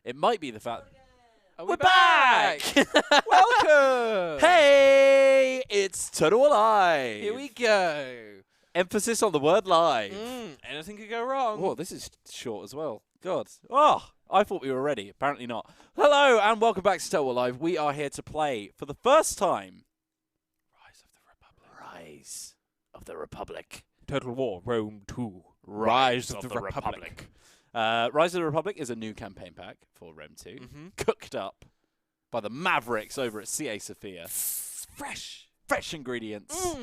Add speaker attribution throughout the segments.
Speaker 1: It might be the fact...
Speaker 2: We're back! Welcome!
Speaker 1: Hey! It's Total Alive!
Speaker 2: Here we go.
Speaker 1: Emphasis on the word live.
Speaker 2: Anything could go wrong.
Speaker 1: Oh, this is short as well. God. Oh, I thought we were ready. Apparently not. Hello, and welcome back to Total Alive. We are here to play, for the first time, Rise of the Republic. Rise of the Republic.
Speaker 2: Total War, Rome 2.
Speaker 1: Rise of the Republic. Rise of the Republic is a new campaign pack for Rome 2, cooked up by the Mavericks over at CA Sophia. Fresh ingredients.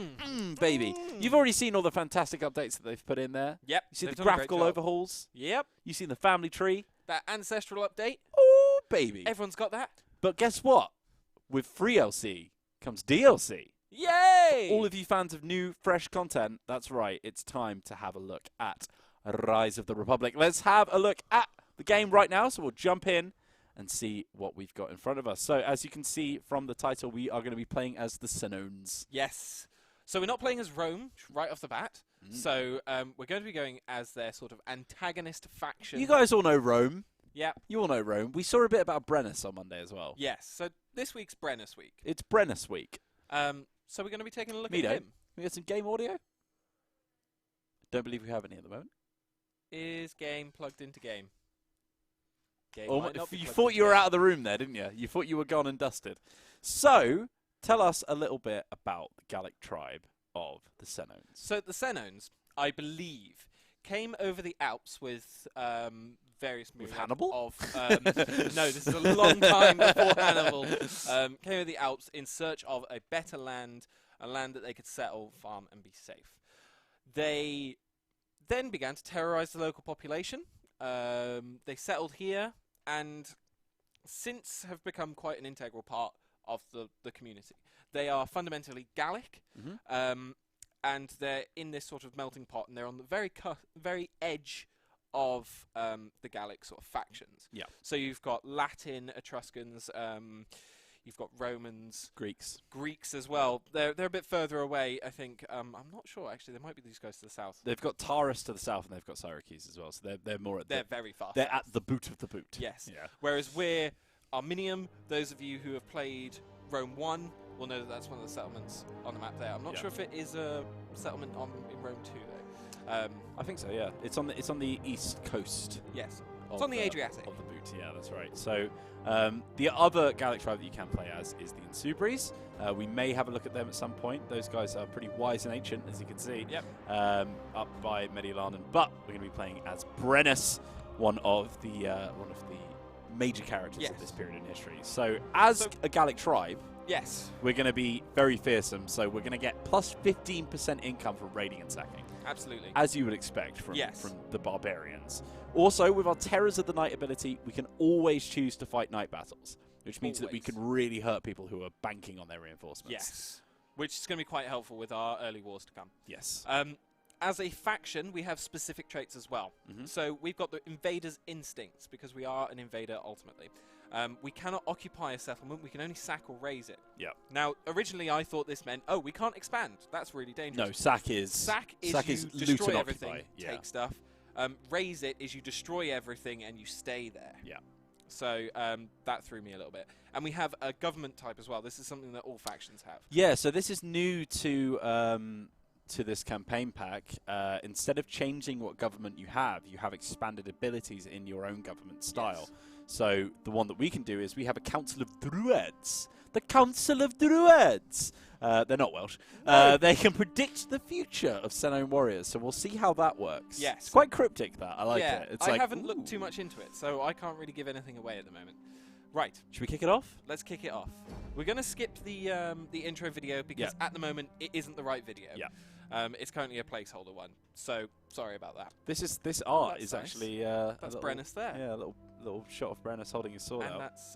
Speaker 1: Baby. You've already seen all the fantastic updates that they've put in there.
Speaker 2: Yep.
Speaker 1: You see the graphical overhauls.
Speaker 2: Yep.
Speaker 1: You've seen the family tree.
Speaker 2: That ancestral update.
Speaker 1: Oh, baby.
Speaker 2: Everyone's got that.
Speaker 1: But guess what? With free LC comes DLC.
Speaker 2: Yay!
Speaker 1: All of you fans of new, fresh content, that's right. It's time to have a look at Rise of the Republic. Let's have a look at the game right now. So we'll jump in and see what we've got in front of us. So as you can see from the title, we are going to be playing as the Senones.
Speaker 2: Yes. So we're not playing as Rome right off the bat. So we're going to be going as their sort of antagonist faction.
Speaker 1: You guys all know Rome.
Speaker 2: Yeah.
Speaker 1: You all know Rome. We saw a bit about Brennus on Monday as well.
Speaker 2: Yes. So this week's Brennus week.
Speaker 1: It's Brennus week.
Speaker 2: So we're going to be taking a look at him.
Speaker 1: Can we get some game audio? Don't believe we have any at the moment.
Speaker 2: Is game plugged into game?
Speaker 1: You thought you were out of the room there, didn't you? You thought you were gone and dusted. So, tell us a little bit about the Gallic tribe of the Senones.
Speaker 2: So the Senones, I believe, came over the Alps with various
Speaker 1: With Hannibal?
Speaker 2: no, this is a long time before Hannibal. Came over the Alps in search of a better land, a land that they could settle, farm, and be safe. They then began to terrorize the local population. They settled here and since have become quite an integral part of the community. They are fundamentally Gallic, and they're in this sort of melting pot, and they're on the very edge of the Gallic sort of factions.
Speaker 1: Yeah.
Speaker 2: So you've got Latin, Etruscans, you've got Romans, Greeks as well. They're a bit further away, I think. I'm not sure actually. There might be these guys to the south.
Speaker 1: They've got Taurus to the south, and they've got Syracuse as well. So they're more at
Speaker 2: they're very far.
Speaker 1: They're
Speaker 2: south.
Speaker 1: at the boot of the boot.
Speaker 2: Yes.
Speaker 1: Yeah.
Speaker 2: Whereas we're Arminium. Those of you who have played Rome 1 will know that that's one of the settlements on the map there. I'm not sure if it is a settlement in Rome 2 though.
Speaker 1: I think so. Yeah. It's on the east coast.
Speaker 2: Yes. It's on the Adriatic.
Speaker 1: Of the boot. Yeah, that's right. So the other Gallic tribe that you can play as is the Insubres. We may have a look at them at some point. Those guys are pretty wise and ancient, as you can see.
Speaker 2: Yep.
Speaker 1: Up by Mediolanum. But we're going to be playing as Brennus, one of the major characters of this period in history. So as a Gallic tribe, we're going to be very fearsome. So we're going to get plus 15% income from raiding and sacking.
Speaker 2: Absolutely.
Speaker 1: As you would expect from the barbarians. Also, with our Terrors of the Night ability, we can always choose to fight night battles, which means that we can really hurt people who are banking on their reinforcements.
Speaker 2: Yes. Which is going to be quite helpful with our early wars to come.
Speaker 1: Yes.
Speaker 2: As a faction, we have specific traits as well. So we've got the invader's instincts, because we are an invader ultimately. We cannot occupy a settlement. We can only sack or raise it.
Speaker 1: Yeah.
Speaker 2: Now, originally I thought this meant, we can't expand. That's really dangerous.
Speaker 1: No, sack is
Speaker 2: you destroy everything,
Speaker 1: occupy.
Speaker 2: take stuff. Raise it is you destroy everything and you stay there.
Speaker 1: Yeah.
Speaker 2: So that threw me a little bit. And we have a government type as well. This is something that all factions have.
Speaker 1: Yeah, so this is new to this campaign pack. Instead of changing what government you have expanded abilities in your own government style.
Speaker 2: Yes.
Speaker 1: So the one that we can do is we have a Council of Druids. The Council of Druids! They're not Welsh.
Speaker 2: No.
Speaker 1: They can predict the future of Senone warriors, so we'll see how that works.
Speaker 2: Yes.
Speaker 1: It's quite cryptic, that. I like it. It's
Speaker 2: I haven't looked too much into it, so I can't really give anything away at the moment. Right.
Speaker 1: Should we kick it off?
Speaker 2: Let's kick it off. We're going to skip the intro video because at the moment it isn't the right video.
Speaker 1: Yeah.
Speaker 2: It's currently a placeholder one, so sorry about that.
Speaker 1: This art is
Speaker 2: nice.
Speaker 1: actually
Speaker 2: that's Brennus there.
Speaker 1: Yeah, a little shot of Brennus holding his sword
Speaker 2: and
Speaker 1: out.
Speaker 2: that's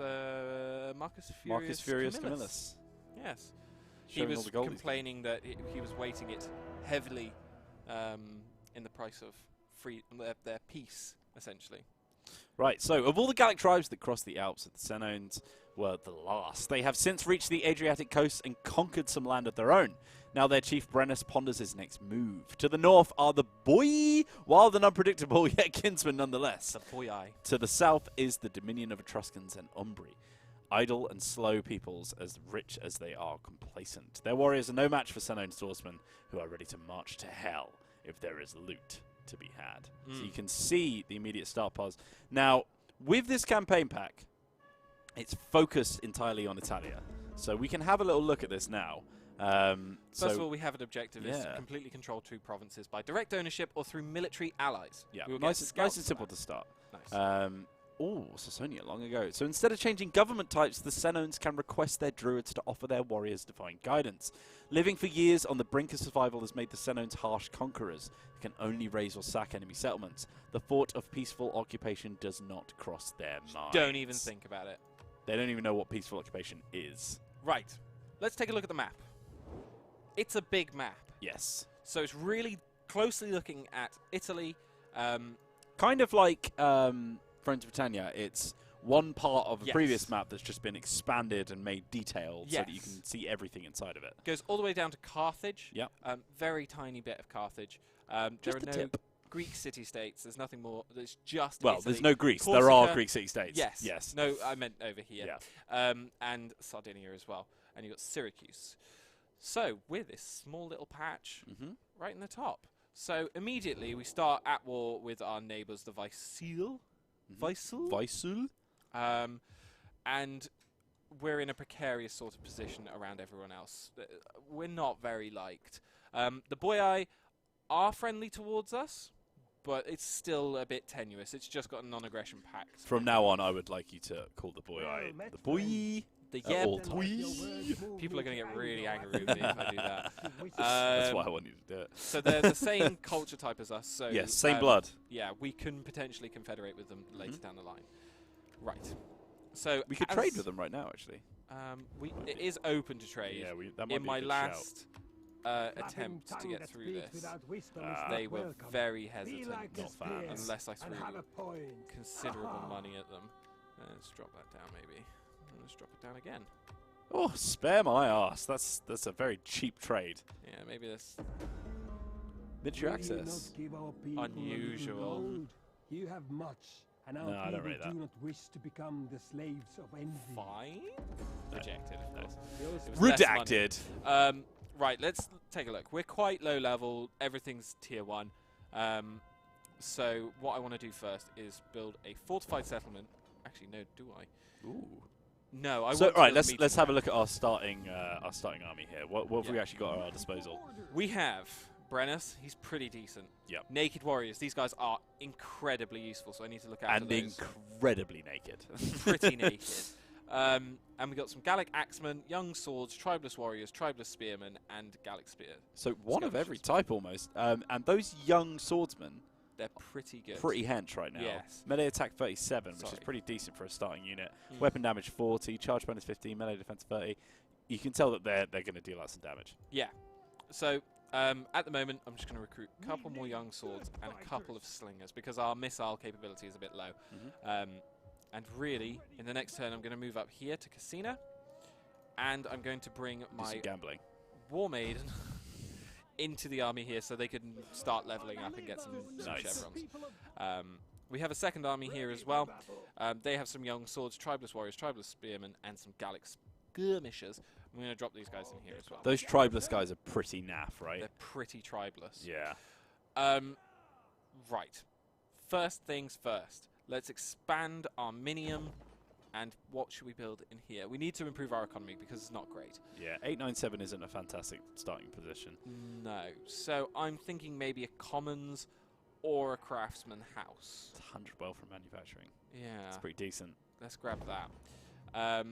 Speaker 2: Marcus
Speaker 1: Furius Camillus.
Speaker 2: Yes.
Speaker 1: Showing
Speaker 2: He
Speaker 1: all
Speaker 2: was
Speaker 1: the gold
Speaker 2: complaining that he was weighting it heavily in the price of their peace, essentially.
Speaker 1: Right, so of all the Gallic tribes that crossed the Alps, the Senones were the last. They have since reached the Adriatic coast and conquered some land of their own. Now their chief Brennus ponders his next move. To the north are the Boii, wild and unpredictable, yet kinsmen nonetheless.
Speaker 2: The Boii.
Speaker 1: To the south is the dominion of Etruscans and Umbri. Idle and slow peoples, as rich as they are complacent. Their warriors are no match for Senone swordsmen, who are ready to march to hell if there is loot to be had. So you can see the immediate start pause. Now, with this campaign pack, it's focused entirely on Italia. So we can have a little look at this now.
Speaker 2: First of all, we have an objective is to completely control 2 provinces by direct ownership or through military allies.
Speaker 1: Yeah, nice and simple to start. Nice. Oh, Sassonia, long ago. So instead of changing government types, the Senones can request their druids to offer their warriors divine guidance. Living for years on the brink of survival has made the Senones harsh conquerors who can only raise or sack enemy settlements. The thought of peaceful occupation does not cross their minds.
Speaker 2: Don't even think about it.
Speaker 1: They don't even know what peaceful occupation is.
Speaker 2: Right. Let's take a look at the map. It's a big map.
Speaker 1: Yes.
Speaker 2: So it's really closely looking at Italy.
Speaker 1: Kind of like Friends of Britannia. It's one part of a previous map that's just been expanded and made detailed so that you can see everything inside of it.
Speaker 2: Goes all the way down to Carthage.
Speaker 1: Yeah.
Speaker 2: Very tiny bit of Carthage.
Speaker 1: Just
Speaker 2: there are no Greek city-states. There's nothing more. There's just
Speaker 1: Italy. There's no Greece. Corsica, there are Greek city-states.
Speaker 2: Yes.
Speaker 1: Yes.
Speaker 2: No, I meant over here.
Speaker 1: Yeah.
Speaker 2: And Sardinia as well. And you've got Syracuse. So we're this small little patch right in the top. So immediately we start at war with our neighbours, the Vaesul.
Speaker 1: Vaesul.
Speaker 2: And we're in a precarious sort of position around everyone else. We're not very liked. The Boii are friendly towards us, but it's still a bit tenuous. It's just got a non-aggression pact.
Speaker 1: From now on, I would like you to call the Boii the Boii.
Speaker 2: People are going to get really angry with me if I do that.
Speaker 1: That's why I want you to do it.
Speaker 2: So they're the same culture type as us. So
Speaker 1: yes, same blood.
Speaker 2: Yeah, we can potentially confederate with them later down the line. Right. So
Speaker 1: we could trade with them right now, actually.
Speaker 2: It is open to trade.
Speaker 1: Yeah, that might
Speaker 2: in
Speaker 1: be
Speaker 2: my
Speaker 1: a good
Speaker 2: last attempt to get through this, they were very hesitant.
Speaker 1: Not fans.
Speaker 2: Unless I threw considerable money at them. Let's drop that down, maybe. Let's drop it down again.
Speaker 1: Oh, spare my ass. That's a very cheap trade.
Speaker 2: Yeah, maybe this.
Speaker 1: Military access.
Speaker 2: Unusual.
Speaker 3: You have much, and
Speaker 1: no, I don't rate that.
Speaker 3: Do not wish to become the slaves of envy.
Speaker 2: Fine. Rejected, of course.
Speaker 1: Redacted.
Speaker 2: Right, let's take a look. We're quite low level. Everything's tier 1. So what I want to do first is build a fortified settlement. Actually, no, do I?
Speaker 1: Ooh.
Speaker 2: No, I
Speaker 1: so right, let's have a look at our starting army here. What have we actually got at our disposal?
Speaker 2: We have Brennus. He's pretty decent.
Speaker 1: Yep.
Speaker 2: Naked warriors. These guys are incredibly useful, so I need to look after
Speaker 1: those. And incredibly naked.
Speaker 2: Pretty naked. And we got some Gallic axemen, young swords, tribeless warriors, tribeless spearmen, and Gallic spear.
Speaker 1: So one of every type almost. And those young swordsmen.
Speaker 2: They're pretty good.
Speaker 1: Pretty hench right now.
Speaker 2: Yes.
Speaker 1: Melee attack 37, which is pretty decent for a starting unit. Weapon damage 40, charge bonus 15, melee defense 30. You can tell that they're going to deal out some damage.
Speaker 2: Yeah. So at the moment, I'm just going to recruit a couple more young swords and a couple of slingers because our missile capability is a bit low. And really, in the next turn, I'm going to move up here to Cassina, and I'm going to bring my War Maiden into the army here so they can start leveling up and get some chevrons. We have a second army here as well. They have some young swords, tribeless warriors, tribeless spearmen, and some Gallic skirmishers. I'm going to drop these guys in here as well.
Speaker 1: Those tribeless guys are pretty naff, right?
Speaker 2: They're pretty tribeless.
Speaker 1: Yeah.
Speaker 2: Right. First things first. Let's expand our minium. And what should we build in here? We need to improve our economy because it's not great.
Speaker 1: Yeah, 897 isn't a fantastic starting position.
Speaker 2: No. So I'm thinking maybe a commons or a craftsman house.
Speaker 1: It's 100 well from manufacturing.
Speaker 2: Yeah.
Speaker 1: It's pretty decent.
Speaker 2: Let's grab that.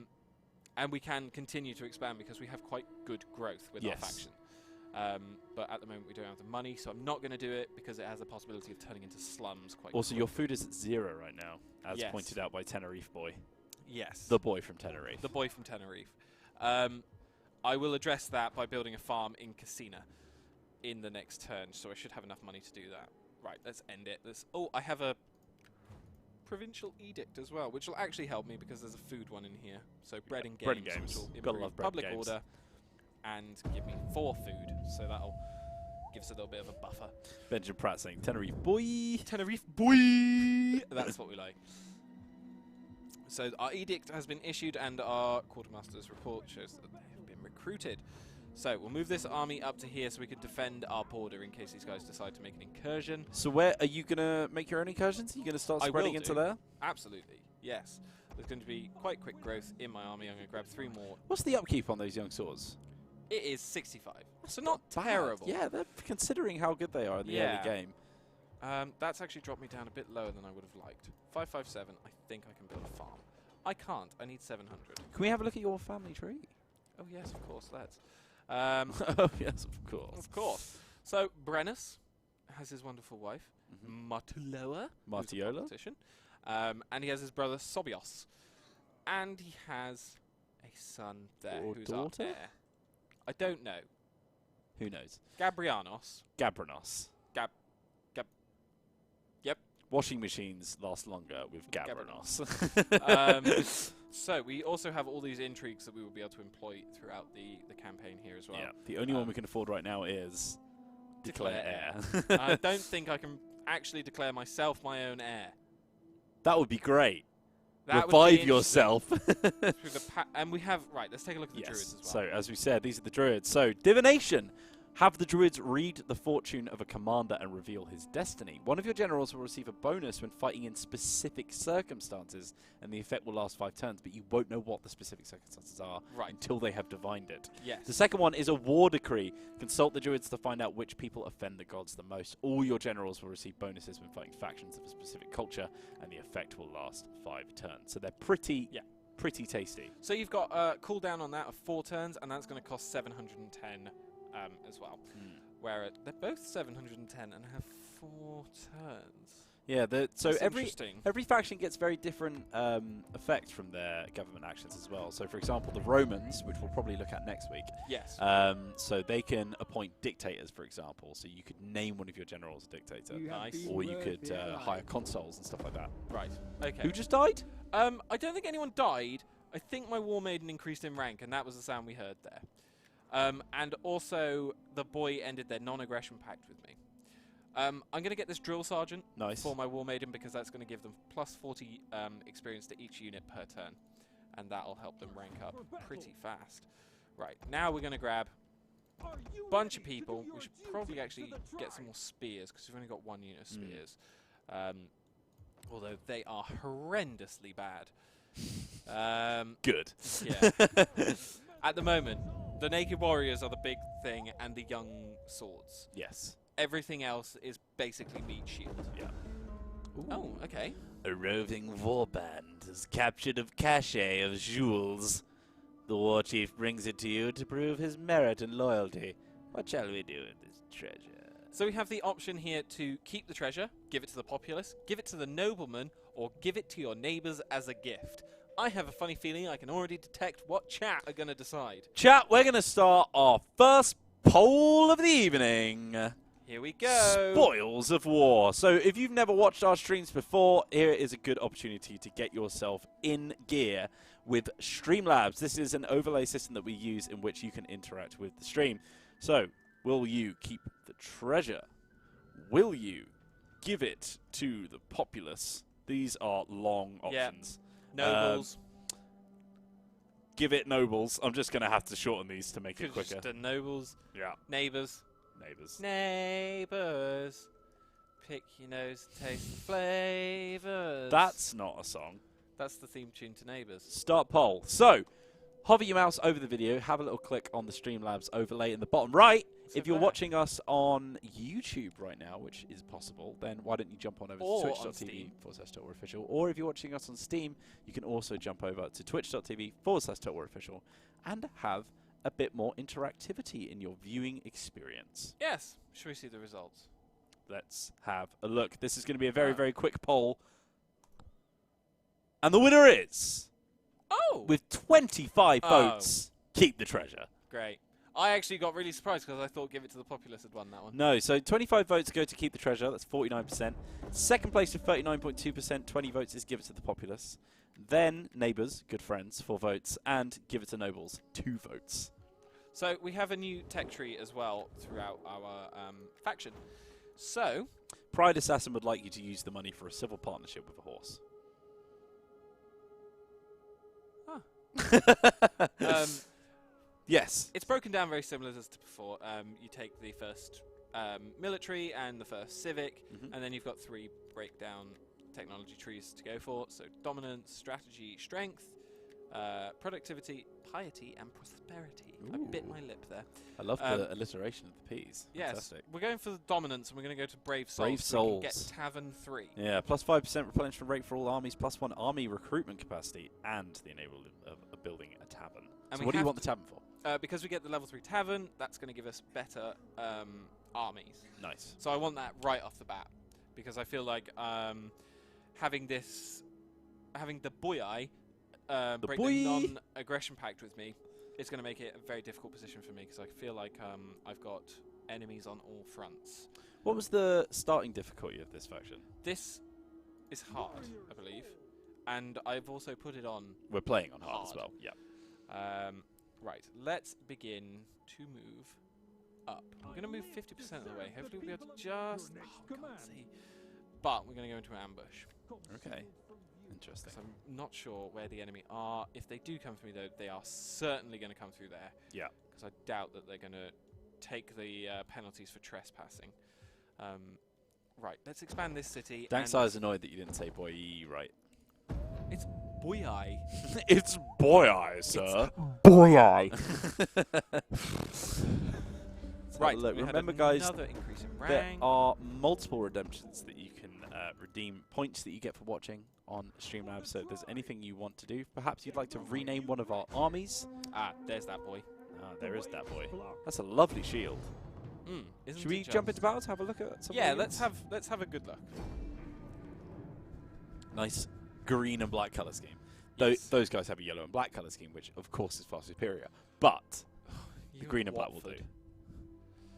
Speaker 2: And we can continue to expand because we have quite good growth with our faction. But at the moment we don't have the money, so I'm not going to do it because it has the possibility of turning into slums quite
Speaker 1: Also,
Speaker 2: quickly.
Speaker 1: your food is at 0 right now, as pointed out by Tenerife Boy.
Speaker 2: Yes.
Speaker 1: The boy from Tenerife.
Speaker 2: The boy from Tenerife. I will address that by building a farm in Cassina in the next turn, so I should have enough money to do that. Right, let's end it. Oh, I have a provincial edict as well, which will actually help me because there's a food one in here. So bread and games.
Speaker 1: Bread and games.
Speaker 2: Which will
Speaker 1: Gotta love bread
Speaker 2: public
Speaker 1: games.
Speaker 2: order and give me 4 food. So that'll give us a little bit of a buffer.
Speaker 1: Benjamin Pratt saying, Tenerife boy.
Speaker 2: Tenerife boy. That's what we like. So our edict has been issued and our quartermaster's report shows that they have been recruited. So we'll move this army up to here so we can defend our border in case these guys decide to make an incursion.
Speaker 1: So where are you going to make your own incursions? Are you going to start spreading into there?
Speaker 2: Absolutely, yes. There's going to be quite quick growth in my army. I'm going to grab 3 more.
Speaker 1: What's the upkeep on those young swords?
Speaker 2: It is 65. So not terrible.
Speaker 1: Yeah, they're considering how good they are in the early game.
Speaker 2: That's actually dropped me down a bit lower than I would have liked. 557, I think I can build a farm. I can't. I need 700.
Speaker 1: Can we have a look at your family tree?
Speaker 2: Oh, yes, of course. Let's.
Speaker 1: Oh, yes, of course.
Speaker 2: Of course. So, Brennus has his wonderful wife, Martuloa.
Speaker 1: Martiola.
Speaker 2: And he has his brother, Sobios. And he has a son there
Speaker 1: or
Speaker 2: who's
Speaker 1: daughter?
Speaker 2: our heir. I don't know.
Speaker 1: Who knows?
Speaker 2: Gabrianos.
Speaker 1: Gabranos.
Speaker 2: Yep.
Speaker 1: Washing machines last longer with Gabranos.
Speaker 2: So we also have all these intrigues that we will be able to employ throughout the campaign here as well.
Speaker 1: Yeah. The only one we can afford right now is declare heir.
Speaker 2: I don't think I can actually declare myself my own heir.
Speaker 1: That would be great.
Speaker 2: That
Speaker 1: Revive yourself.
Speaker 2: And we have, right, let's take a look at the druids as well.
Speaker 1: So, as we said, these are the druids. So, divination. Have the druids read the fortune of a commander and reveal his destiny. One of your generals will receive a bonus when fighting in specific circumstances, and the effect will last 5 turns, but you won't know what the specific circumstances are until they have divined it.
Speaker 2: Yes.
Speaker 1: The second one is a war decree. Consult the druids to find out which people offend the gods the most. All your generals will receive bonuses when fighting factions of a specific culture, and the effect will last 5 turns. So they're pretty tasty.
Speaker 2: So you've got a cooldown on that of 4 turns, and that's going to cost 710 as well. Where they're both 710 and have 4 turns.
Speaker 1: Yeah, so
Speaker 2: That's
Speaker 1: every faction gets very different effects from their government actions as well. So, for example, the Romans, which we'll probably look at next week.
Speaker 2: Yes.
Speaker 1: So they can appoint dictators, for example. So you could name one of your generals a dictator.
Speaker 2: Nice.
Speaker 1: Or you could hire consuls and stuff like that.
Speaker 2: Right. Okay.
Speaker 1: Who just died?
Speaker 2: I don't think anyone died. I think my war maiden increased in rank, and that was the sound we heard there. And also, the boy ended their non-aggression pact with me. I'm going to get this drill sergeant for my war maiden because that's going to give them plus 40 experience to each unit per turn, and that'll help them rank up pretty fast. Right, now we're going to grab a bunch of people. We should probably actually get some more spears because we've only got 1 unit of spears, although they are horrendously bad.
Speaker 1: Good.
Speaker 2: Yeah. At the moment, the naked warriors are the big thing, and the young swords.
Speaker 1: Yes.
Speaker 2: Everything else is basically meat shield.
Speaker 1: Yeah.
Speaker 2: Ooh. Oh, okay.
Speaker 1: A roving warband has captured a cache of jewels. The war chief brings it to you to prove his merit and loyalty. What shall we do with this treasure?
Speaker 2: So we have the option here to keep the treasure, give it to the populace, give it to the nobleman, or give it to your neighbours as a gift. I have a funny feeling I can already detect what chat are going to decide.
Speaker 1: Chat, we're going to start our first poll of the evening.
Speaker 2: Here we go.
Speaker 1: Spoils of war. So if you've never watched our streams before, here is a good opportunity to get yourself in gear with Streamlabs. This is an overlay system that we use in which you can interact with the stream. So, will you keep the treasure? Will you give it to the populace? These are long options.
Speaker 2: Nobles.
Speaker 1: Give it nobles. I'm just going to have to shorten these to make it quicker.
Speaker 2: Just the nobles.
Speaker 1: Yeah.
Speaker 2: Neighbours.
Speaker 1: Neighbours.
Speaker 2: Neighbours. Pick your nose, taste the flavours.
Speaker 1: That's not a song.
Speaker 2: That's the theme tune to Neighbours.
Speaker 1: Start poll. So, hover your mouse over the video, have a little click on the Streamlabs overlay in the bottom right. If you're watching us on YouTube right now, which is possible, then why don't you jump on over to twitch.tv/TalkWarOfficial. Or if you're watching us on Steam, you can also jump over to twitch.tv/TalkWarOfficial and have a bit more interactivity in your viewing experience.
Speaker 2: Yes. Shall we see the results?
Speaker 1: Let's have a look. This is going to be a very, very quick poll. And the winner is...
Speaker 2: Oh!
Speaker 1: With 25 votes, keep the treasure.
Speaker 2: Great. I actually got really surprised because I thought Give It to the Populace had won that one.
Speaker 1: No, so 25 votes go to keep the treasure. That's 49%. Second place with 39.2%. 20 votes is Give It to the Populace. Then Neighbours, good friends, 4 votes. And Give It to Nobles, 2 votes.
Speaker 2: So we have a new tech tree as well throughout our faction. So
Speaker 1: Pride Assassin would like you to use the money for a civil partnership with a horse. Yes.
Speaker 2: It's broken down very similar as to before. You take the first military and the first civic, and then you've got 3 breakdown technology trees to go for. So dominance, strategy, strength, productivity, piety, and prosperity. Ooh. I bit my lip there.
Speaker 1: I love the alliteration of the P's.
Speaker 2: Yes.
Speaker 1: Fantastic.
Speaker 2: We're going for the dominance, and we're going to go to Brave Souls.
Speaker 1: Brave
Speaker 2: so we
Speaker 1: Souls.
Speaker 2: can get Tavern 3.
Speaker 1: Yeah, plus 5% replenishment rate for all armies, plus 1 army recruitment capacity, and the enablement of building a tavern. And so what do you want the tavern for?
Speaker 2: Because we get the level 3 tavern, that's going to give us better armies.
Speaker 1: Nice.
Speaker 2: So I want that right off the bat, because I feel like having the boy break the non-aggression pact with me is going to make it a very difficult position for me, because I feel like I've got enemies on all fronts.
Speaker 1: What was the starting difficulty of this faction?
Speaker 2: This is hard, I believe, and I've also put it on.
Speaker 1: We're playing on hard as well. Yeah.
Speaker 2: Right, let's begin to move up. We're going to move 50% of the way. Hopefully we'll be able to just... Oh, can't see. But we're going to go into an ambush.
Speaker 1: Okay. Interesting.
Speaker 2: So I'm not sure where the enemy are. If they do come for me, though, they are certainly going to come through there.
Speaker 1: Yeah.
Speaker 2: Because I doubt that they're going to take the penalties for trespassing. Right, let's expand this city.
Speaker 1: Danksire is annoyed that you didn't say boy right.
Speaker 2: It's boy-eye.
Speaker 1: It's boy-eye, sir.
Speaker 3: Boy-eye.
Speaker 2: Right,
Speaker 1: look, remember, guys,
Speaker 2: increase in
Speaker 1: there
Speaker 2: rank.
Speaker 1: are multiple redemptions that you can redeem, points that you get for watching on Streamlabs. So if there's anything you want to do, perhaps you'd like to rename one of our armies.
Speaker 2: Ah, there's that boy.
Speaker 1: Ah, there is that boy. That's a lovely shield. Should we jump into battle to have a look at some?
Speaker 2: Yeah, let's have a good look.
Speaker 1: Nice green and black color scheme.
Speaker 2: Yes.
Speaker 1: Those guys have a yellow and black color scheme, which of course is far superior. But the green and black will do.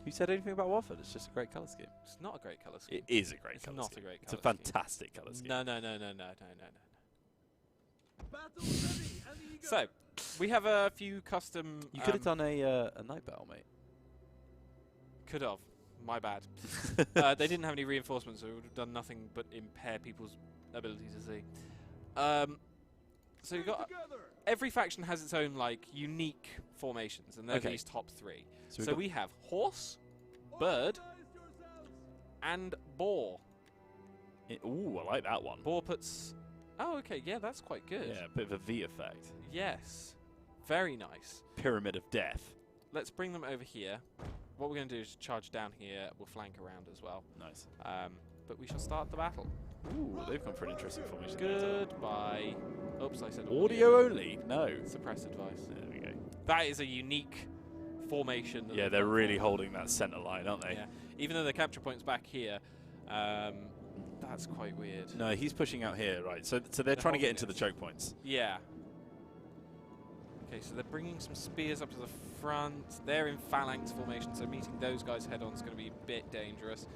Speaker 1: Who said anything about Watford? It's just a great color scheme.
Speaker 2: It's not a great color scheme.
Speaker 1: It is a great color scheme.
Speaker 2: It's not a great color scheme.
Speaker 1: It's a fantastic color scheme.
Speaker 2: No. So, we have a few custom...
Speaker 1: You could have done a night battle, mate.
Speaker 2: Could have. My bad. They didn't have any reinforcements, so it would have done nothing but impair people's ability to see. So you've got... Every faction has its own, like, unique formations, and they're these top 3. So we have horse, bird, and boar.
Speaker 1: Ooh, I like that one.
Speaker 2: Boar puts... Oh, okay, yeah, that's quite good.
Speaker 1: Yeah, a bit of a V effect.
Speaker 2: Yes. Very nice.
Speaker 1: Pyramid of Death.
Speaker 2: Let's bring them over here. What we're going to do is charge down here. We'll flank around as well.
Speaker 1: Nice.
Speaker 2: But we shall start the battle.
Speaker 1: Ooh, they've gone for an interesting formation.
Speaker 2: Goodbye. Oops, I said
Speaker 1: audio only? No.
Speaker 2: Suppress advice.
Speaker 1: There we go.
Speaker 2: That is a unique formation.
Speaker 1: Yeah, they're really holding that center line, aren't they?
Speaker 2: Yeah. Even though the capture point's back here, that's quite weird.
Speaker 1: No, he's pushing out here, right. So they're trying to get into the choke points.
Speaker 2: Yeah. Okay, so they're bringing some spears up to the front. They're in phalanx formation, so meeting those guys head-on is going to be a bit dangerous.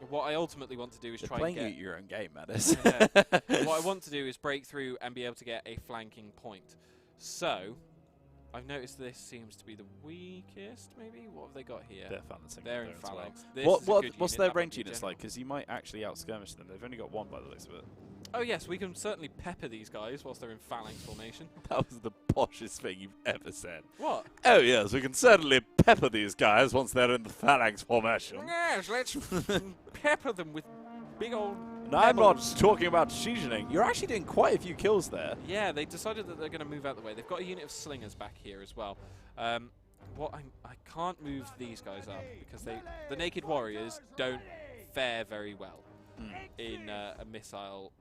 Speaker 2: What I ultimately want to do is try and get...
Speaker 1: playing your own game, Mattis.
Speaker 2: What I want to do is break through and be able to get a flanking point. So, I've noticed this seems to be the weakest, maybe? What have they got here?
Speaker 1: They're
Speaker 2: in phalanx.
Speaker 1: What's their range units like? Because you might actually out-skirmish them. They've only got 1 by the looks of it.
Speaker 2: Oh yes, we can certainly pepper these guys whilst they're in phalanx formation.
Speaker 1: That was the poshest thing you've ever said.
Speaker 2: What?
Speaker 1: Oh yes, we can certainly pepper these guys once they're in the phalanx formation.
Speaker 2: Yes, let's pepper them with big old...
Speaker 1: No, I'm not talking about seasoning. You're actually doing quite a few kills there.
Speaker 2: Yeah, they decided that they're going to move out the way. They've got a unit of slingers back here as well. I can't move these guys up because the naked warriors don't fare very well in a missile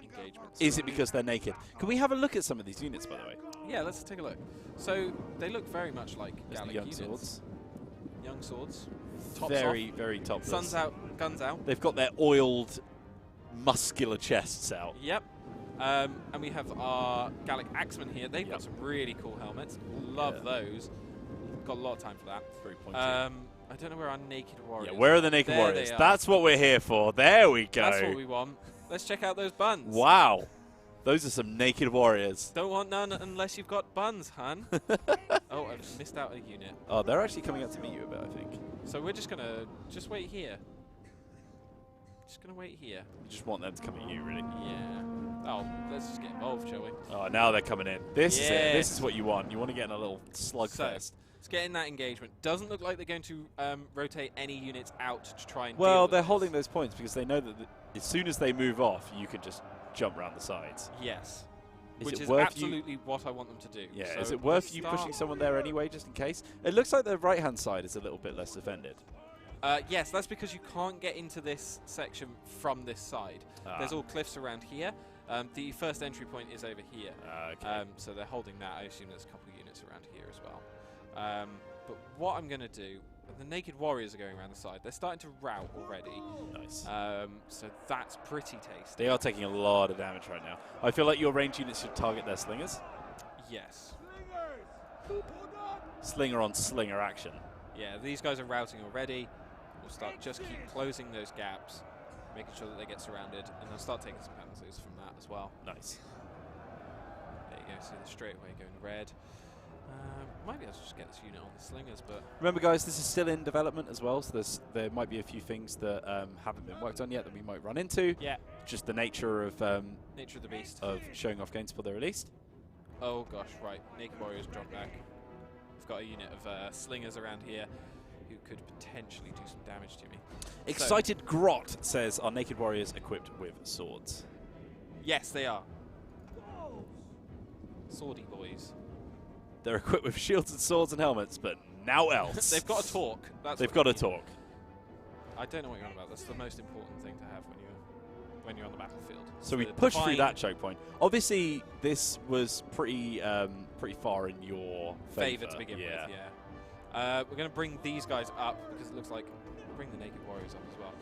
Speaker 2: engagement.
Speaker 1: Is it because they're naked? Can we have a look at some of these units, by the way?
Speaker 2: Yeah, let's take a look. So they look very much like Gallic
Speaker 1: young
Speaker 2: units.
Speaker 1: Swords.
Speaker 2: Young swords. Tops
Speaker 1: very,
Speaker 2: off.
Speaker 1: very topless.
Speaker 2: Suns out, guns out.
Speaker 1: They've got their oiled, muscular chests out.
Speaker 2: Yep. And we have our Gallic Axemen here. They've got some really cool helmets. Love those. We've got a lot of time for that.
Speaker 1: Very pointy.
Speaker 2: I don't know where our naked warriors.
Speaker 1: Yeah, where are the naked warriors? That's what we're here for. There we go.
Speaker 2: That's what we want. Let's check out those buns.
Speaker 1: Wow. Those are some naked warriors.
Speaker 2: Don't want none unless you've got buns, hun. Oh, I've missed out a unit.
Speaker 1: Oh, they're actually coming out to meet you a bit, I think.
Speaker 2: So we're just going to wait here. Just going to wait here.
Speaker 1: You just want them to come at you, really.
Speaker 2: Yeah. Oh, let's just get involved, shall we?
Speaker 1: Oh, now they're coming in. This is it. This is what you want. You want to get in a little slugfest.
Speaker 2: So, let's get in that engagement. Doesn't look like they're going to rotate any units out to try and
Speaker 1: Well,
Speaker 2: deal
Speaker 1: they're
Speaker 2: with
Speaker 1: holding
Speaker 2: this.
Speaker 1: those points because they know that as soon as they move off, you can just jump around the sides.
Speaker 2: Yes.
Speaker 1: Is
Speaker 2: Which
Speaker 1: it
Speaker 2: is
Speaker 1: worth
Speaker 2: absolutely what I want them to do.
Speaker 1: Yeah,
Speaker 2: so
Speaker 1: is it worth you pushing someone there anyway, just in case? It looks like the right-hand side is a little bit less defended.
Speaker 2: Yes, that's because you can't get into this section from this side. There's all cliffs around here. The first entry point is over here.
Speaker 1: Okay.
Speaker 2: So they're holding that. I assume there's a couple of units around here as well. But what I'm going to do, the naked warriors are going around the side. They're starting to rout already.
Speaker 1: Nice.
Speaker 2: So that's pretty tasty.
Speaker 1: They are taking a lot of damage right now. I feel like your ranged units should target their slingers.
Speaker 2: Yes.
Speaker 1: Slinger on slinger action.
Speaker 2: Yeah, these guys are routing already. We'll just keep closing those gaps, making sure that they get surrounded, and they'll start taking some penalties from that as well.
Speaker 1: Nice.
Speaker 2: There you go, see the straight away going red. Might be able to just get this unit on the slingers, but...
Speaker 1: Remember, guys, this is still in development as well, so there might be a few things that haven't been worked on yet that we might run into.
Speaker 2: Yeah.
Speaker 1: Just the nature of the
Speaker 2: beast.
Speaker 1: Of showing off games before they're released.
Speaker 2: Oh, gosh, right. Naked Warriors drop back. We've got a unit of slingers around here who could potentially do some damage to me.
Speaker 1: Excited Grot says, are Naked Warriors equipped with swords?
Speaker 2: Yes, they are. Swordy boys.
Speaker 1: They're equipped with shields and swords and helmets, but now else.
Speaker 2: They've got a talk.
Speaker 1: They've got a talk.
Speaker 2: I don't know what you're on about. That's the most important thing to have when you're on the battlefield.
Speaker 1: So we pushed through that choke point. Obviously, this was pretty far in your
Speaker 2: favour to begin with. Yeah. We're going to bring these guys up because it looks like we'll bring the naked warriors up as well.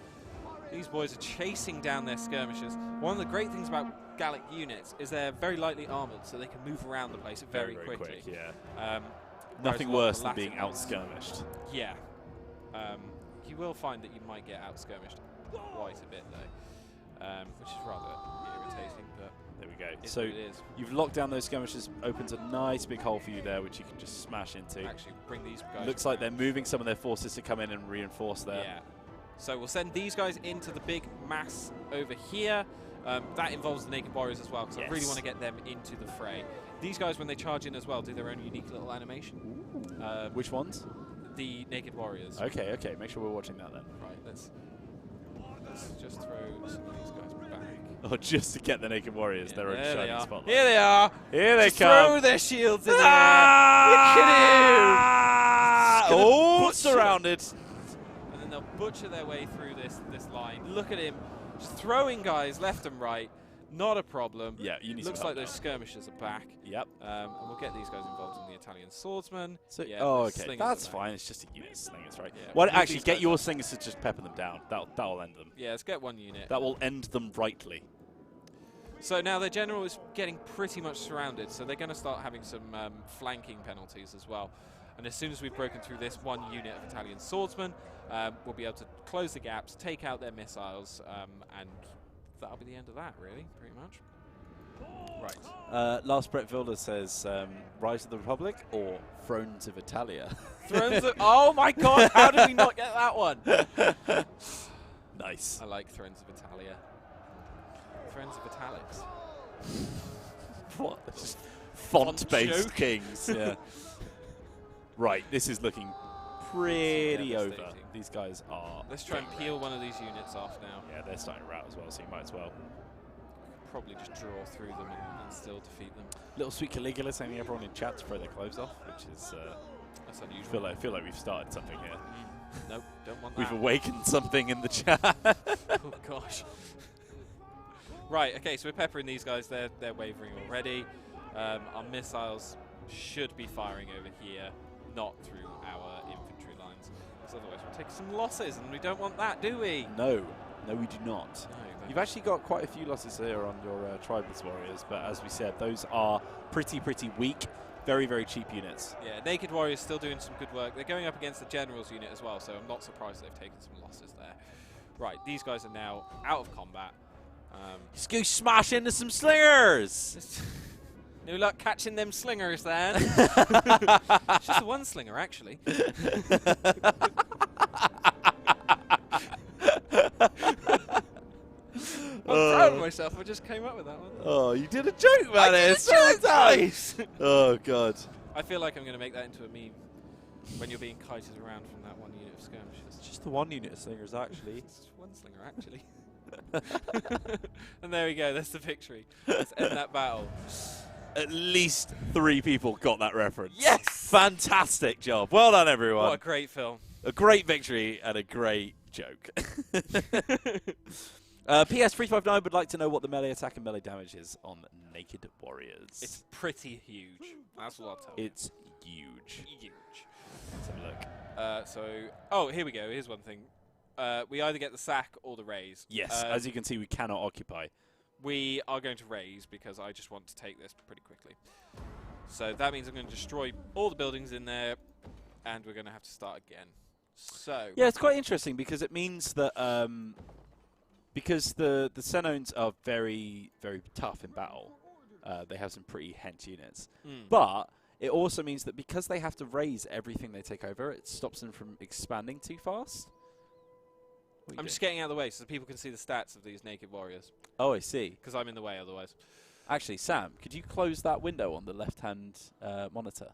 Speaker 2: These boys are chasing down their skirmishers. One of the great things about Gallic units is they're very lightly armoured, so they can move around the place very quickly.
Speaker 1: Quick, yeah. Nothing worse than being out-skirmished.
Speaker 2: Yeah. You will find that you might get out-skirmished quite a bit, though, which is rather irritating, but
Speaker 1: there we go.
Speaker 2: So
Speaker 1: you've locked down those skirmishers, opens a nice big hole for you there, which you can just smash into.
Speaker 2: Actually, bring these guys
Speaker 1: Looks like they're moving some of their forces to come in and reinforce there.
Speaker 2: Yeah. So we'll send these guys into the big mass over here. That involves the naked warriors as well, because I really want to get them into the fray. These guys, when they charge in as well, do their own unique little animation.
Speaker 1: Which ones?
Speaker 2: The naked warriors.
Speaker 1: Okay. Make sure we're watching that then.
Speaker 2: Right, let's just throw some of these guys back.
Speaker 1: Oh, just to get the naked warriors, their own shining spotlight.
Speaker 2: Here they are.
Speaker 1: Here they
Speaker 2: just
Speaker 1: come.
Speaker 2: Throw their shields in the air. Look at him.
Speaker 1: Oh, surrounded.
Speaker 2: And then they'll butcher their way through this line. Look at him, just throwing guys left and right. Not a problem.
Speaker 1: Yeah, you need
Speaker 2: Looks like those skirmishers are back.
Speaker 1: Yep.
Speaker 2: And we'll get these guys involved in the Italian swordsmen.
Speaker 1: So,
Speaker 2: yeah,
Speaker 1: okay, that's fine. It's just a unit of slingers, right?
Speaker 2: Yeah,
Speaker 1: well, actually, get your slingers to just pepper them down. That'll end them.
Speaker 2: Yeah, let's get one unit.
Speaker 1: That will end them rightly.
Speaker 2: So now their general is getting pretty much surrounded, so they're going to start having some flanking penalties as well. And as soon as we've broken through this one unit of Italian swordsmen, we'll be able to close the gaps, take out their missiles, and that'll be the end of that, really, pretty much. Right.
Speaker 1: Last Brett Vilder says, Rise of the Republic or Thrones of Italia?
Speaker 2: Thrones of... Oh, my God! How did we not get that one?
Speaker 1: Nice.
Speaker 2: I like Thrones of Italia. Thrones of Italics.
Speaker 1: What? Just font-based kings. Yeah. Right, this is looking pretty over. These guys are...
Speaker 2: Let's try and peel one of these units off now.
Speaker 1: Yeah, they're starting to rout as well, so you might as well.
Speaker 2: Probably just draw through them and still defeat them.
Speaker 1: Little sweet Caligula saying everyone in chat to throw their clothes off, which is...
Speaker 2: that's unusual.
Speaker 1: I feel like we've started something here.
Speaker 2: Nope, don't want that.
Speaker 1: We've awakened something in the chat.
Speaker 2: Oh, gosh. Right, okay, so we're peppering these guys. They're wavering already. Our missiles should be firing over here, not through our infantry lines. Because otherwise we'll take some losses, and we don't want that, do we?
Speaker 1: No, we do not.
Speaker 2: No,
Speaker 1: you've actually got quite a few losses here on your Tribeless Warriors, but as we said, those are pretty weak. very, very cheap units.
Speaker 2: Yeah, Naked Warriors still doing some good work. They're going up against the General's unit as well, so I'm not surprised they've taken some losses there. Right, these guys are now out of combat.
Speaker 1: Just go smash into some slingers!
Speaker 2: No luck catching them slingers, then. It's just the one slinger, actually. I'm proud of myself. I just came up with that one.
Speaker 1: Oh, you did a joke about it. It's so nice. Oh, God.
Speaker 2: I feel like I'm going to make that into a meme when you're being kited around from that one unit of skirmishers.
Speaker 1: It's just the one unit of slingers, actually.
Speaker 2: It's just one slinger, actually. And there we go. That's the victory. Let's end that battle.
Speaker 1: At least 3 people got that reference.
Speaker 2: Yes!
Speaker 1: Fantastic job. Well done, everyone.
Speaker 2: What a great film.
Speaker 1: A great victory and a great joke. PS359 would like to know what the melee attack and melee damage is on Naked Warriors.
Speaker 2: It's pretty huge. That's what I'll tell you.
Speaker 1: It's huge.
Speaker 2: Huge.
Speaker 1: Let's have a look.
Speaker 2: Oh, here we go. Here's one thing. We either get the sack or the raise.
Speaker 1: Yes, as you can see, we cannot occupy.
Speaker 2: We are going to raise because I just want to take this pretty quickly. So that means I'm going to destroy all the buildings in there, and we're going to have to start again. So
Speaker 1: yeah, it's quite interesting because it means that because the Senones are very, very tough in battle. They have some pretty hench units. But it also means that because they have to raise everything they take over, it stops them from expanding too fast.
Speaker 2: I'm just getting out of the way so people can see the stats of these Naked Warriors.
Speaker 1: Oh, I see.
Speaker 2: Because I'm in the way otherwise.
Speaker 1: Actually, Sam, could you close that window on the left-hand monitor?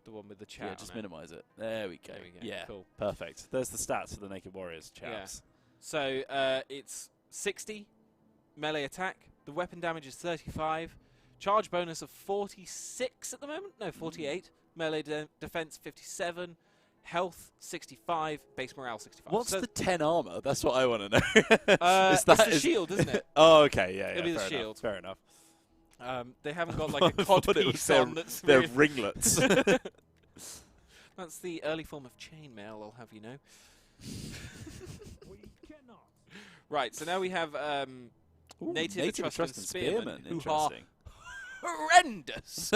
Speaker 2: The one with the chat.
Speaker 1: Yeah, just minimize it. There we go.
Speaker 2: There we go.
Speaker 1: Yeah,
Speaker 2: Cool.
Speaker 1: Perfect. There's the stats for the Naked Warriors, chaps.
Speaker 2: Yeah. So it's 60 melee attack. The weapon damage is 35. Charge bonus of 46 at the moment. No, 48. Melee defense 57. Health 65. Base morale 65.
Speaker 1: What's
Speaker 2: so
Speaker 1: the 10 armor? That's what I want to know.
Speaker 2: It's the shield, isn't it?
Speaker 1: Oh, okay. Yeah,
Speaker 2: It'll be the shield.
Speaker 1: Fair enough.
Speaker 2: They haven't got like a codpiece on that's
Speaker 1: they're
Speaker 2: really
Speaker 1: ringlets.
Speaker 2: That's the early form of chainmail, I'll have you know. Right, so now we have native Etruscan spearmen.
Speaker 1: Interesting.
Speaker 2: Horrendous.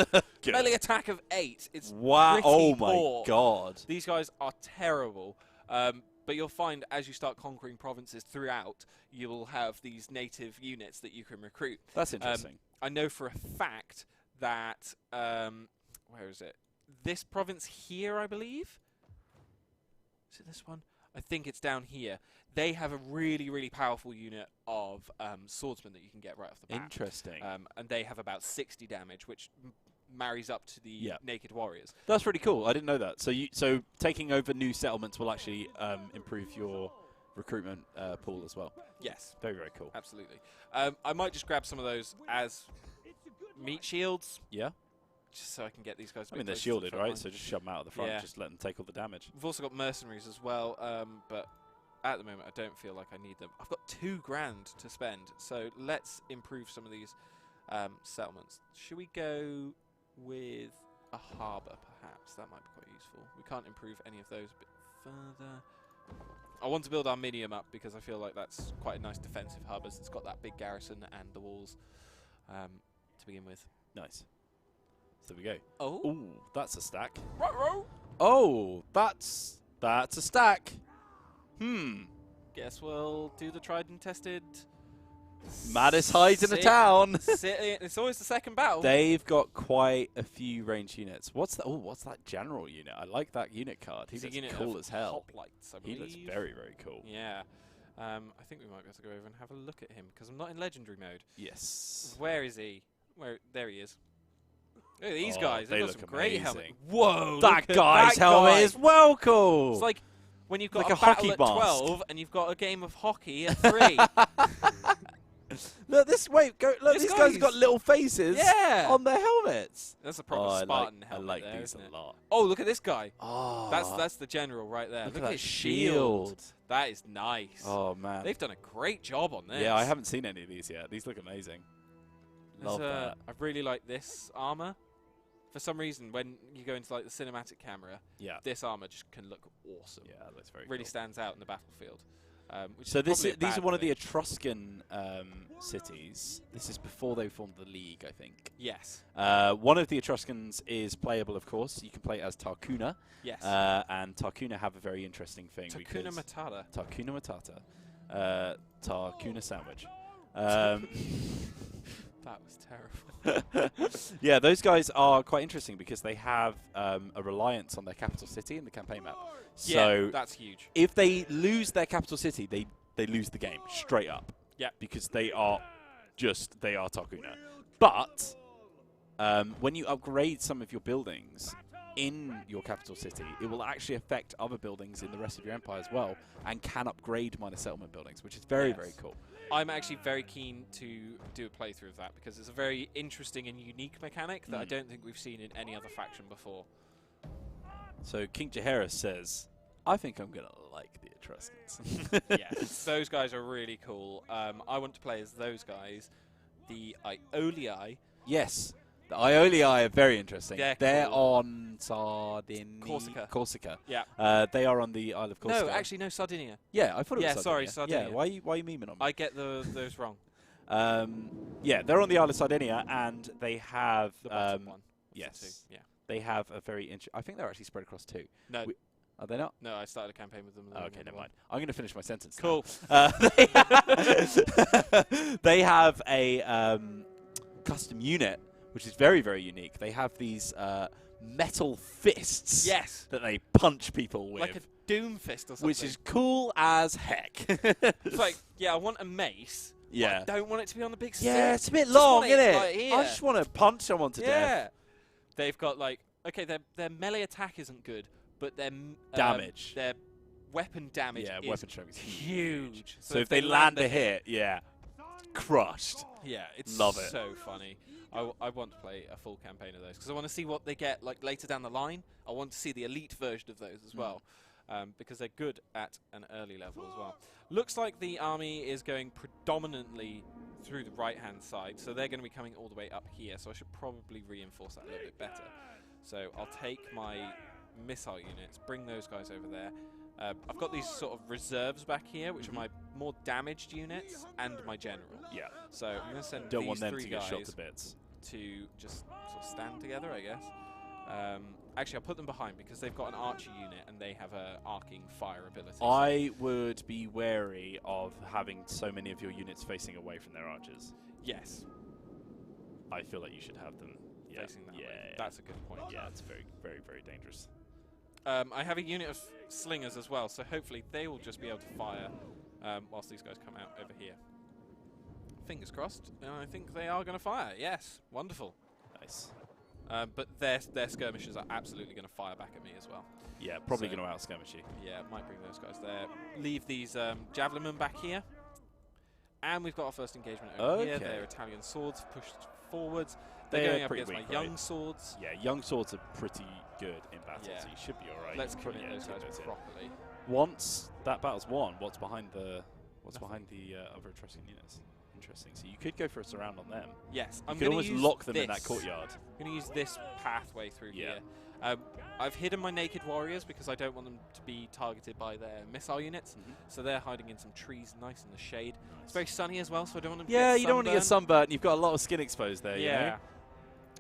Speaker 2: Melee attack of 8. It's
Speaker 1: wow.
Speaker 2: pretty
Speaker 1: Oh my
Speaker 2: poor.
Speaker 1: God.
Speaker 2: These guys are terrible. But you'll find as you start conquering provinces throughout, you will have these native units that you can recruit.
Speaker 1: That's interesting.
Speaker 2: I know for a fact that where is it? This province here, I believe. Is it this one? I think it's down here. They have a really, really powerful unit of swordsmen that you can get right off the bat.
Speaker 1: Interesting.
Speaker 2: And they have about 60 damage, which marries up to the Naked Warriors.
Speaker 1: That's pretty cool. I didn't know that. So taking over new settlements will actually improve your recruitment pool as well.
Speaker 2: Yes.
Speaker 1: Very, very cool.
Speaker 2: Absolutely. I might just grab some of those as meat shields.
Speaker 1: Yeah.
Speaker 2: Just so I can get these guys.
Speaker 1: I mean, they're shielded, right? So just shove them out of the front.
Speaker 2: Yeah.
Speaker 1: Just let them take all the damage.
Speaker 2: We've also got mercenaries as well, but at the moment I don't feel like I need them. I've got $2 grand to spend, so let's improve some of these settlements. Should we go with a harbour, perhaps? That might be quite useful. We can't improve any of those a bit further. I want to build Arminium up because I feel like that's quite a nice defensive harbour. It's got that big garrison and the walls to begin with.
Speaker 1: Nice. So there we go.
Speaker 2: Oh.
Speaker 1: Ooh, that's a stack.
Speaker 2: Ruh-roh.
Speaker 1: Oh, that's a stack.
Speaker 2: Guess we'll do the tried and tested.
Speaker 1: Maddest hides in the town.
Speaker 2: It's always the second battle.
Speaker 1: They've got quite a few ranged units. What's that? Oh, what's that general unit? I like that unit card. He looks cool as hell.
Speaker 2: Hoplites, I
Speaker 1: He
Speaker 2: believe.
Speaker 1: looks very, very cool.
Speaker 2: Yeah. I think we might be able to go over and have a look at him because I'm not in legendary mode.
Speaker 1: Yes.
Speaker 2: Where is he? There he is. Look at these guys. They've got some great helmets.
Speaker 1: amazing.
Speaker 2: Whoa!
Speaker 1: That guy's helmet is well cool.
Speaker 2: It's like when you've got
Speaker 1: like
Speaker 2: a
Speaker 1: a
Speaker 2: battle
Speaker 1: hockey
Speaker 2: at
Speaker 1: mask.
Speaker 2: 12 and you've got a game of hockey at 3.
Speaker 1: Look, these guys have got little faces on their helmets.
Speaker 2: That's a proper Spartan helmet.
Speaker 1: I like
Speaker 2: there,
Speaker 1: these
Speaker 2: isn't
Speaker 1: a lot.
Speaker 2: Oh, look at this guy.
Speaker 1: Oh,
Speaker 2: That's the general right there.
Speaker 1: look
Speaker 2: Look
Speaker 1: at that
Speaker 2: his shield.
Speaker 1: shield.
Speaker 2: That is nice.
Speaker 1: Oh man,
Speaker 2: They've done a great job on this.
Speaker 1: yeah, I haven't seen any of these yet. These look amazing. Love that.
Speaker 2: I really like this armor. For some reason, when you go into like the cinematic camera, this armor just can look awesome.
Speaker 1: Yeah, that looks very
Speaker 2: really
Speaker 1: cool.
Speaker 2: stands out in the battlefield.
Speaker 1: So these are one of the Etruscan cities. This is before they formed the League, I think.
Speaker 2: Yes.
Speaker 1: One of the Etruscans is playable, of course. You can play as Tarcuna.
Speaker 2: Yes.
Speaker 1: And Tarcuna have a very interesting thing.
Speaker 2: Tarcuna Matata.
Speaker 1: Tarcuna Matata. Tarcuna sandwich. That
Speaker 2: was terrible.
Speaker 1: Yeah, those guys are quite interesting because they have a reliance on their capital city in the campaign map. So
Speaker 2: that's huge.
Speaker 1: If they lose their capital city, they lose the game straight up.
Speaker 2: Yeah.
Speaker 1: Because they are Tarcuna. But when you upgrade some of your buildings in your capital city, it will actually affect other buildings in the rest of your empire as well, and can upgrade minor settlement buildings, which is very, very cool.
Speaker 2: I'm actually very keen to do a playthrough of that because it's a very interesting and unique mechanic that I don't think we've seen in any other faction before.
Speaker 1: So King Jaehaerys says, I think I'm going to like the Etruscans.
Speaker 2: Yeah, those guys are really cool. I want to play as those guys. The Iolii.
Speaker 1: Yes. The Iolii are very interesting. They're
Speaker 2: cool.
Speaker 1: on Sardinia. Corsica.
Speaker 2: Yeah.
Speaker 1: They are on the Isle of Corsica.
Speaker 2: No, actually, no, Sardinia.
Speaker 1: Yeah, I thought it was Sardinia.
Speaker 2: Sorry, Sardinia.
Speaker 1: Yeah, why are you memeing on me?
Speaker 2: I get those wrong.
Speaker 1: Yeah, they're on the Isle of Sardinia, and they have...
Speaker 2: The bottom one.
Speaker 1: Yes.
Speaker 2: Yeah.
Speaker 1: They have a very... I think they're actually spread across two.
Speaker 2: No.
Speaker 1: Are they not?
Speaker 2: No, I started a campaign with them.
Speaker 1: Oh, okay, never mind. I'm going to finish my sentence.
Speaker 2: Cool.
Speaker 1: They have a custom unit, which is very, very unique. They have these metal fists that they punch people with.
Speaker 2: Like a doom fist or something.
Speaker 1: Which is cool as heck.
Speaker 2: It's like, I want a mace.
Speaker 1: Yeah.
Speaker 2: I don't want it to be on the big stick.
Speaker 1: Yeah, it's a bit long, isn't it?
Speaker 2: Like
Speaker 1: I just want to punch someone to death.
Speaker 2: They've got their melee attack isn't good, but their
Speaker 1: damage.
Speaker 2: Their weapon damage is
Speaker 1: weapon strength is
Speaker 2: huge.
Speaker 1: So if they land a hit, crushed.
Speaker 2: Yeah, it's
Speaker 1: Love it.
Speaker 2: So funny. I want to play a full campaign of those because I want to see what they get later down the line. I want to see the elite version of those as well because they're good at an early level as well. Looks like the army is going predominantly through the right-hand side, so they're going to be coming all the way up here, so I should probably reinforce that a little bit better. So I'll take my missile units, bring those guys over there. I've got these sort of reserves back here, which are my more damaged units and my general.
Speaker 1: Yeah.
Speaker 2: So I'm going to send
Speaker 1: Don't
Speaker 2: these
Speaker 1: want them
Speaker 2: three
Speaker 1: to get
Speaker 2: guys
Speaker 1: shot to bits.
Speaker 2: To just sort of stand together, I guess. Actually, I'll put them behind because they've got an archer unit and they have a arcing fire ability.
Speaker 1: I would be wary of having so many of your units facing away from their archers.
Speaker 2: Yes.
Speaker 1: I feel like you should have them
Speaker 2: facing that way. That's a good point.
Speaker 1: Yeah, it's very, very, very dangerous.
Speaker 2: I have a unit of slingers as well, so hopefully they will just be able to fire whilst these guys come out over here. Fingers crossed, and I think they are going to fire. Yes, wonderful.
Speaker 1: Nice.
Speaker 2: But their skirmishers are absolutely going to fire back at me as well.
Speaker 1: Yeah, probably going to out-skirmish you.
Speaker 2: Yeah, might bring those guys there. Leave these javelinmen back here. And we've got our first engagement over here. Their Italian swords pushed forwards. They're going up against my young swords.
Speaker 1: Yeah, young swords are pretty good in battle, so you should be all right.
Speaker 2: Let's commit those guys properly.
Speaker 1: Once that battle's won, what's behind the other Etruscan units? Interesting. So you could go for a surround on them.
Speaker 2: Yes,
Speaker 1: you could almost lock them in that courtyard.
Speaker 2: I'm going to use this pathway through here. I've hidden my naked warriors because I don't want them to be targeted by their missile units. So they're hiding in some trees, nice in the shade. Nice. It's very sunny as well, so I don't want them to get
Speaker 1: you don't want to get sunburned. You've got a lot of skin exposed there.
Speaker 2: Yeah.
Speaker 1: You know?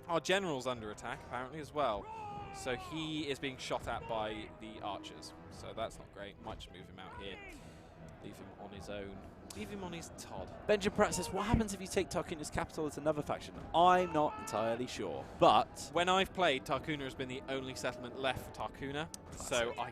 Speaker 2: Our general's under attack apparently as well. So he is being shot at by the archers. So that's not great. Might just move him out here. Leave him on his own. Leave him on his Todd.
Speaker 1: Benjamin Pratt says, what happens if you take Tarcuna's capital as another faction? I'm not entirely sure, but...
Speaker 2: When I've played, Tarcuna has been the only settlement left for Tarcuna, so I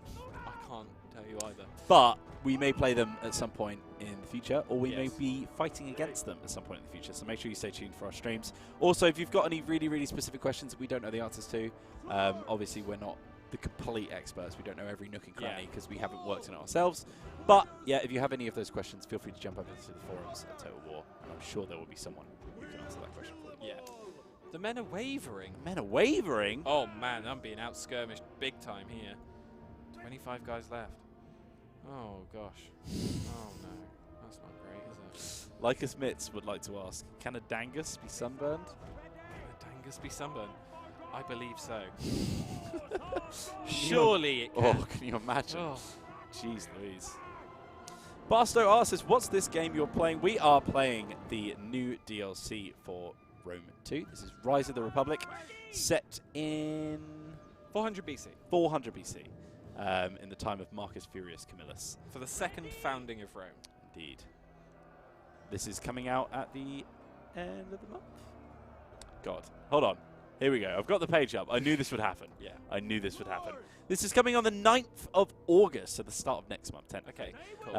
Speaker 2: can't tell you either.
Speaker 1: But we may play them at some point in the future, or we may be fighting against them at some point in the future, so make sure you stay tuned for our streams. Also, if you've got any really, really specific questions that we don't know the answers to, obviously we're not the complete experts. We don't know every nook and cranny because we haven't worked on it ourselves. But, if you have any of those questions, feel free to jump over to the forums at Total War, and I'm sure there will be someone who can answer that question for you.
Speaker 2: Yeah. The men are wavering.
Speaker 1: The men are wavering?
Speaker 2: Oh, man, I'm being out-skirmished big time here. 25 guys left. Oh, gosh. Oh, no. That's not great, is it?
Speaker 1: Lycus Mitz would like to ask, can a Dangus be sunburned?
Speaker 2: Can a Dangus be sunburned? I believe so. Surely it can.
Speaker 1: Oh, can you imagine?
Speaker 2: Oh.
Speaker 1: Jeez Louise. Barstow asks us, what's this game you're playing? We are playing the new DLC for Rome 2. This is Rise of the Republic, set in
Speaker 2: 400 BC.
Speaker 1: 400 BC, in the time of Marcus Furius Camillus.
Speaker 2: For the second founding of Rome.
Speaker 1: Indeed. This is coming out at the end of the month. God, hold on. Here we go. I've got the page up. I knew this would happen.
Speaker 2: Yeah.
Speaker 1: I knew this would happen. This is coming on the 9th of August, so the start of next month, technically.
Speaker 2: Okay, cool.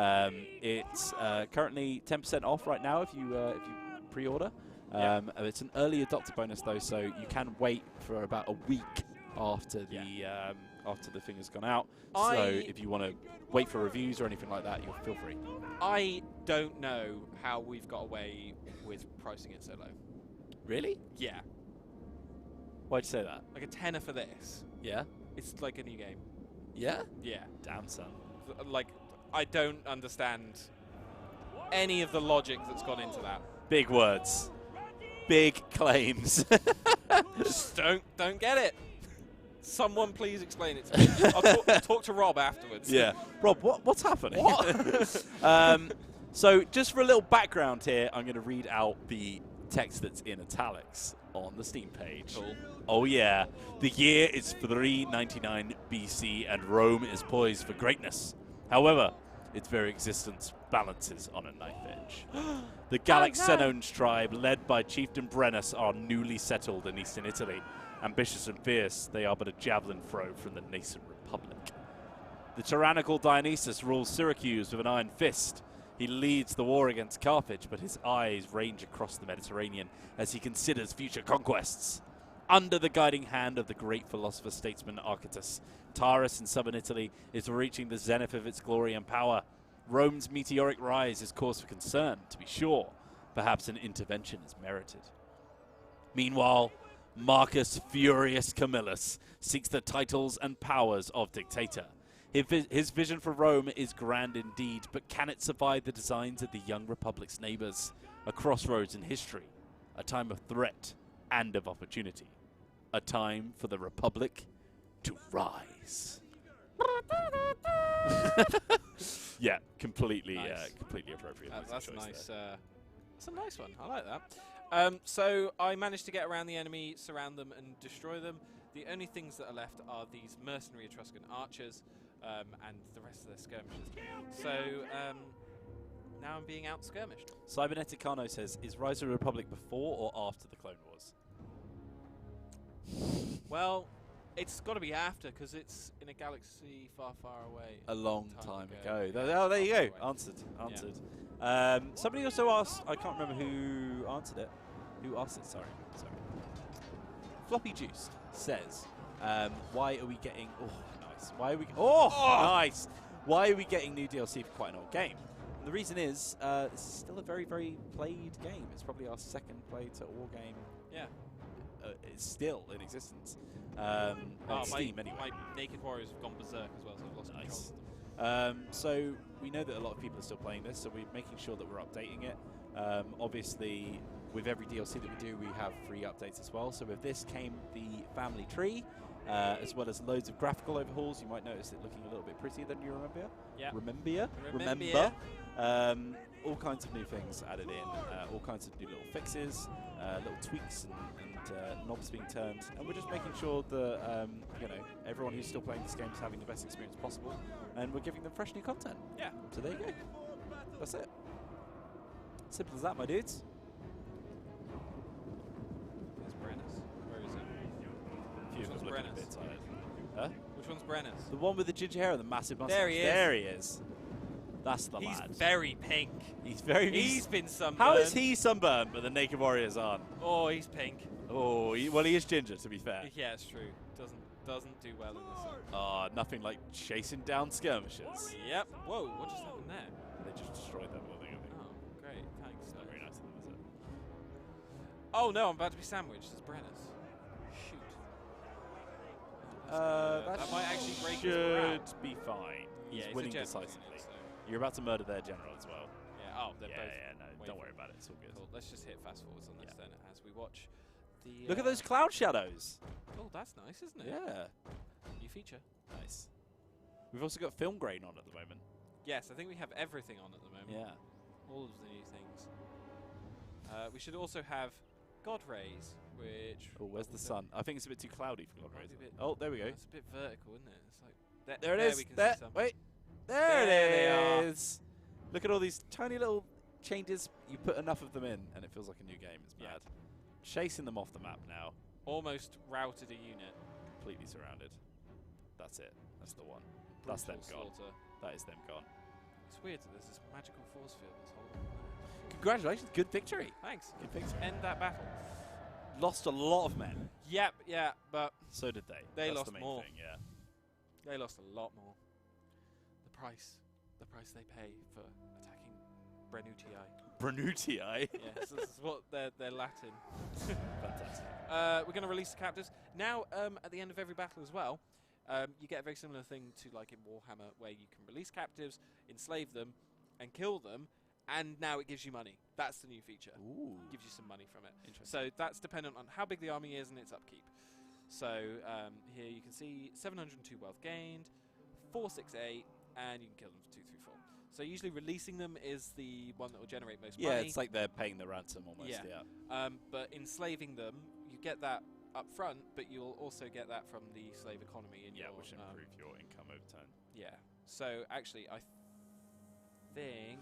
Speaker 1: It's currently 10% off right now if you pre-order. It's an early adopter bonus, though, so you can wait for about a week after the thing has gone out. So if you want to wait for reviews or anything like that, you'll feel free.
Speaker 2: I don't know how we've got away with pricing it so low.
Speaker 1: Really?
Speaker 2: Yeah.
Speaker 1: Why'd you say that?
Speaker 2: Like a tenner for this.
Speaker 1: Yeah?
Speaker 2: It's like a new game.
Speaker 1: Yeah?
Speaker 2: Yeah.
Speaker 1: Damn, son.
Speaker 2: Like, I don't understand any of the logic that's gone into that.
Speaker 1: Big words. Big claims.
Speaker 2: Just don't get it. Someone please explain it to me. I'll talk to Rob afterwards.
Speaker 1: Yeah. Rob, what's happening?
Speaker 2: What?
Speaker 1: So just for a little background here, I'm going to read out the text that's in italics on the Steam page.
Speaker 2: Cool.
Speaker 1: Oh yeah, the year is 399 BC and Rome is poised for greatness. However, its very existence balances on a knife edge. The Gallic Horsemen tribe, led by Chieftain Brennus, are newly settled in eastern Italy. Ambitious and fierce, they are but a javelin throw from the nascent republic. The tyrannical Dionysus rules Syracuse with an iron fist. He leads the war against Carthage, but his eyes range across the Mediterranean as he considers future conquests. Under the guiding hand of the great philosopher-statesman Archytas, Tyrus in southern Italy is reaching the zenith of its glory and power. Rome's meteoric rise is cause for concern, to be sure. Perhaps an intervention is merited. Meanwhile, Marcus Furius Camillus seeks the titles and powers of dictator. His vision for Rome is grand indeed, but can it survive the designs of the young republic's neighbors? A crossroads in history, a time of threat and of opportunity, a time for the republic to rise. Yeah, completely,
Speaker 2: nice.
Speaker 1: Completely appropriate.
Speaker 2: That's nice. That's a nice one. I like that. So I managed to get around the enemy, surround them, and destroy them. The only things that are left are these mercenary Etruscan archers. And the rest of their skirmishers. So now I'm being out skirmished.
Speaker 1: Cyberneticano says, is Rise of the Republic before or after the Clone Wars?
Speaker 2: Well, it's got to be after, because it's in a galaxy far, far away.
Speaker 1: A long time ago. Oh, there you go. Answered. Yeah. Somebody also asked, I can't remember who answered it. Who asked it, sorry. Floppy Juice says, why are we getting... Why are we... nice! Why are we getting new DLC for quite an old game? And the reason is, this is still a very, very played game. It's probably our second play-to-all game.
Speaker 2: Yeah.
Speaker 1: It's still in existence. On Steam, anyway.
Speaker 2: My Naked Warriors have gone berserk as well, so I've lost control of them.
Speaker 1: So we know that a lot of people are still playing this, so we're making sure that we're updating it. Obviously, with every DLC that we do, we have free updates as well. So with this came the family tree, as well as loads of graphical overhauls. You might notice it looking a little bit prettier than you remember.
Speaker 2: Yeah.
Speaker 1: Remember. All kinds of new things added in, all kinds of new little fixes, little tweaks and knobs being turned, and we're just making sure that everyone who's still playing this game is having the best experience possible, and we're giving them fresh new content.
Speaker 2: Yeah.
Speaker 1: So there you go. That's it. Simple as that, my dudes.
Speaker 2: Where's Brennus? Where is it? Which one's Brennus?
Speaker 1: Huh?
Speaker 2: Which one's Brennus?
Speaker 1: The one with the ginger hair and the massive mustache.
Speaker 2: There he is.
Speaker 1: There he is. That's the lad.
Speaker 2: He's very pink.
Speaker 1: He's
Speaker 2: been sunburned.
Speaker 1: How is he sunburned, but the Naked Warriors aren't?
Speaker 2: Oh, he's pink.
Speaker 1: Oh, well, he is ginger, to be fair.
Speaker 2: Yeah, it's true. Doesn't do well in the sun.
Speaker 1: Oh, nothing like chasing down skirmishers.
Speaker 2: Yep. Whoa, what just happened there?
Speaker 1: They just destroyed that building, I think.
Speaker 2: Oh, great. Thanks.
Speaker 1: It's not very nice of them, is it?
Speaker 2: Oh, no, I'm about to be sandwiched. It's Brennus. Shoot. That might actually break his morale.
Speaker 1: Should be fine. He's
Speaker 2: Yeah,
Speaker 1: winning
Speaker 2: he's a general,
Speaker 1: decisively.
Speaker 2: so.
Speaker 1: You're about to murder their general as well.
Speaker 2: Yeah, they're both.
Speaker 1: No, don't worry about it. It's all good.
Speaker 2: Cool. Let's just hit fast forwards on this then as we watch the...
Speaker 1: Look at those cloud shadows.
Speaker 2: Oh, that's nice, isn't it?
Speaker 1: Yeah.
Speaker 2: New feature.
Speaker 1: Nice. We've also got film grain on at the moment.
Speaker 2: Yes, I think we have everything on at the moment.
Speaker 1: Yeah.
Speaker 2: All of the new things. We should also have God Rays, which...
Speaker 1: Oh, where's the sun? I think it's a bit too cloudy for God Rays.
Speaker 2: Oh,
Speaker 1: there we go.
Speaker 2: It's a bit vertical, isn't it? It's like
Speaker 1: There it is.
Speaker 2: We can
Speaker 1: there.
Speaker 2: see some.
Speaker 1: Wait.
Speaker 2: There
Speaker 1: There it is. Look at all these tiny little changes. You put enough of them in, and it feels like a new game. It's mad. Chasing them off the map now.
Speaker 2: Almost routed a unit.
Speaker 1: Completely surrounded. That's it. That's the one.
Speaker 2: Brutal
Speaker 1: That's them gone.
Speaker 2: slaughter.
Speaker 1: That is them gone.
Speaker 2: It's weird that there's this magical force field this whole.
Speaker 1: Congratulations. Good victory.
Speaker 2: Thanks.
Speaker 1: Good victory.
Speaker 2: End that battle.
Speaker 1: Lost a lot of men.
Speaker 2: Yep, yeah, but
Speaker 1: So did they.
Speaker 2: They
Speaker 1: That's
Speaker 2: lost
Speaker 1: the main
Speaker 2: more.
Speaker 1: thing, yeah.
Speaker 2: they lost a lot more. The price they pay for attacking Brenutii.
Speaker 1: Brenutii.
Speaker 2: Yes, this is what they're Latin.
Speaker 1: Fantastic.
Speaker 2: We're going to release the captives. Now, at the end of every battle as well, you get a very similar thing to like in Warhammer, where you can release captives, enslave them, and kill them, and now it gives you money. That's the new feature.
Speaker 1: Ooh.
Speaker 2: Gives you some money from it.
Speaker 1: Interesting.
Speaker 2: So that's dependent on how big the army is and its upkeep. So here you can see 702 wealth gained, 468, and you can kill them for 2, 3, 4. So usually releasing them is the one that will generate most money.
Speaker 1: Yeah, it's like they're paying the ransom almost, yeah.
Speaker 2: But enslaving them, you get that up front, but you'll also get that from the slave economy in your...
Speaker 1: which improve your income over time.
Speaker 2: Yeah. So actually, I think...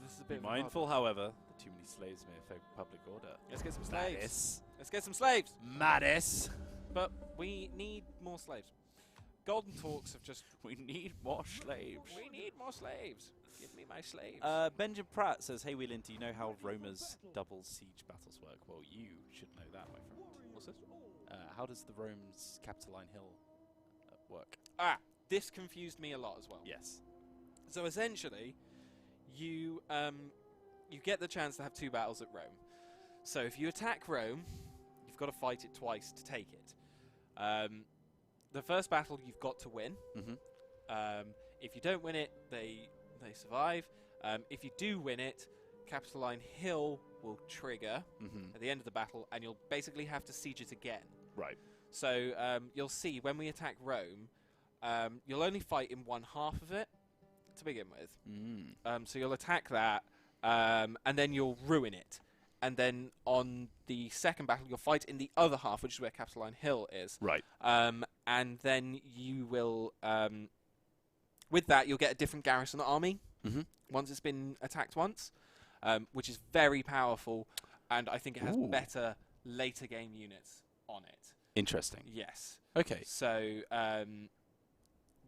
Speaker 2: this is a bit
Speaker 1: Be mindful, however, that too many slaves may affect public order.
Speaker 2: Let's get some slaves.
Speaker 1: Madness.
Speaker 2: Let's get some slaves.
Speaker 1: Madness.
Speaker 2: But we need more slaves. Golden Talks have just...
Speaker 1: We need more slaves.
Speaker 2: We need more slaves. Give me my slaves.
Speaker 1: Benjamin Pratt says, "Hey Whelan, do you know how Roma's double siege battles work?" Well, you should know that, my friend.
Speaker 2: What's this?
Speaker 1: How does the Rome's Capitoline Hill work?
Speaker 2: This confused me a lot as well.
Speaker 1: Yes.
Speaker 2: So essentially, you get the chance to have 2 battles at Rome. So if you attack Rome, you've got to fight it twice to take it. The first battle you've got to win.
Speaker 1: Mm-hmm.
Speaker 2: If you don't win it, they survive. If you do win it, Capitoline Hill will trigger at the end of the battle, and you'll basically have to siege it again.
Speaker 1: Right.
Speaker 2: So you'll see when we attack Rome, you'll only fight in one half of it to begin with. So you'll attack that, and then you'll ruin it. And then on the second battle, you'll fight in the other half, which is where Capitoline Hill is.
Speaker 1: Right.
Speaker 2: And then you will, with that, you'll get a different garrison army once it's been attacked once, which is very powerful, and I think it has better later game units on it.
Speaker 1: Interesting.
Speaker 2: Yes.
Speaker 1: Okay.
Speaker 2: So,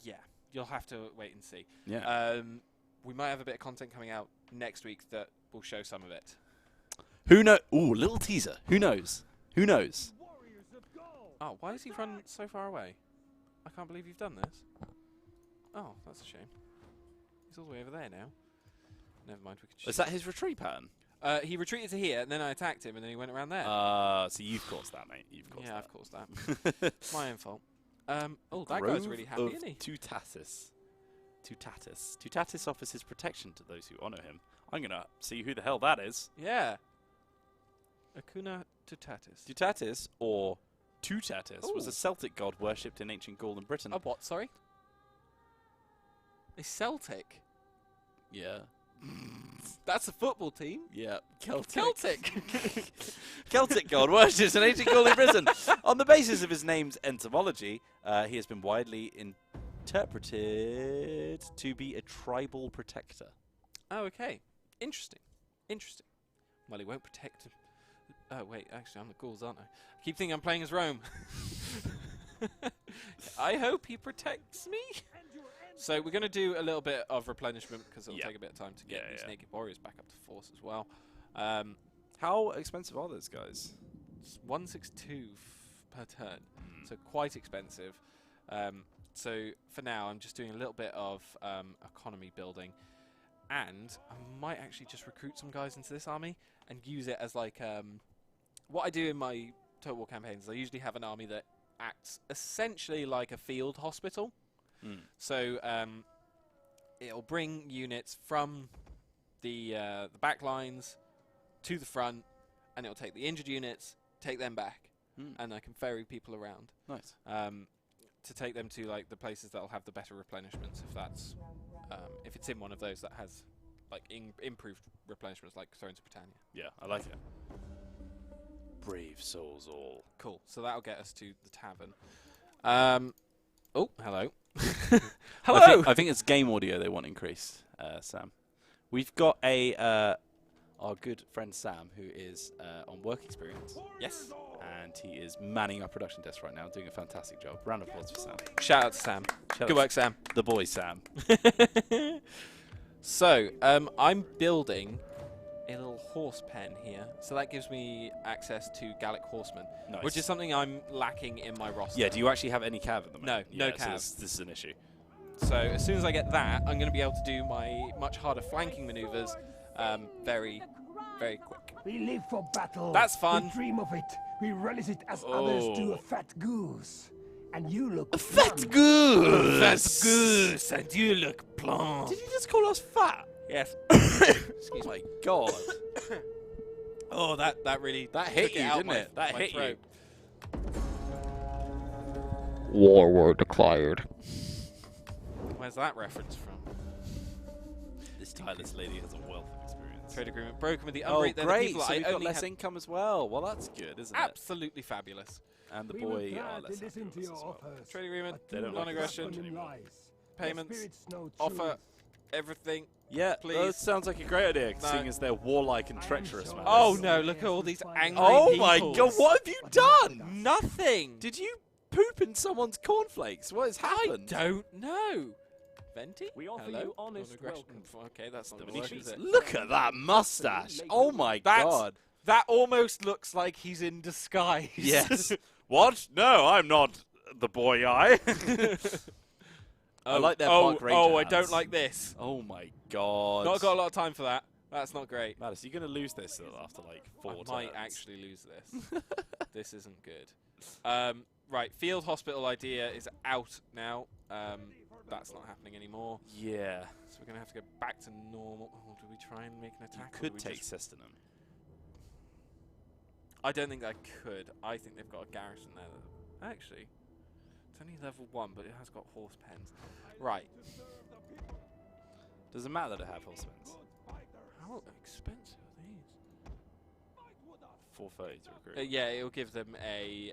Speaker 2: yeah, you'll have to wait and see.
Speaker 1: Yeah.
Speaker 2: We might have a bit of content coming out next week that will show some of it.
Speaker 1: Who knows? Ooh, little teaser. Who knows? Who knows?
Speaker 2: Oh, why has he run so far away? I can't believe you've done this. Oh, that's a shame. He's all the way over there now. Never mind. We could.
Speaker 1: Is that his retreat pattern?
Speaker 2: He retreated to here, and then I attacked him, and then he went around there.
Speaker 1: So you've caused that, mate. You've caused that.
Speaker 2: Yeah, I've caused that. It's my own fault. Oh, that guy's really happy, isn't he?
Speaker 1: Tutatis. Tutatis offers his protection to those who honour him. I'm going to see who the hell that is.
Speaker 2: Yeah. Acuna Tutatis.
Speaker 1: Tutatis, or Tutatis, was a Celtic god worshipped in ancient Gaul and Britain.
Speaker 2: A what, sorry? A Celtic?
Speaker 1: Yeah.
Speaker 2: That's a football team?
Speaker 1: Yeah.
Speaker 2: Celtic!
Speaker 1: Celtic god worshipped in ancient Gaul and Britain. On the basis of his name's etymology, he has been widely interpreted to be a tribal protector.
Speaker 2: Oh, okay. Interesting. Well, he won't protect him. Oh, wait, actually, I'm the Gauls, aren't I? I keep thinking I'm playing as Rome. I hope he protects me. So we're going to do a little bit of replenishment, because it'll take a bit of time to get these naked warriors back up to force as well.
Speaker 1: How expensive are those guys?
Speaker 2: It's 162 per turn, so quite expensive. So for now, I'm just doing a little bit of economy building. And I might actually just recruit some guys into this army and use it as like... what I do in my Total War campaigns is I usually have an army that acts essentially like a field hospital. So it'll bring units from the back lines to the front, and it'll take the injured units, take them back, and I can ferry people around.
Speaker 1: Nice.
Speaker 2: to take them to like the places that'll have the better replenishments, if that's if it's in one of those that has like improved replenishments, like Thrones of Britannia.
Speaker 1: Yeah, I like it. Brave souls all.
Speaker 2: Cool. So that'll get us to the tavern. Oh, hello. Hello.
Speaker 1: I think it's game audio they want increased, Sam. We've got our good friend Sam, who is on work experience.
Speaker 2: Yes.
Speaker 1: And he is manning our production desk right now, doing a fantastic job. Round of applause for Sam.
Speaker 2: Shout out to Sam. Good work, Sam.
Speaker 1: The boy, Sam.
Speaker 2: So, I'm building a little horse pen here. So that gives me access to Gallic Horsemen,
Speaker 1: Nice.
Speaker 2: which is something I'm lacking in my roster.
Speaker 1: Yeah, do you actually have any cav at the moment?
Speaker 2: No, no
Speaker 1: so
Speaker 2: cav.
Speaker 1: this is an issue.
Speaker 2: So as soon as I get that, I'm going to be able to do my much harder flanking maneuvers very, very quick.
Speaker 3: We live for battle.
Speaker 2: That's fun.
Speaker 3: We dream of it. We relish it as others do a fat goose. And you look
Speaker 1: Fat goose!
Speaker 2: Fat goose, and you look plump.
Speaker 1: Did you just call us fat?
Speaker 2: Yes.
Speaker 1: Excuse my God.
Speaker 2: Oh, that really
Speaker 1: hit
Speaker 2: took
Speaker 1: you,
Speaker 2: out
Speaker 1: didn't
Speaker 2: my-
Speaker 1: it? That
Speaker 2: my
Speaker 1: hit
Speaker 2: throat.
Speaker 4: War were declared.
Speaker 2: Where's that reference from?
Speaker 1: This tireless lady has a wealth of experience.
Speaker 2: Trade agreement broken with the
Speaker 1: Oh,
Speaker 2: Umbri. They're the
Speaker 1: great.
Speaker 2: people
Speaker 1: So
Speaker 2: I
Speaker 1: we've got
Speaker 2: only
Speaker 1: less
Speaker 2: had-
Speaker 1: income as well. Well, that's good, isn't it?
Speaker 2: Absolutely fabulous.
Speaker 1: And the
Speaker 3: We will
Speaker 1: boy
Speaker 3: try
Speaker 1: are
Speaker 3: to
Speaker 1: less
Speaker 3: listen
Speaker 1: happy
Speaker 3: to
Speaker 1: with
Speaker 3: your
Speaker 1: us as well.
Speaker 3: offers.
Speaker 2: Trade agreement,
Speaker 1: They don't like
Speaker 2: non-aggression,
Speaker 1: us anymore.
Speaker 2: payments,
Speaker 3: No
Speaker 2: offer,
Speaker 3: truth.
Speaker 2: everything.
Speaker 1: Yeah,
Speaker 2: Please.
Speaker 1: that sounds like a great idea,
Speaker 2: No.
Speaker 1: seeing as they're warlike and treacherous,
Speaker 3: sure.
Speaker 1: man.
Speaker 2: Oh no, look at all these angry
Speaker 1: Oh my
Speaker 2: peoples.
Speaker 1: God, what have you done?
Speaker 2: Nothing.
Speaker 1: Did you poop in someone's cornflakes? What has
Speaker 2: I
Speaker 1: happened?
Speaker 2: don't know. Venti?
Speaker 5: We offer
Speaker 2: Hello?
Speaker 5: you honest
Speaker 2: Non-aggression.
Speaker 5: welcome.
Speaker 2: Okay, that's not
Speaker 1: The
Speaker 2: going to work, is it?
Speaker 1: Look at that mustache. Oh my God.
Speaker 2: That almost looks like he's in disguise.
Speaker 1: Yes. What? No, I'm not the boy I. I like their park ranger
Speaker 2: I
Speaker 1: hats.
Speaker 2: don't like this.
Speaker 1: Oh my God.
Speaker 2: Not got a lot of time for that. That's not great.
Speaker 1: Madis, you're going to lose this after like 4
Speaker 2: I
Speaker 1: turns.
Speaker 2: might actually lose this. This isn't good. Right, field hospital idea is out now. That's not happening anymore.
Speaker 1: Yeah.
Speaker 2: So we're going to have to go back to normal. Oh, do we try and make an
Speaker 1: You
Speaker 2: attack? or
Speaker 1: could
Speaker 2: do we
Speaker 1: take
Speaker 2: just-
Speaker 1: Sestenum.
Speaker 2: I don't think I could. I think they've got a garrison there. Actually, it's only level 1, but it has got horse pens. Right.
Speaker 1: Does it matter that it have horse pens?
Speaker 2: How expensive are these?
Speaker 1: 430 to recruit.
Speaker 2: Yeah, it'll give them a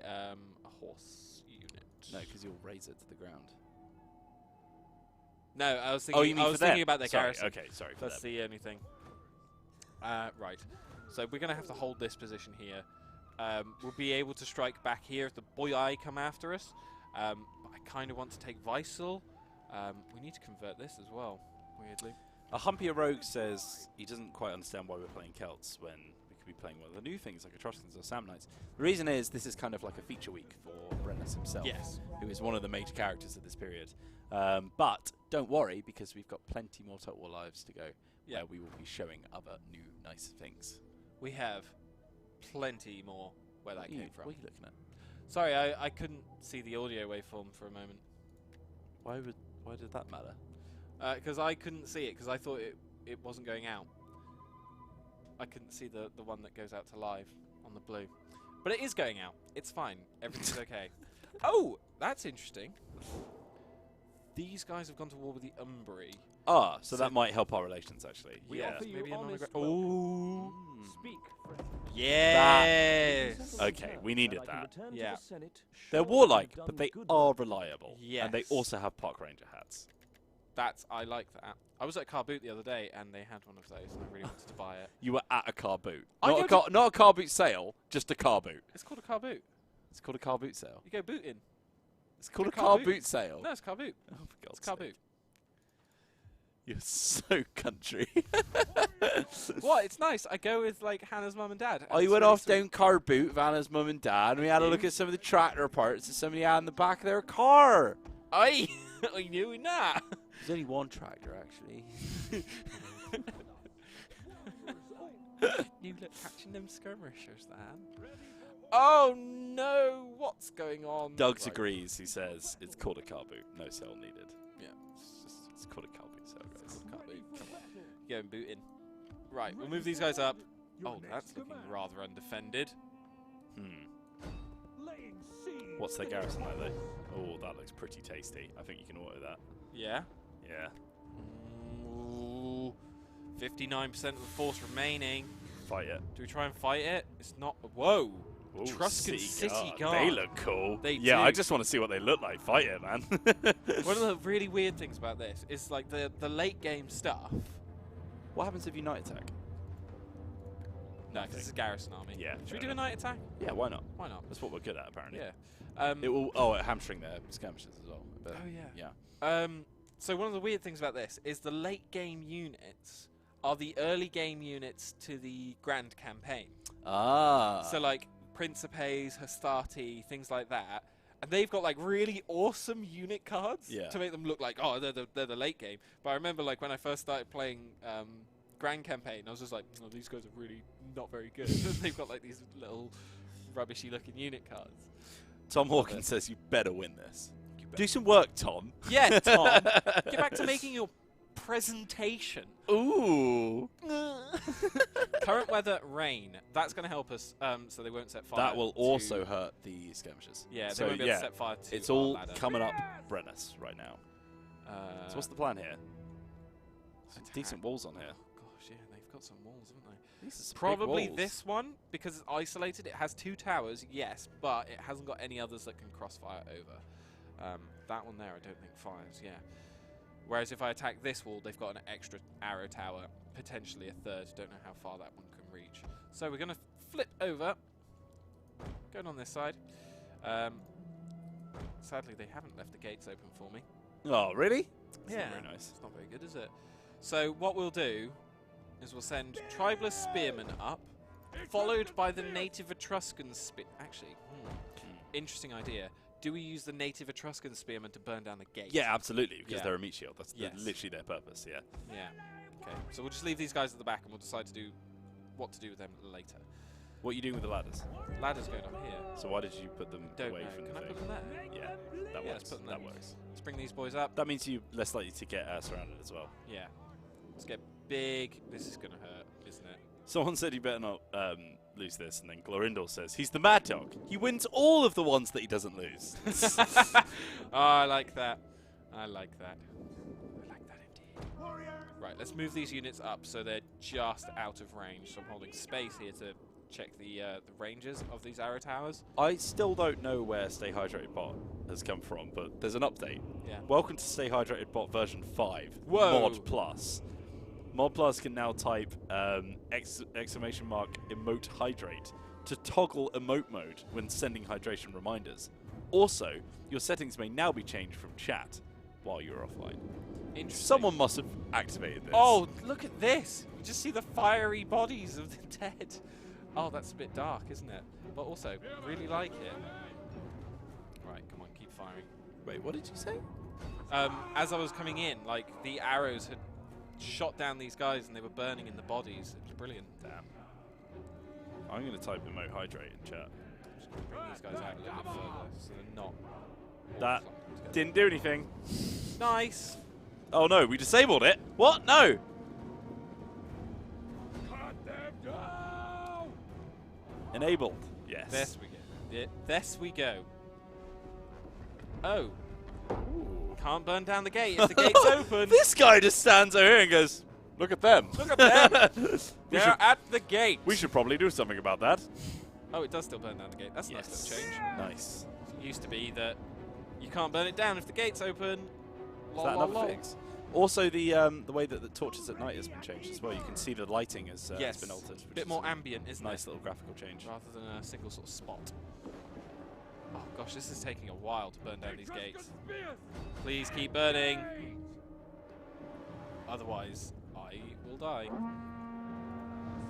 Speaker 2: horse unit.
Speaker 1: No, because you'll raise it to the ground.
Speaker 2: No, I was thinking.
Speaker 1: Oh, you mean
Speaker 2: I
Speaker 1: for
Speaker 2: was
Speaker 1: them?
Speaker 2: thinking about their
Speaker 1: Sorry,
Speaker 2: garrison.
Speaker 1: okay, sorry for
Speaker 2: That's
Speaker 1: them.
Speaker 2: the only thing. Right. So we're going to have to hold this position here. We'll be able to strike back here if the boyai come after us. But I kind of want to take Vaisal. We need to convert this as well, weirdly.
Speaker 1: A Humpier Rogue says he doesn't quite understand why we're playing Celts when we could be playing one of the new things like Etruscans or Samnites. The reason is this is kind of like a feature week for Brennus himself,
Speaker 2: Yes.
Speaker 1: who is one of the major characters of this period. But don't worry, because we've got plenty more Total War lives to go, where we will be showing other new nice things.
Speaker 2: We have plenty more where that came from.
Speaker 1: What are you looking at?
Speaker 2: Sorry, I couldn't see the audio waveform for a moment.
Speaker 1: Why did that matter?
Speaker 2: Because I couldn't see it, because I thought it wasn't going out. I couldn't see the one that goes out to live on the blue. But it is going out. It's fine. Everything's okay. Oh, that's interesting. These guys have gone to war with the Umbri.
Speaker 1: Ah, so
Speaker 2: So-
Speaker 1: that might help our relations, actually.
Speaker 5: We
Speaker 2: Yeah,
Speaker 5: offer you
Speaker 2: maybe a
Speaker 5: honest
Speaker 2: non-aggression. Ooh.
Speaker 5: Speak, friend.
Speaker 2: Yes.
Speaker 1: Okay, we needed that.
Speaker 2: Yeah.
Speaker 1: They're warlike, but they are reliable.
Speaker 2: Yes.
Speaker 1: And they also have Park Ranger hats.
Speaker 2: I like that. I was at Car Boot the other day, and they had one of those, and I really wanted to buy it.
Speaker 1: You were at a car boot.
Speaker 2: I
Speaker 1: Not a car boot sale, just a car boot.
Speaker 2: It's called a Car Boot.
Speaker 1: It's called a car boot sale.
Speaker 2: You go booting.
Speaker 1: It's called a
Speaker 2: car
Speaker 1: car
Speaker 2: boot.
Speaker 1: boot sale.
Speaker 2: No, it's Car Boot.
Speaker 1: Oh, for God's
Speaker 2: It's Car
Speaker 1: sake.
Speaker 2: Boot.
Speaker 1: You're so country.
Speaker 2: What? It's nice. I go with like Hannah's mum and dad. and
Speaker 1: I
Speaker 2: it's
Speaker 1: went
Speaker 2: really
Speaker 1: off
Speaker 2: sweet.
Speaker 1: down car boot with Anna's mum and dad, and we had a look at some of the tractor parts that somebody had in the back of their car.
Speaker 2: I knew that.
Speaker 1: There's only one tractor, actually.
Speaker 2: You look catching them skirmishers, then. Oh no! What's going on?
Speaker 1: Doug's
Speaker 2: Right.
Speaker 1: agrees. He says it's called a car boot. No sale needed.
Speaker 2: Yeah.
Speaker 1: It's called a car boot sale, guys.
Speaker 2: Car Boot. Going booting. Right. We'll move these guys up. Oh, that's looking rather undefended.
Speaker 1: Hmm.
Speaker 3: Laying siege
Speaker 1: What's their garrison like, though? Oh, that looks pretty tasty. I think you can auto that.
Speaker 2: Yeah?
Speaker 1: Yeah.
Speaker 2: 59% of the force remaining.
Speaker 1: Fight it.
Speaker 2: Do we try and fight it? It's not... Whoa!
Speaker 1: Ooh,
Speaker 2: Etruscan City Guard.
Speaker 1: They look cool.
Speaker 2: They
Speaker 1: yeah,
Speaker 2: do.
Speaker 1: I just want to see what they look like. Fight it, man.
Speaker 2: One of the really weird things about this is like the late game stuff.
Speaker 1: What happens if you night attack?
Speaker 2: No, because it's a garrison army.
Speaker 1: Yeah.
Speaker 2: Should we do a night attack?
Speaker 1: Yeah, why not?
Speaker 2: Why not?
Speaker 1: That's what we're good at, apparently.
Speaker 2: Yeah.
Speaker 1: It will. Oh, it hamstring their skirmishes as well. But
Speaker 2: Oh yeah.
Speaker 1: Yeah.
Speaker 2: So one of the weird things about this is the late game units are the early game units to the grand campaign.
Speaker 1: Ah.
Speaker 2: So like Principes, Hastati, things like that. And they've got like really awesome unit cards to make them look like, oh, they're the late game. But I remember like when I first started playing Grand Campaign, I was just like, oh, these guys are really not very good. They've got like these little rubbishy looking unit cards.
Speaker 1: Tom Hawkins says you better win this. Do some work, Tom.
Speaker 2: Yeah, Tom. Get back to making your presentation.
Speaker 1: Ooh.
Speaker 2: Current weather, rain. That's going to help us, so they won't set fire.
Speaker 1: That will also hurt the skirmishes.
Speaker 2: Yeah,
Speaker 1: so
Speaker 2: they won't be able to set fire to
Speaker 1: it's all
Speaker 2: ladder.
Speaker 1: coming up Brennus right now. So what's the plan here? Some decent walls on here.
Speaker 2: Oh, gosh, yeah, they've got some walls, haven't they?
Speaker 1: These are some
Speaker 2: Probably
Speaker 1: big walls.
Speaker 2: this one, because it's isolated. It has 2 towers, yes, but it hasn't got any others that can crossfire over. That one there, I don't think fires, yeah. Whereas if I attack this wall, they've got an extra arrow tower, potentially a 3rd. Don't know how far that one can reach. So we're going to flip over. Going on this side. Sadly, they haven't left the gates open for me.
Speaker 1: Oh, really? That's
Speaker 2: Yeah.
Speaker 1: not very nice.
Speaker 2: It's not very good, is it? So what we'll do is we'll send Tribalist Spearmen up, followed by the native Etruscan Actually, interesting idea. Do we use the native Etruscan Spearmen to burn down the gate?
Speaker 1: Yeah, absolutely, because they're a meat shield. That's
Speaker 2: Yes.
Speaker 1: literally their purpose, yeah.
Speaker 2: Yeah. Okay. So we'll just leave these guys at the back and we'll decide to do what to do with them later.
Speaker 1: What are you doing with the ladders?
Speaker 2: Ladder's going up here.
Speaker 1: So why did you put them
Speaker 2: Don't
Speaker 1: away
Speaker 2: know.
Speaker 1: from
Speaker 2: Can
Speaker 1: the
Speaker 2: I
Speaker 1: thing?
Speaker 2: put them there?
Speaker 1: Yeah, that
Speaker 2: Yeah,
Speaker 1: works.
Speaker 2: let's put them
Speaker 1: That
Speaker 2: there.
Speaker 1: works.
Speaker 2: Let's bring these boys up.
Speaker 1: That means you're less likely to get surrounded as well.
Speaker 2: Yeah. Let's get big. This is going to hurt, isn't it?
Speaker 1: Someone said you better not lose this, and then Glorindor says, he's the Mad Dog. He wins all of the ones that he doesn't lose.
Speaker 2: Oh, I like that. I like that. I like that indeed. Right, let's move these units up so they're just out of range. So I'm holding space here to check the ranges of these arrow towers.
Speaker 1: I still don't know where Stay Hydrated Bot has come from, but there's an update.
Speaker 2: Yeah.
Speaker 1: Welcome to Stay Hydrated Bot version 5.
Speaker 2: Whoa.
Speaker 1: Mod Plus. Mod Plus can now type exclamation mark emote hydrate to toggle emote mode when sending hydration reminders. Also, your settings may now be changed from chat while you're offline.
Speaker 2: Interesting.
Speaker 1: Someone must have activated this.
Speaker 2: Oh, look at this. You just see the fiery bodies of the dead. Oh, that's a bit dark, isn't it? But also, really like it. Right, come on, keep firing.
Speaker 1: Wait, what did you say?
Speaker 2: As I was coming in, like, the arrows had shot down these guys and they were burning in the bodies. It was brilliant.
Speaker 1: Damn. I'm going to type emote hydrate in chat.
Speaker 2: Just gonna bring these guys out a little bit further so they're not...
Speaker 1: That didn't do anything.
Speaker 2: Nice.
Speaker 1: Oh no, we disabled it. What? No. Enabled. Yes.
Speaker 2: This we go. Yeah, this we go. Oh.
Speaker 1: Ooh.
Speaker 2: Can't burn down the gate if the gate's open.
Speaker 1: This guy just stands over here and goes, look at them.
Speaker 2: Look at them. They're at the gate.
Speaker 1: We should probably do something about that.
Speaker 2: Oh, it does still burn down the gate. That's a nice little change.
Speaker 1: Nice.
Speaker 2: It used to be that you can't burn it down if the gate's open.
Speaker 1: Is that another fix? Also, the way that the torches at night has been changed as well. You can see the lighting has been altered.
Speaker 2: A bit more ambient, isn't it?
Speaker 1: Nice little graphical change.
Speaker 2: Rather than a single sort of spot. Oh gosh, this is taking a while to burn down these gates. Please keep burning. Otherwise, I will die.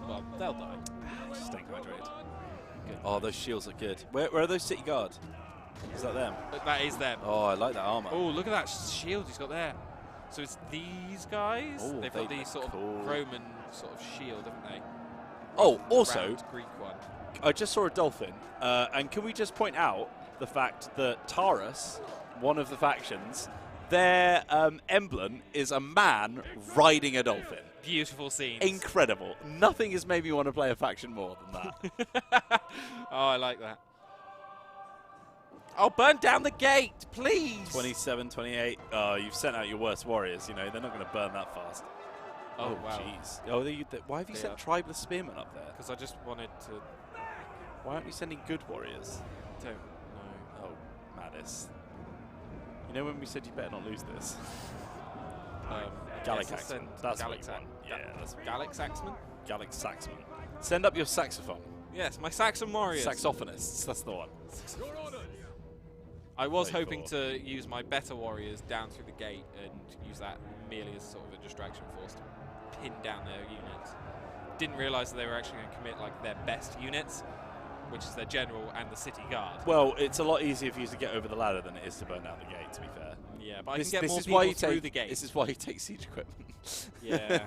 Speaker 2: Well, they'll die.
Speaker 1: Just staying hydrated. Good. Oh, those shields are good. Where are those city guard? Is that them?
Speaker 2: That is them.
Speaker 1: Oh, I like that armor.
Speaker 2: Oh, look at that shield he's got there. So it's these guys.
Speaker 1: Oh,
Speaker 2: They've got the sort of Roman sort of shield, haven't they?
Speaker 1: Oh, also,
Speaker 2: Round Greek one.
Speaker 1: I just saw a dolphin, and can we just point out the fact that Taurus, one of the factions, their emblem is a man riding a dolphin.
Speaker 2: Beautiful scenes.
Speaker 1: Incredible. Nothing has made me want to play a faction more than that.
Speaker 2: Oh, I like that. Oh, burn down the gate, please!
Speaker 1: 27, 28. Oh, you've sent out your worst warriors. You know, they're not going to burn that fast.
Speaker 2: Oh, wow.
Speaker 1: Jeez. Oh, why have you sent tribal spearmen up there?
Speaker 2: Because I just wanted to...
Speaker 1: Why aren't you sending good warriors?
Speaker 2: Don't know.
Speaker 1: Oh, Mattis. You know when we said you better not lose this? Gallic Axemen. That's what you want. Yeah, that's what
Speaker 2: Gallic Saxman?
Speaker 1: Gallic Saxman. Send up your saxophone.
Speaker 2: Yes, my Saxon warriors.
Speaker 1: Saxophonists, that's the one.
Speaker 2: I was hoping to use my better warriors down through the gate and use that merely as sort of a distraction force to pin down their units. Didn't realise that they were actually going to commit like their best units, which is their general and the city guard.
Speaker 1: Well, it's a lot easier for you to get over the ladder than it is to burn down the gate, to be fair.
Speaker 2: Yeah, but I can get more people through the gate.
Speaker 1: This is why you take siege equipment.
Speaker 2: Yeah.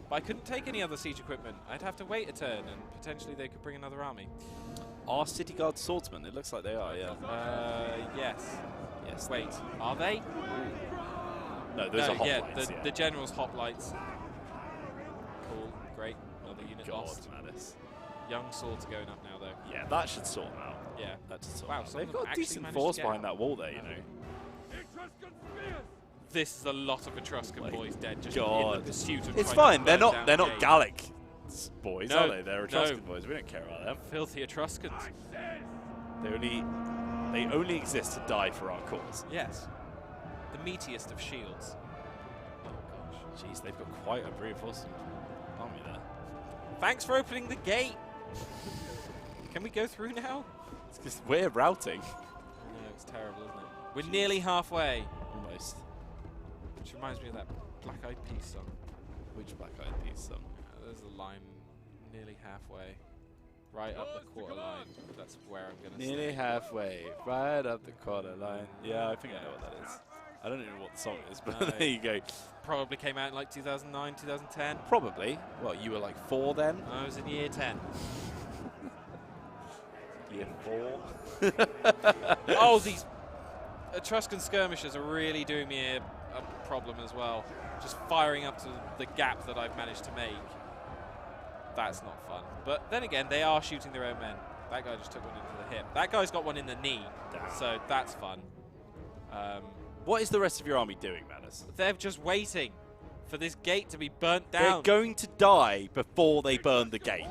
Speaker 2: But I couldn't take any other siege equipment. I'd have to wait a turn, and potentially they could bring another army.
Speaker 1: Are city guard swordsmen? It looks like they are, yeah.
Speaker 2: Yes.
Speaker 1: Yes.
Speaker 2: Wait, are they?
Speaker 1: No, those are hoplites,
Speaker 2: the general's hoplites. Cool, great. Another unit
Speaker 1: God,
Speaker 2: lost.
Speaker 1: Madness.
Speaker 2: Young swords are going up now, though.
Speaker 1: Yeah, that should sort them out.
Speaker 2: Yeah.
Speaker 1: That should sort
Speaker 2: Wow,
Speaker 1: them out. They've got a decent
Speaker 2: managed
Speaker 1: force
Speaker 2: to get
Speaker 1: behind that wall there, you know.
Speaker 2: This is a lot of Etruscan boys dead just
Speaker 1: God.
Speaker 2: in the pursuit of
Speaker 1: It's
Speaker 2: trying
Speaker 1: fine.
Speaker 2: to
Speaker 1: They're not
Speaker 2: gate.
Speaker 1: Gallic boys,
Speaker 2: No,
Speaker 1: are they? They're Etruscan
Speaker 2: no.
Speaker 1: boys. We don't care about them.
Speaker 2: Filthy Etruscans.
Speaker 1: They only exist to die for our cause.
Speaker 2: Yes. The meatiest of shields. Oh gosh.
Speaker 1: Jeez, they've got quite a reinforced army there.
Speaker 2: Thanks for opening the gate. Can we go through now?
Speaker 1: It's because we're routing.
Speaker 2: No, it's terrible, isn't it? We're nearly halfway.
Speaker 1: Almost.
Speaker 2: Which reminds me of that Black Eyed Peas song.
Speaker 1: Which Black Eyed Peas song?
Speaker 2: There's a line nearly halfway. Right up the quarter line. That's where I'm going to stay.
Speaker 1: Nearly halfway, right up the quarter line. Yeah, I think I know what that is. I don't know what the song is, but there you go.
Speaker 2: Probably came out in like 2009, 2010.
Speaker 1: Probably. Well, you were like 4 then?
Speaker 2: I was in year 10.
Speaker 1: Year 4?
Speaker 2: Oh, these Etruscan skirmishers are really doing me a problem as well. Just firing up to the gap that I've managed to make. That's not fun. But then again, they are shooting their own men. That guy just took one into the hip. That guy's got one in the knee. Damn. So that's fun.
Speaker 1: What is the rest of your army doing, Manus?
Speaker 2: They're just waiting for this gate to be burnt down.
Speaker 1: They're going to die before they burn the gate.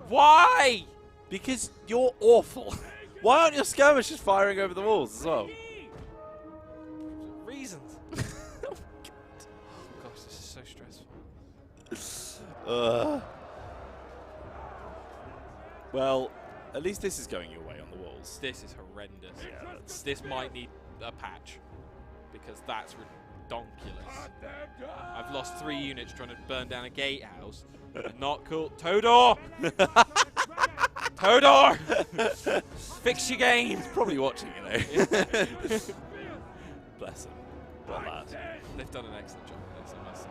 Speaker 2: Why?
Speaker 1: Because you're awful. Why aren't your skirmishers firing over the walls as well?
Speaker 2: Reasons. Oh gosh, this is so stressful.
Speaker 1: Well, at least this is going your way on the walls.
Speaker 2: This is horrendous.
Speaker 1: Yeah,
Speaker 2: this might need a patch because that's redonkulous. I've lost 3 units trying to burn down a gatehouse. Not cool. Todor! Todor! Fix your game!
Speaker 1: He's probably watching, you know. Bless him. What a lad.
Speaker 2: They've done an excellent job with this, I must say.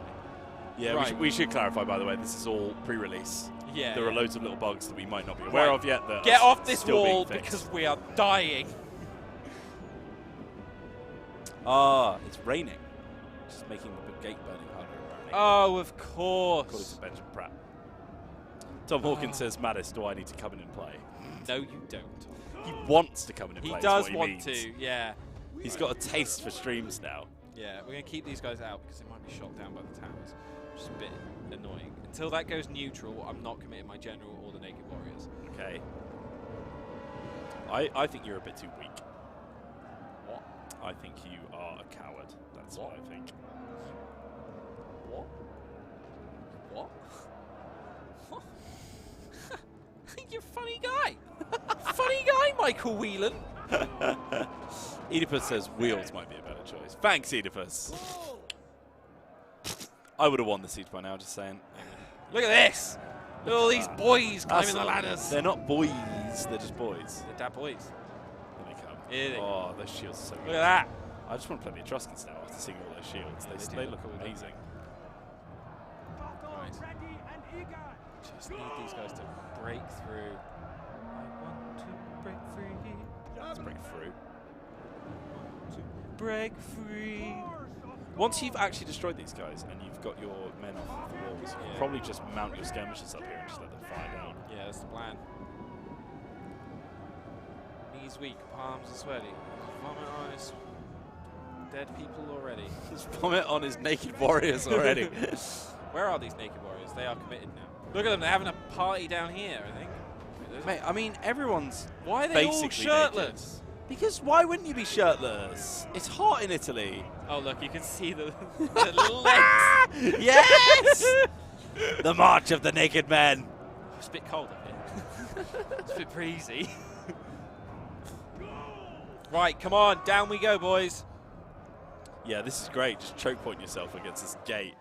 Speaker 1: Yeah,
Speaker 2: right.
Speaker 1: we should clarify, by the way, this is all pre-release.
Speaker 2: Yeah.
Speaker 1: There are loads of little bugs that we might not be aware of yet. That
Speaker 2: Get
Speaker 1: are
Speaker 2: off this
Speaker 1: still
Speaker 2: wall
Speaker 1: being fixed.
Speaker 2: because we are dying.
Speaker 1: Ah, it's raining. Just making the gate burning harder and burning.
Speaker 2: Oh, of course.
Speaker 1: According to Benjamin Pratt. Tom Hawkins says, Mattis, do I need to come in and play?
Speaker 2: No, you don't.
Speaker 1: He wants to come in and play.
Speaker 2: He does
Speaker 1: what
Speaker 2: want
Speaker 1: means.
Speaker 2: to, yeah.
Speaker 1: He's got a taste for streams now.
Speaker 2: Yeah, we're going to keep these guys out because they might be shot down by the towers, which is a bit annoying. Until that goes neutral, I'm not committing my general or the naked warriors.
Speaker 1: Okay. I think you're a bit too weak.
Speaker 2: What?
Speaker 1: I think you are a coward. That's what I think.
Speaker 2: What? What? You're a funny guy. Funny guy, Michael Whelan.
Speaker 1: Oedipus says wheels might be a better choice. Thanks, Oedipus. I would have won the siege by now, just saying.
Speaker 2: Look at this. Look at all these boys climbing the ladders.
Speaker 1: They're not boys, they're just boys.
Speaker 2: They're dad boys.
Speaker 1: Here they come.
Speaker 2: Here they
Speaker 1: Oh, those shields are so good.
Speaker 2: Look at that.
Speaker 1: I just want to play the Etruscans now after seeing all those shields.
Speaker 2: Yeah,
Speaker 1: they
Speaker 2: do
Speaker 1: look
Speaker 2: look cool,
Speaker 1: amazing.
Speaker 2: Right. Just need these guys to break through. I want to break free.
Speaker 1: Let's break through.
Speaker 2: Break free.
Speaker 1: Once you've actually destroyed these guys and you've got your men off the walls, you can probably just mount your skirmishers up here and just let them fire down.
Speaker 2: Yeah, that's the plan. is weak, palms are sweaty. Vomit on his dead people already.
Speaker 1: Just vomit on his naked warriors already.
Speaker 2: Where are these naked warriors? They are committed now. Look at them, they're having a party down here, I think.
Speaker 1: Mate, I mean, everyone's
Speaker 2: Why are they all
Speaker 1: basically
Speaker 2: shirtless?
Speaker 1: naked. Because why wouldn't you be shirtless? It's hot in Italy.
Speaker 2: Oh, look, you can see the little legs.
Speaker 1: Yes! The march of the naked men.
Speaker 2: It's a bit cold up here. It's a bit breezy. Right, come on, down we go, boys.
Speaker 1: Yeah, this is great. Just choke point yourself against this gate.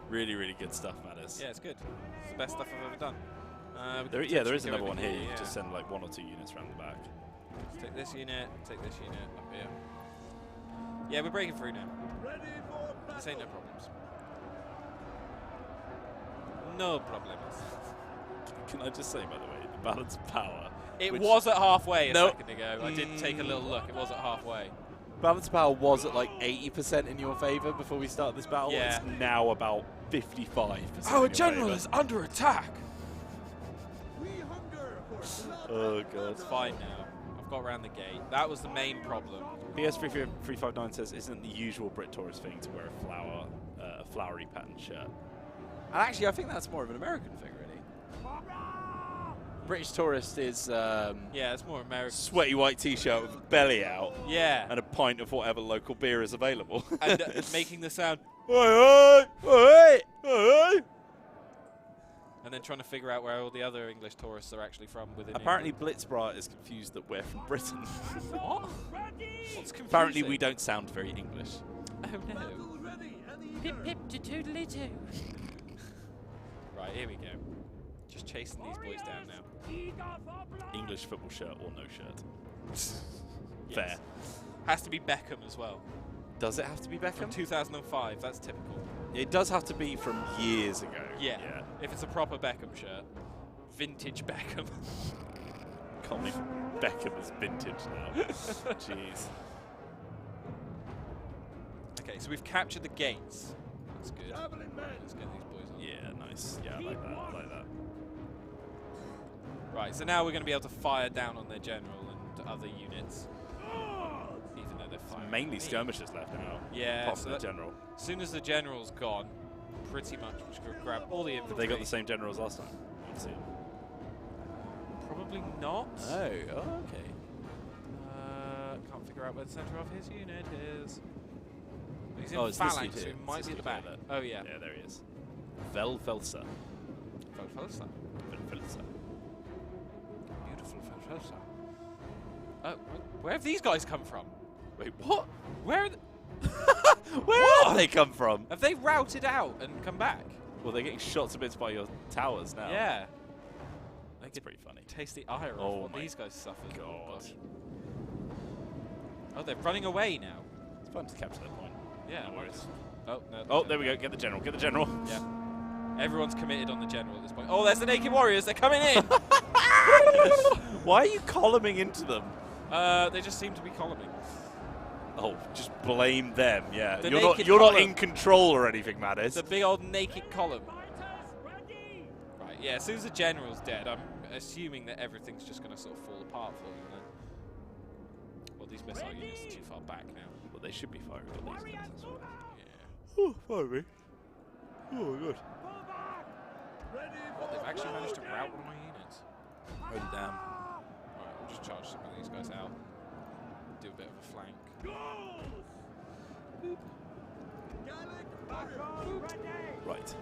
Speaker 1: Really, really good stuff, Mattis.
Speaker 2: Yeah, it's good. It's the best stuff I've ever done.
Speaker 1: There is another one here. You can just send like 1 or 2 units around the back.
Speaker 2: Let's take this unit up here. Yeah, we're breaking through now. This ain't no problems. No problems.
Speaker 1: Can I just say, by the way, the balance of power.
Speaker 2: It was at halfway a second ago. I did take a little look. It was at halfway.
Speaker 1: Balance of power was at like 80% in your favour before we started this battle.
Speaker 2: Yeah.
Speaker 1: It's now about 55%.
Speaker 2: Our general is under attack.
Speaker 1: Oh god.
Speaker 2: It's fine now. I've got around the gate. That was the main problem.
Speaker 1: PS359 says, isn't the usual Brit tourist thing to wear a flowery patterned shirt? And actually, I think that's more of an American thing, really. British tourist is
Speaker 2: yeah, it's more American.
Speaker 1: Sweaty white t-shirt with belly out.
Speaker 2: Yeah.
Speaker 1: And a pint of whatever local beer is available.
Speaker 2: And making the sound.
Speaker 1: Oi, oi, oi, oi.
Speaker 2: And then trying to figure out where all the other English tourists are actually from within
Speaker 1: Apparently Blitzbra is confused that we're from Britain.
Speaker 2: What? What's confusing?
Speaker 1: Apparently we don't sound very English.
Speaker 2: Oh no. Pip pip to toodly too. Right, here we go. Just chasing these boys down now.
Speaker 1: English football shirt or no shirt.
Speaker 2: Yes.
Speaker 1: Fair.
Speaker 2: Has to be Beckham as well.
Speaker 1: Does it have to be Beckham?
Speaker 2: From 2005, that's typical.
Speaker 1: It does have to be from years ago.
Speaker 2: Yeah. If it's a proper Beckham shirt. Vintage Beckham.
Speaker 1: Can't believe Beckham is vintage now. Jeez.
Speaker 2: Okay, so we've captured the gates. That's good. Let's get these boys on.
Speaker 1: Yeah, nice. Yeah, I like that. I like that.
Speaker 2: Right, so now we're going to be able to fire down on their general and other units. Even though they're firing.
Speaker 1: Mainly skirmishers left now.
Speaker 2: Yeah.
Speaker 1: Apart from the general.
Speaker 2: As soon as the general's gone, pretty much we're just going to grab all the infantry.
Speaker 1: Have they got the same general as last time? Let's see.
Speaker 2: Probably not.
Speaker 1: Oh, okay.
Speaker 2: Can't figure out where the centre of his unit is. He's in
Speaker 1: it's
Speaker 2: phalanx,
Speaker 1: this
Speaker 2: so
Speaker 1: unit
Speaker 2: he might be at the back.
Speaker 1: Oh,
Speaker 2: yeah.
Speaker 1: Yeah, there he is. Velfelsa.
Speaker 2: Velfelsa.
Speaker 1: Velfelsa.
Speaker 2: Beautiful Velfelsa. Oh, where have these guys come from?
Speaker 1: Wait, what?
Speaker 2: Where are
Speaker 1: Where have they come from?
Speaker 2: Have they routed out and come back?
Speaker 1: Well, they're getting shot to bits by your towers now.
Speaker 2: Yeah.
Speaker 1: That's pretty funny.
Speaker 2: Taste the ire of what these guys suffered.
Speaker 1: God.
Speaker 2: Oh, they're running away now.
Speaker 1: It's fun to capture that point.
Speaker 2: Yeah.
Speaker 1: No worries.
Speaker 2: Oh, no.
Speaker 1: Oh, there we go. Get the general. Get the general.
Speaker 2: Yeah. Everyone's committed on the general at this point. Oh, there's the naked warriors. They're coming in.
Speaker 1: Why are you columning into them?
Speaker 2: They just seem to be columning.
Speaker 1: Oh, just blame them. Yeah.
Speaker 2: The
Speaker 1: You're not in control or anything, Mattis.
Speaker 2: The big old naked column. Right. Yeah. As soon as the general's dead, I'm assuming that everything's just going to sort of fall apart for them then. Well, these missile units are too far back now.
Speaker 1: Well, they should be firing at these guys as well.
Speaker 2: Yeah.
Speaker 1: Oh, fire me. Oh, good.
Speaker 2: What, they've actually managed to rout one of my units.
Speaker 1: Holy damn.
Speaker 2: Right, we'll just charge some of these guys out. Do a bit of a flank.
Speaker 1: Right.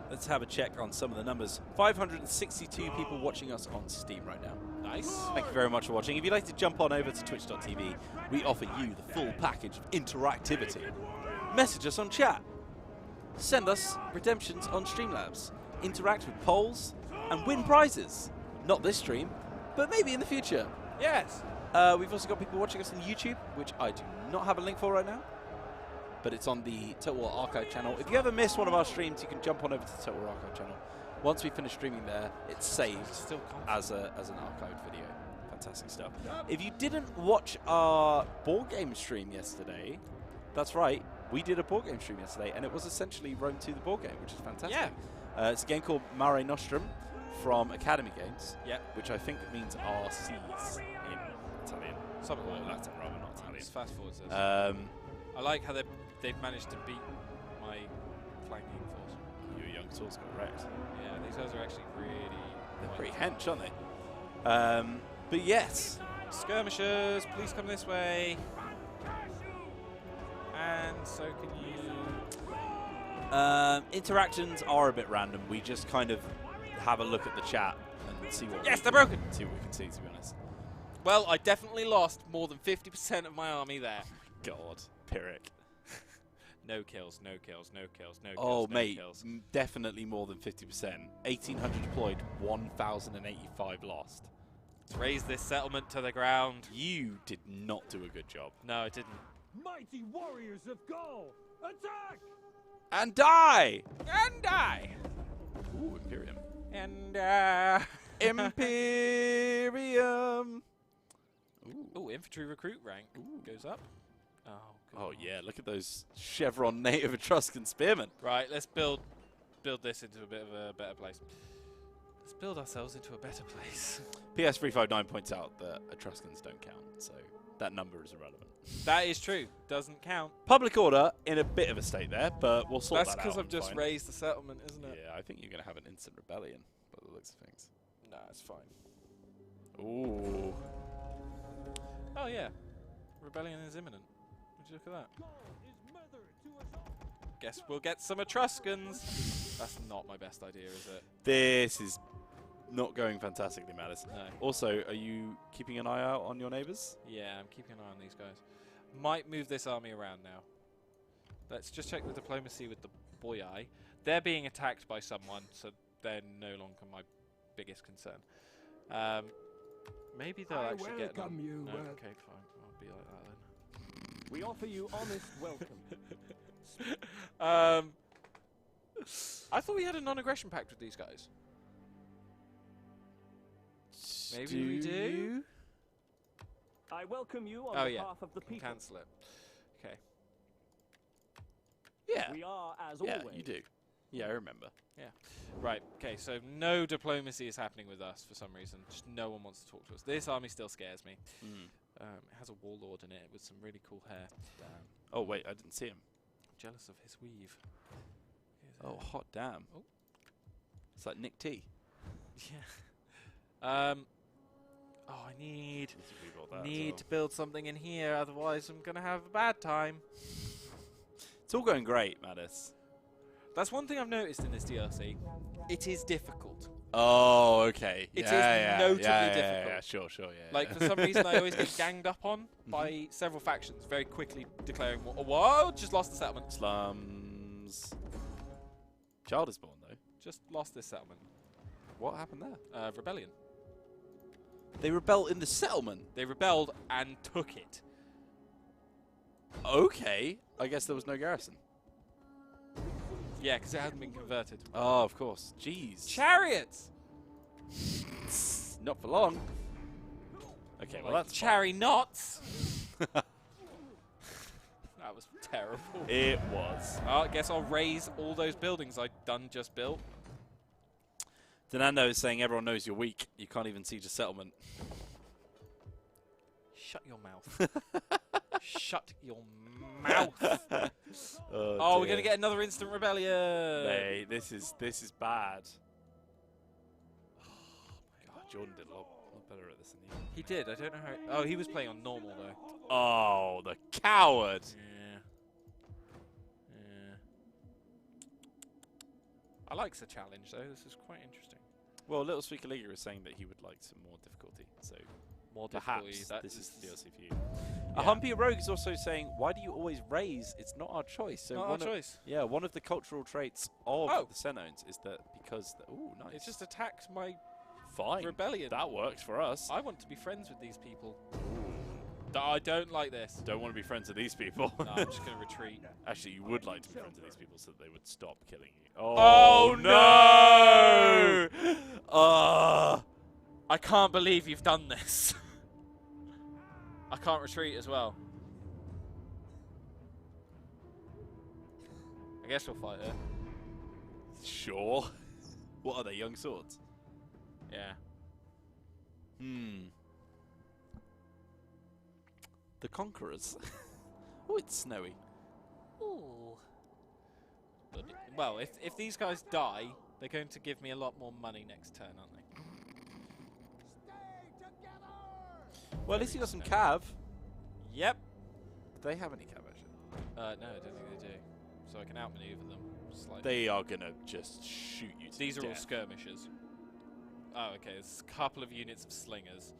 Speaker 1: Let's have a check on some of the numbers. 562 people watching us on Steam right now.
Speaker 2: Nice.
Speaker 1: Thank you very much for watching. If you'd like to jump on over to twitch.tv, we offer you the full package of interactivity. Message us on chat. Send us redemptions on Streamlabs. Interact with polls and win prizes. Not this stream, but maybe in the future.
Speaker 2: Yes.
Speaker 1: We've also got people watching us on YouTube, which I do not have a link for right now, but it's on the Total War Archive channel. If you ever miss one of our streams, you can jump on over to the Total War Archive channel. Once we finish streaming there, it's saved as an archived video. Fantastic stuff. If you didn't watch our board game stream yesterday, that's right, we did a board game stream yesterday, and it was essentially Rome 2 the board game, which is fantastic.
Speaker 2: Yeah.
Speaker 1: It's a game called Mare Nostrum. from Academy Games.
Speaker 2: Yep.
Speaker 1: Which I think means RCs in Italian.
Speaker 2: Something
Speaker 1: Or
Speaker 2: like that.
Speaker 1: Latin rather, not Italian.
Speaker 2: It's fast forward says. I like how they've managed to beat my flanking force.
Speaker 1: Your young swords got wrecked.
Speaker 2: Yeah, these guys are actually really...
Speaker 1: They're pretty hench, aren't they? But yes.
Speaker 2: Skirmishers, please come this way. And so can you...
Speaker 1: Interactions are a bit random. We just kind of have a look at the chat and see what
Speaker 2: they're broken.
Speaker 1: See what we can see, to be honest.
Speaker 2: Well, I definitely lost more than 50% of my army there.
Speaker 1: God, Pyrrhic.
Speaker 2: No kills, no kills, no kills, no kills.
Speaker 1: Oh,
Speaker 2: no
Speaker 1: mate,
Speaker 2: kills.
Speaker 1: definitely more than 50%. 1,800 deployed, 1,085 lost.
Speaker 2: Let's raze this settlement to the ground.
Speaker 1: You did not do a good job.
Speaker 2: No, I didn't.
Speaker 3: Mighty warriors of Gaul, attack!
Speaker 1: And die!
Speaker 2: And die!
Speaker 1: Ooh, Imperium.
Speaker 2: And
Speaker 1: Imperium!
Speaker 2: Ooh, infantry recruit rank goes up. Oh,
Speaker 1: oh yeah, look at those chevron native Etruscan spearmen.
Speaker 2: Right, let's build this into a bit of a better place. Let's build ourselves into a better place.
Speaker 1: PS359 points out that Etruscans don't count, so that number is irrelevant.
Speaker 2: That is true. Doesn't count.
Speaker 1: Public order in a bit of a state there, but we'll sort that out.
Speaker 2: That's because I've just raised the settlement, isn't it?
Speaker 1: Yeah, I think you're going to have an instant rebellion by the looks of things.
Speaker 2: Nah, it's fine.
Speaker 1: Ooh.
Speaker 2: Oh, yeah. Rebellion is imminent. Would you look at that? Guess we'll get some Etruscans. That's not my best idea, is it?
Speaker 1: This is not going fantastically, Malice.
Speaker 2: No.
Speaker 1: Also, are you keeping an eye out on your neighbours?
Speaker 2: Yeah, I'm keeping an eye on these guys. Might move this army around now. Let's just check the diplomacy with the boyai. They're being attacked by someone, so they're no longer my biggest concern. Maybe they'll actually get them.
Speaker 3: You,
Speaker 2: no, okay, fine. I'll be like that then.
Speaker 3: We offer you honest welcome.
Speaker 2: I thought we had a non-aggression pact with these guys. Maybe we do.
Speaker 5: I welcome you on behalf of the people.
Speaker 2: Cancel it. Okay.
Speaker 1: Yeah.
Speaker 5: We are, as
Speaker 1: yeah,
Speaker 5: always.
Speaker 1: you do. Yeah, I remember.
Speaker 2: Yeah. Right. Okay. So no diplomacy is happening with us for some reason. Just no one wants to talk to us. This army still scares me. It has a warlord in it with some really cool hair. Damn.
Speaker 1: Oh wait, I didn't see him.
Speaker 2: I'm jealous of his weave.
Speaker 1: Oh, hot damn.
Speaker 2: Oh.
Speaker 1: It's like Nick T.
Speaker 2: Yeah. Oh, I need to build something in here, otherwise I'm gonna have a bad time.
Speaker 1: It's all going great, Mattis.
Speaker 2: That's one thing I've noticed in this DLC. It is difficult.
Speaker 1: Oh, okay.
Speaker 2: It is notably difficult.
Speaker 1: Yeah, sure, yeah.
Speaker 2: Like, for some reason, I always get ganged up on by several factions, very quickly declaring war. Whoa, just lost the settlement.
Speaker 1: Slums. Child is born, though.
Speaker 2: Just lost this settlement.
Speaker 1: What happened there?
Speaker 2: Rebellion.
Speaker 1: They rebelled in the settlement?
Speaker 2: They rebelled and took it.
Speaker 1: Okay. I guess there was no garrison.
Speaker 2: Yeah, because it hadn't been converted.
Speaker 1: Oh, of course. Jeez.
Speaker 2: Chariots!
Speaker 1: Not for long. Okay, well, that's
Speaker 2: Charry knots! That was terrible.
Speaker 1: It was.
Speaker 2: I guess I'll raise all those buildings I just built.
Speaker 1: Denando is saying everyone knows you're weak. You can't even siege a settlement.
Speaker 2: Shut your mouth. Shut your mouth.
Speaker 1: Oh,
Speaker 2: we're going to get another instant rebellion.
Speaker 1: Mate, this is bad. Oh, God, Jordan did a lot better at this than you.
Speaker 2: He did. I don't know how... Oh, he was playing on normal, though.
Speaker 1: Oh, the coward.
Speaker 2: Yeah. I like the challenge, though. This is quite interesting.
Speaker 1: Well, Little Speaker Liga is saying that he would like some more difficulty, so
Speaker 2: more
Speaker 1: perhaps
Speaker 2: difficulty.
Speaker 1: this is the DLC for you. Yeah. Humpy Rogue is also saying, why do you always raise? It's not our choice. So
Speaker 2: not our choice.
Speaker 1: Yeah, one of the cultural traits of the Senones is that because... Ooh, nice.
Speaker 2: It just attacked my
Speaker 1: Fine.
Speaker 2: rebellion.
Speaker 1: That works for us.
Speaker 2: I want to be friends with these people. I don't like this.
Speaker 1: Don't want to be friends with these people.
Speaker 2: No, I'm just going to retreat.
Speaker 1: Actually, you would like to be friends with these people so that they would stop killing you.
Speaker 2: Oh no! I can't believe you've done this. I can't retreat as well. I guess we'll fight her.
Speaker 1: Sure. What are they, young swords?
Speaker 2: Yeah.
Speaker 1: The Conquerors. Oh, it's snowy.
Speaker 2: Ooh. Well, if these guys die, they're going to give me a lot more money next turn, aren't they?
Speaker 1: Well, at least you got some cav.
Speaker 2: Yep.
Speaker 1: Do they have any cav, actually?
Speaker 2: No, I don't think they do. So I can outmaneuver them slightly.
Speaker 1: They are going to just shoot you to
Speaker 2: These are all
Speaker 1: death.
Speaker 2: skirmishers. Oh, okay. There's a couple of units of slingers.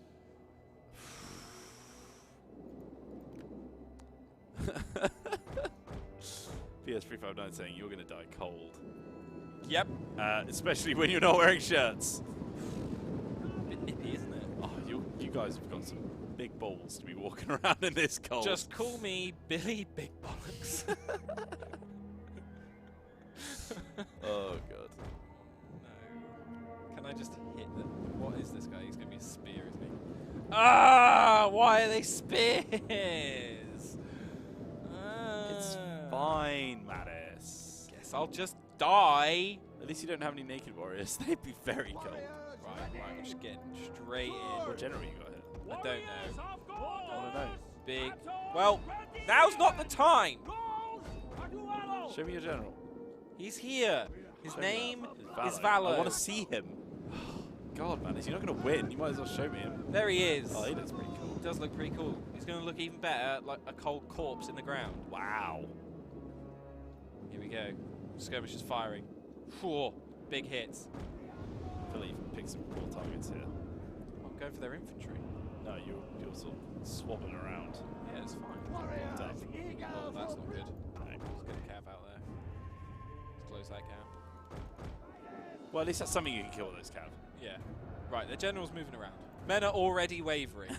Speaker 1: PS359 saying you're going to die cold.
Speaker 2: Yep.
Speaker 1: Especially when you're not wearing shirts.
Speaker 2: Bit nippy, isn't it?
Speaker 1: Oh, you guys have got some big balls to be walking around in this cold.
Speaker 2: Just call me Billy Big Bollocks.
Speaker 1: Oh, God.
Speaker 2: No. Can I just hit them? What is this guy? He's going to be a spear, isn't he? Ah! Why are they spears?
Speaker 1: It's fine, Mattis.
Speaker 2: Guess I'll just die.
Speaker 1: At least you don't have any naked warriors. They'd be very cold.
Speaker 2: Right, I'm just getting straight in.
Speaker 1: What general you got here?
Speaker 2: I don't know.
Speaker 1: I don't know.
Speaker 2: Big. Well, now's not the time.
Speaker 1: Show me your general.
Speaker 2: He's here. His
Speaker 1: Show
Speaker 2: name
Speaker 1: me
Speaker 2: is Valor.
Speaker 1: I want to see him. God, Mattis, you're not going to win. You might as well show me him.
Speaker 2: There he is.
Speaker 1: Oh, he looks pretty cool.
Speaker 2: He does look pretty cool. He's going to look even better, like a cold corpse in the ground.
Speaker 1: Wow.
Speaker 2: Here we go. Skirmishers firing. Whoa, big hits.
Speaker 1: I feel like you've picked some cool targets here.
Speaker 2: I'm going for their infantry.
Speaker 1: No, you're sort of swabbing around.
Speaker 2: Yeah, it's fine.
Speaker 1: Well done.
Speaker 2: Oh, that's not good.
Speaker 1: No.
Speaker 2: Let's get a cav out there. Let's close that gap.
Speaker 1: Well, at least that's something you can kill with those cav.
Speaker 2: Yeah. Right, the general's moving around. Men are already wavering.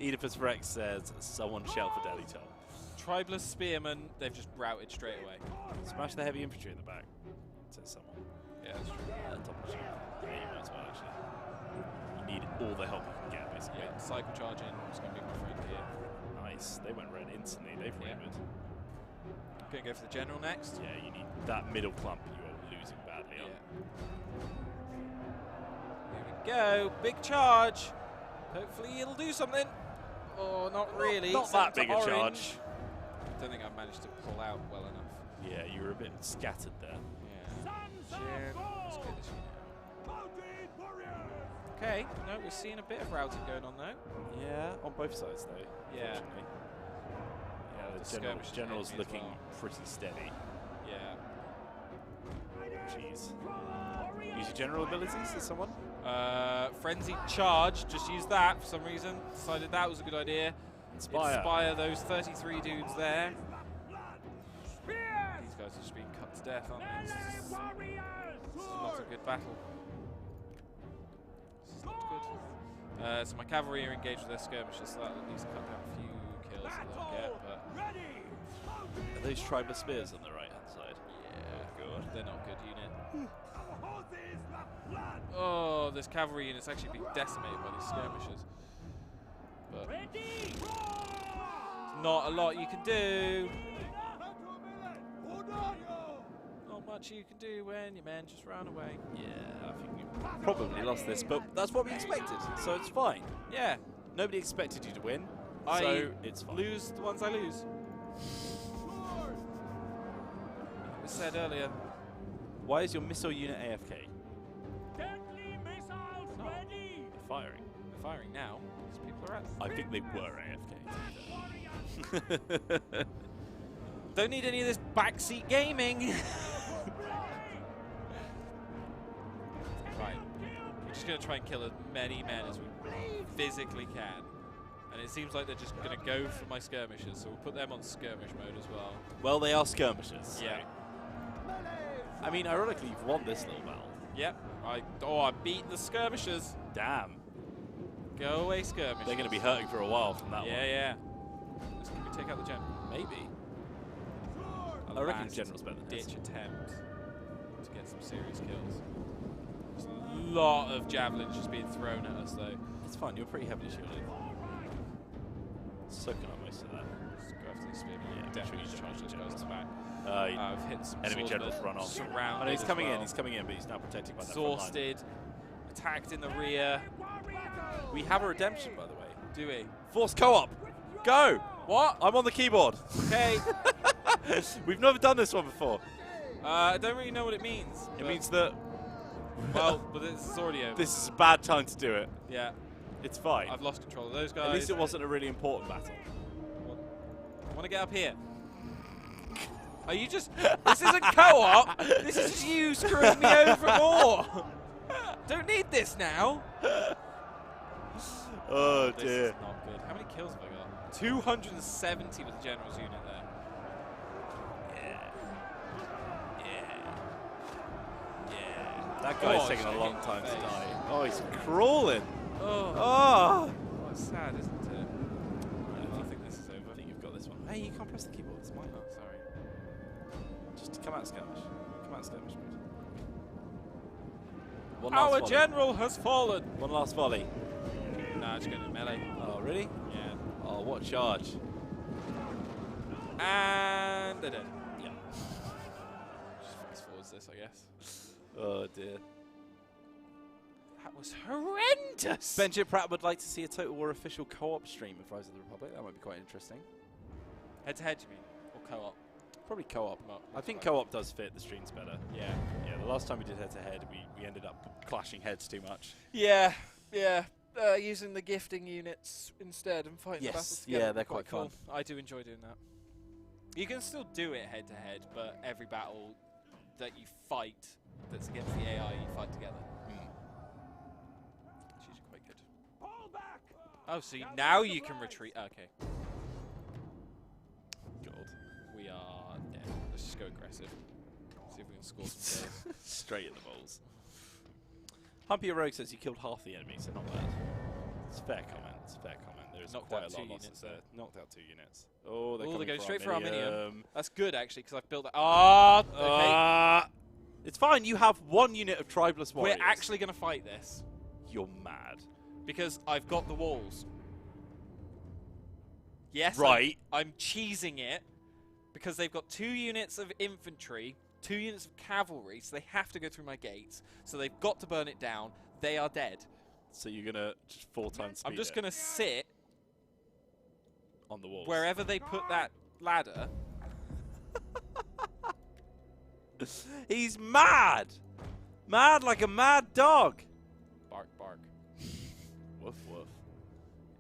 Speaker 1: Oedipus Rex says, someone shout for Delhi Tom.
Speaker 2: Tribeless spearmen, they've just routed straight away.
Speaker 1: Smash the heavy infantry in the back, says someone.
Speaker 2: Yeah, that's true.
Speaker 1: Top of the shield. Yeah, you might as well, actually. You need all the help you can get, basically.
Speaker 2: Yeah, cycle charging is going to be my friend here.
Speaker 1: Nice. They went red instantly. They've wavered.
Speaker 2: Going to go for the general next.
Speaker 1: Yeah, you need that middle clump you are losing badly on.
Speaker 2: Here we go. Big charge. Hopefully it'll do something. Oh, not really.
Speaker 1: Not that big a charge.
Speaker 2: I don't think I've managed to pull out well enough.
Speaker 1: Yeah, you were a bit scattered there.
Speaker 2: Yeah. Let's get this unit out. Okay, no, we're seeing a bit of routing going on though.
Speaker 1: Yeah, on both sides though.
Speaker 2: Yeah.
Speaker 1: Yeah, the general's looking pretty steady.
Speaker 2: Yeah.
Speaker 1: Jeez. Use your general abilities as someone?
Speaker 2: Frenzied charge, just use that for some reason. Decided that was a good idea. Inspire those 33 dudes there. These guys are just being cut to death, aren't they? This is not a good battle. This is not good. So my cavalry are engaged with their skirmishers, so that at least cut down a few kills that they'll get. But
Speaker 1: are those tribal spears on the right hand side?
Speaker 2: Yeah, good. They're not a good unit. Oh, this cavalry unit's actually being decimated by these skirmishers. But not a lot you can do. Not much you can do when your men just run away.
Speaker 1: Yeah, I think you probably lost this, but that's what we expected, so it's fine.
Speaker 2: Yeah.
Speaker 1: Nobody expected you to win,
Speaker 2: I
Speaker 1: so it's fine.
Speaker 2: Lose the ones I lose. It was said earlier.
Speaker 1: Why is your missile unit AFK?
Speaker 5: Deadly missiles ready!
Speaker 1: They're firing.
Speaker 2: They're firing now. These people are at them.
Speaker 1: I think they were AFK.
Speaker 2: Don't need any of this backseat gaming. Right. We're just going to try and kill as many men as we physically can. And it seems like they're just going to go for my skirmishers, so we'll put them on skirmish mode as well.
Speaker 1: Well, they are skirmishers. So.
Speaker 2: Yeah.
Speaker 1: I mean, ironically, you've won this little battle.
Speaker 2: Yep. I beat the skirmishers.
Speaker 1: Damn.
Speaker 2: Go away, skirmishers.
Speaker 1: They're going to be hurting for a while from that one.
Speaker 2: Yeah. Can we take out the general?
Speaker 1: Maybe. I reckon the general's better than
Speaker 2: ditch
Speaker 1: this.
Speaker 2: attempt to get some serious kills. There's a lot of javelins just being thrown at us, though.
Speaker 1: It's fine. You're pretty heavily shielded. Soaking up most of that.
Speaker 2: Let's go after these spearmen.
Speaker 1: Yeah,
Speaker 2: Definitely
Speaker 1: make sure you
Speaker 2: charge those
Speaker 1: charge
Speaker 2: guys
Speaker 1: the
Speaker 2: back. I've hit some
Speaker 1: enemy generals run off.
Speaker 2: Surrounded.
Speaker 1: And he's coming in. He's coming in, but he's now protected by that front line.
Speaker 2: Exhausted. Attacked in the rear.
Speaker 1: We have a redemption, by the way.
Speaker 2: Do we?
Speaker 1: Force co-op. Go.
Speaker 2: What?
Speaker 1: I'm on the keyboard.
Speaker 2: Okay.
Speaker 1: We've never done this one before.
Speaker 2: I don't really know what it means.
Speaker 1: It means that.
Speaker 2: Well, but this is already over.
Speaker 1: This is a bad time to do it.
Speaker 2: Yeah.
Speaker 1: It's fine.
Speaker 2: I've lost control of those guys.
Speaker 1: At least it wasn't a really important battle.
Speaker 2: I want to get up here. Are you just... This isn't co-op. This is just you screwing me over more. Don't need this now.
Speaker 1: Oh,
Speaker 2: this
Speaker 1: dear.
Speaker 2: Is not good. How many kills have I got? 270 with the general's unit there. Yeah.
Speaker 1: That guy's taking a long time to die. Oh, he's crawling.
Speaker 2: Oh. That's sad, isn't it? I think this is over.
Speaker 1: I think you've got this one. Hey, you can't press the keyboard. It's mine.
Speaker 2: Oh, sorry.
Speaker 1: Just come out skirmish. Come out skirmish.
Speaker 2: Our general has fallen.
Speaker 1: One last volley.
Speaker 2: Nah, just going to melee.
Speaker 1: Oh, really?
Speaker 2: Yeah.
Speaker 1: Oh, what a charge.
Speaker 2: And they're dead. Yeah. Just fast forwards this, I guess.
Speaker 1: Oh, dear.
Speaker 2: That was horrendous.
Speaker 1: Benjamin Pratt would like to see a Total War official co-op stream of Rise of the Republic. That might be quite interesting.
Speaker 2: Head-to-head, you mean? Or co-op?
Speaker 1: Probably co-op. I think co-op does fit the streams better.
Speaker 2: Yeah.
Speaker 1: Yeah, the last time we did head-to-head, we ended up clashing heads too much.
Speaker 2: Yeah, yeah. Using the gifting units instead and fighting the battles together.
Speaker 1: Yeah, they're quite
Speaker 2: cool.
Speaker 1: fun.
Speaker 2: I do enjoy doing that. You can still do it head-to-head, but every battle that you fight that's against the AI, you fight together. It's usually quite good. Oh, so now you can retreat. Okay.
Speaker 1: God.
Speaker 2: We are dead. Let's just go aggressive. See if we can score some kills.
Speaker 1: Straight in the balls. Humpy Rogue says you killed half the enemies, so not bad. It's a fair comment. It's a fair comment. There's quite a lot of losses there. Knocked out 2 units. Oh, they're
Speaker 2: going straight for
Speaker 1: Arminium.
Speaker 2: Arminium. That's good, actually, because I've built that. Ah, okay.
Speaker 1: It's fine. You have 1 unit of Tribeless Warriors.
Speaker 2: We're actually going to fight this.
Speaker 1: You're mad.
Speaker 2: Because I've got the walls. Yes,
Speaker 1: right.
Speaker 2: I'm cheesing it because they've got 2 units of infantry, 2 units of cavalry, so they have to go through my gates. So they've got to burn it down. They are dead.
Speaker 1: So you're going to just 4 times speed
Speaker 2: I'm just going to sit
Speaker 1: on the walls.
Speaker 2: Wherever they put that ladder.
Speaker 1: He's mad! Mad like a mad dog.
Speaker 2: Bark, bark.
Speaker 1: Woof, woof.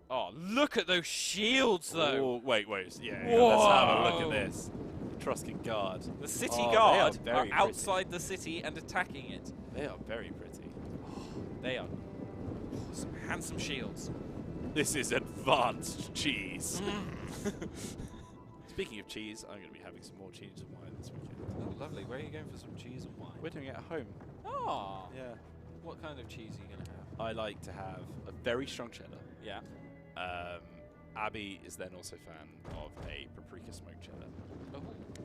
Speaker 2: Oh, look at those shields, though.
Speaker 1: Ooh, wait. Yeah, let's have a look at this. Etruscan Guard.
Speaker 2: The city guard
Speaker 1: are
Speaker 2: outside the city and attacking it.
Speaker 1: They are very pretty.
Speaker 2: They are some handsome shields.
Speaker 1: This is advanced cheese. Speaking of cheese, I'm going to be having some more cheese and wine this weekend.
Speaker 2: Oh, lovely. Where are you going for some cheese and wine?
Speaker 1: We're doing it at home.
Speaker 2: Oh.
Speaker 1: Yeah.
Speaker 2: What kind of cheese are you going to have?
Speaker 1: I like to have a very strong cheddar.
Speaker 2: Yeah.
Speaker 1: Abby is then also a fan of a paprika smoked cheddar.
Speaker 2: Oh.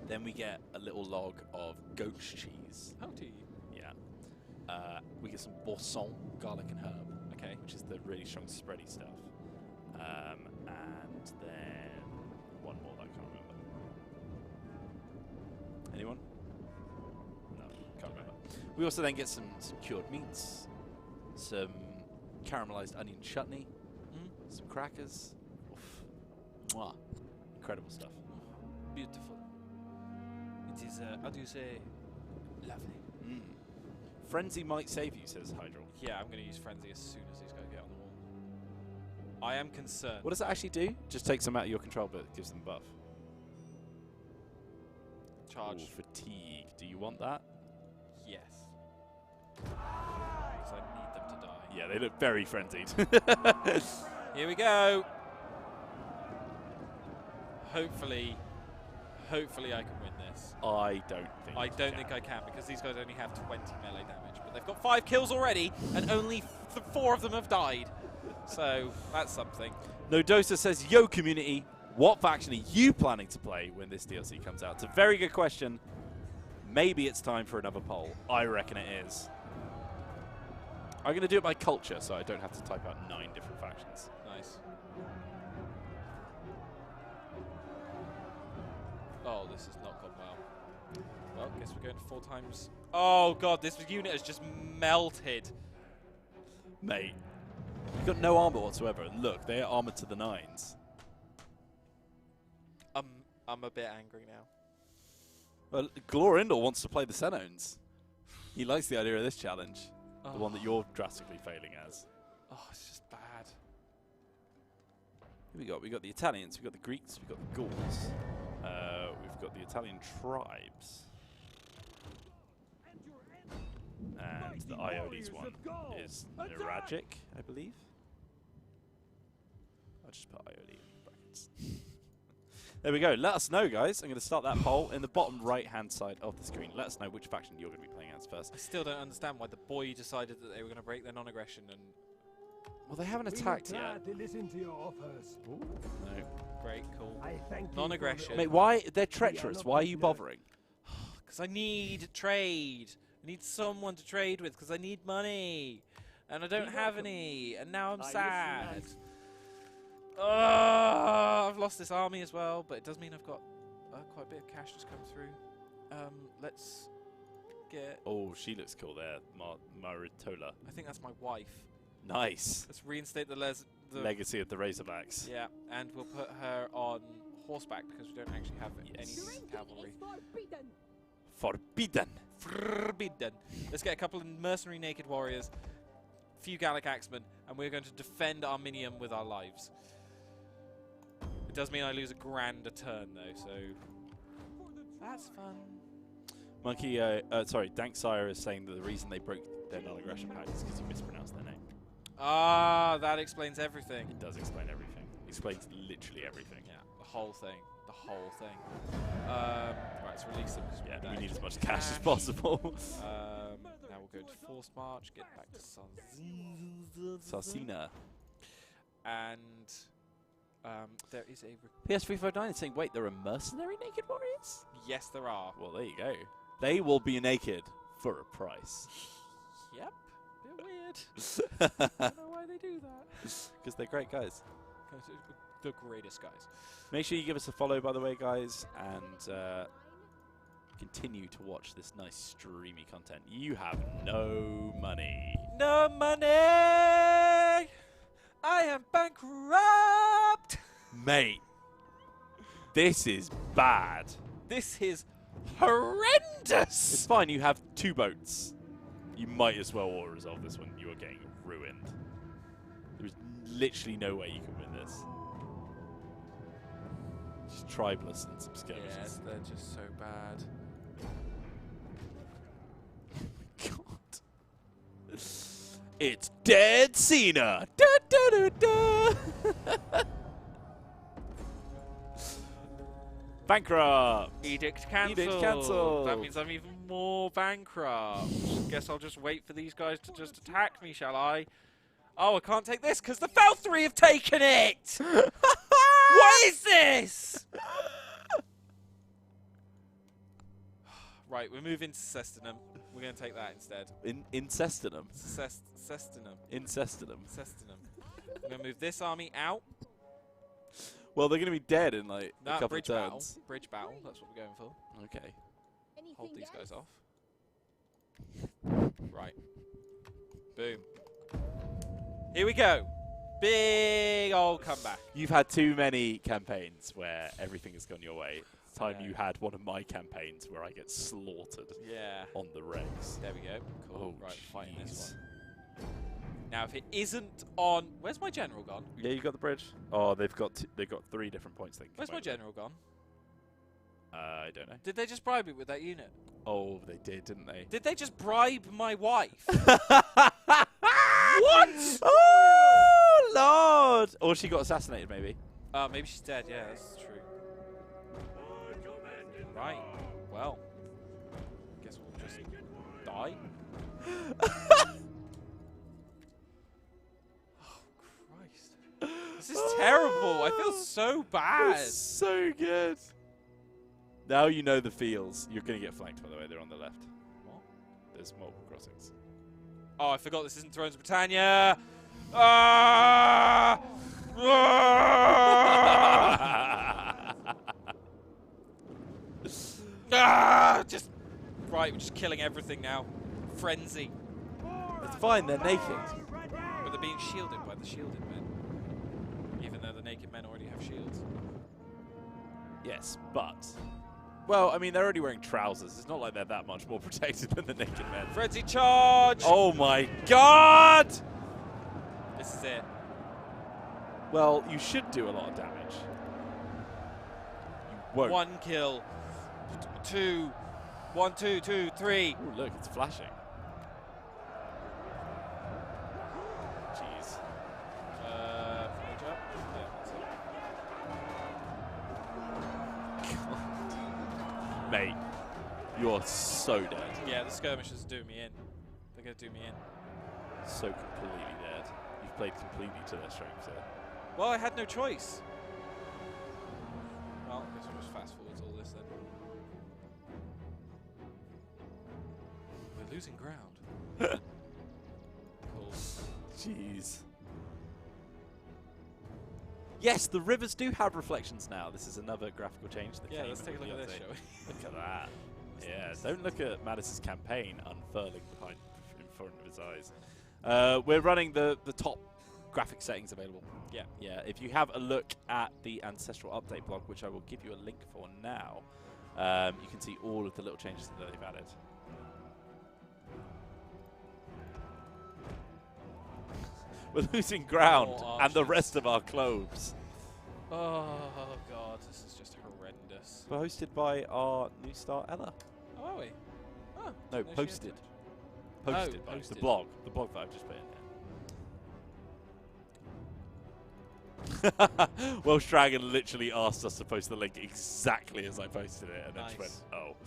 Speaker 1: Then we get a little log of goat's cheese.
Speaker 2: How do you?
Speaker 1: Yeah. We get some boursin, garlic and herb. Okay. Which is the really strong spready stuff. And then one more that I can't remember. Anyone? No, can't remember. We also then get some cured meats, some caramelized onion chutney, some crackers. Oof. Mwah. Incredible stuff.
Speaker 2: Beautiful. It is, how do you say, lovely.
Speaker 1: Frenzy might save you, says Hydral.
Speaker 2: Yeah, I'm going to use Frenzy as soon as these guys get on the wall. I am concerned.
Speaker 1: What does that actually do? Just takes them out of your control, but gives them buff.
Speaker 2: Charge.
Speaker 1: Ooh, fatigue. Do you want that?
Speaker 2: Yes. Because I need them to die.
Speaker 1: Yeah, they look very frenzied.
Speaker 2: Here we go. Hopefully I can win this.
Speaker 1: I don't think
Speaker 2: I can because these guys only have 20 melee damage, but they've got 5 kills already, and only 4 of them have died. So that's something.
Speaker 1: Nodosa says, "Yo, community, what faction are you planning to play when this DLC comes out?" It's a very good question. Maybe it's time for another poll. I reckon it is. I'm going to do it by culture, so I don't have to type out 9 different factions.
Speaker 2: Nice. Oh, this has not gone well. Well, guess we're going to 4 times. Oh god, this unit has just melted.
Speaker 1: Mate, you've got no armor whatsoever. And look, they are armored to the 9s.
Speaker 2: I'm a bit angry now.
Speaker 1: Well, Glorindel wants to play the Xenons. He likes the idea of this challenge. The one that you're drastically failing as.
Speaker 2: Oh, it's just bad.
Speaker 1: Who we got? We got the Italians, we got the Greeks, we got the Gauls. We've got the Italian tribes. And the Ioles one is Neragic, I believe. I'll just put Iole in brackets. There we go. Let us know, guys. I'm going to start that poll in the bottom right-hand side of the screen. Let us know which faction you're going to be playing as first.
Speaker 2: I still don't understand why the boy decided that they were going to break their non-aggression and...
Speaker 1: Well, they haven't attacked yet.
Speaker 3: To listen to your offers.
Speaker 1: Ooh, no.
Speaker 2: Great, cool.
Speaker 3: I thank you
Speaker 2: non-aggression.
Speaker 1: Mate, why? They're treacherous. Why are you bothering?
Speaker 2: Because I need trade. I need someone to trade with because I need money. And I don't have any. And now I'm sad. I've lost this army as well, but it does mean I've got quite a bit of cash that's come through. Let's get...
Speaker 1: Oh, she looks cool there. Maritola.
Speaker 2: I think that's my wife.
Speaker 1: Nice.
Speaker 2: Let's reinstate the
Speaker 1: Legacy of the Razorbacks.
Speaker 2: Yeah, and we'll put her on horseback because we don't actually have any cavalry.
Speaker 1: Forbidden.
Speaker 2: Forbidden. Let's get a couple of mercenary naked warriors, a few Gallic axemen, and we're going to defend Arminium with our lives. It does mean I lose a grand a turn though, so that's fun.
Speaker 1: Monkey, sorry, Danksire is saying that the reason they broke their non-aggression pact is because you mispronounced their name.
Speaker 2: Ah, that explains everything.
Speaker 1: It does explain everything. It explains literally everything.
Speaker 2: Yeah, the whole thing. The whole thing. Right, let's release them because
Speaker 1: we need as much cash as possible.
Speaker 2: Now we'll go to Forced March, get back to
Speaker 1: Sarsina.
Speaker 2: And there is a...
Speaker 1: PS359 is saying, wait, there are mercenary naked warriors?
Speaker 2: Yes, there are.
Speaker 1: Well, there you go. They will be naked for a price.
Speaker 2: Yep. Bit weird. I don't know why they do that.
Speaker 1: Because they're great guys.
Speaker 2: The greatest guys.
Speaker 1: Make sure you give us a follow, by the way, guys, and continue to watch this nice streamy content. You have no money.
Speaker 2: No money! I am bankrupt!
Speaker 1: Mate, this is bad.
Speaker 2: This is horrendous!
Speaker 1: It's fine, you have 2 boats. You might as well all resolve this one. You are getting ruined. There is literally no way you can win this. Just tribalists and some skirmishes.
Speaker 2: Yes, they're just so bad.
Speaker 1: God. It's Dead Cena! Da, da, da, da. Bankrupt!
Speaker 2: Edict cancelled.
Speaker 1: Edict cancelled.
Speaker 2: That means I'm even more bankrupt. Guess I'll just wait for these guys to just attack me, shall I? Oh, I can't take this because the Fel3 have taken it! What is this? Right, we're moving to Cestinum. We're going to take that instead.
Speaker 1: In Cestinum?
Speaker 2: Cestinum.
Speaker 1: In Cestinum.
Speaker 2: Cestinum. I'm going to move this army out.
Speaker 1: Well, they're going to be dead in like a couple of
Speaker 2: battle.
Speaker 1: turns.
Speaker 2: Bridge battle, that's what we're going for.
Speaker 1: Okay.
Speaker 2: Hold these guys off. Right. Boom. Here we go. Big old comeback.
Speaker 1: You've had too many campaigns where everything has gone your way. It's time you had one of my campaigns where I get slaughtered on the regs.
Speaker 2: There we go. Cool.
Speaker 1: Oh,
Speaker 2: right, fighting this one. Now, if it isn't on... Where's my general gone?
Speaker 1: Yeah, you got the bridge. Oh, they've got 3 different points.
Speaker 2: Where's my general gone?
Speaker 1: I don't know.
Speaker 2: Did they just bribe me with that unit?
Speaker 1: Oh, they did, didn't they?
Speaker 2: Did they just bribe my wife? What?
Speaker 1: Oh, Lord! Or she got assassinated, maybe.
Speaker 2: Maybe she's dead. Yeah, that's true. Right. Well. Guess we'll just die. Oh, Christ. This is terrible. I feel so bad.
Speaker 1: It's so good. Now you know the feels. You're going to get flanked, by the way. They're on the left.
Speaker 2: What?
Speaker 1: There's multiple crossings.
Speaker 2: Oh, I forgot this isn't Thrones of Britannia. Ah! Ah! Right, we're just killing everything now. Frenzy.
Speaker 1: It's fine, they're naked.
Speaker 2: But they're being shielded by the shielded men. Even though the naked men already have shields.
Speaker 1: Yes, but... Well, I mean, they're already wearing trousers. It's not like they're that much more protected than the naked men.
Speaker 2: Frenzy charge!
Speaker 1: Oh my god!
Speaker 2: This is it.
Speaker 1: Well, you should do a lot of damage. You won't.
Speaker 2: 1 kill. 2. 1, 2, 2, 3.
Speaker 1: Ooh, look, it's flashing. Jeez.
Speaker 2: Mage up? Yeah, that's it.
Speaker 1: Mate, you're so dead.
Speaker 2: Yeah, the skirmishers are doing me in. They're going to do me in.
Speaker 1: So completely dead. You've played completely to their strengths here.
Speaker 2: Well, I had no choice. Well, I guess we'll just fast forward all this then. We're losing ground. Cool.
Speaker 1: Jeez. Yes, the rivers do have reflections now. This is another graphical change that came
Speaker 2: let's take a look at this, shall we?
Speaker 1: Look at that. Yeah, don't look at Mattis's campaign unfurling behind in front of his eyes. We're running the top graphic settings available.
Speaker 2: Yeah.
Speaker 1: Yeah, if you have a look at the Ancestral Update blog, which I will give you a link for now, you can see all of the little changes that they've added. We're losing ground, and the rest of our clothes.
Speaker 2: Oh, God, this is just horrendous.
Speaker 1: We're hosted by our new star, Ella.
Speaker 2: Oh, are we? Oh,
Speaker 1: No, posted. Posted by the blog. The blog that I've just put in there. Welsh Dragon literally asked us to post the link exactly as I posted it, and then just went, oh.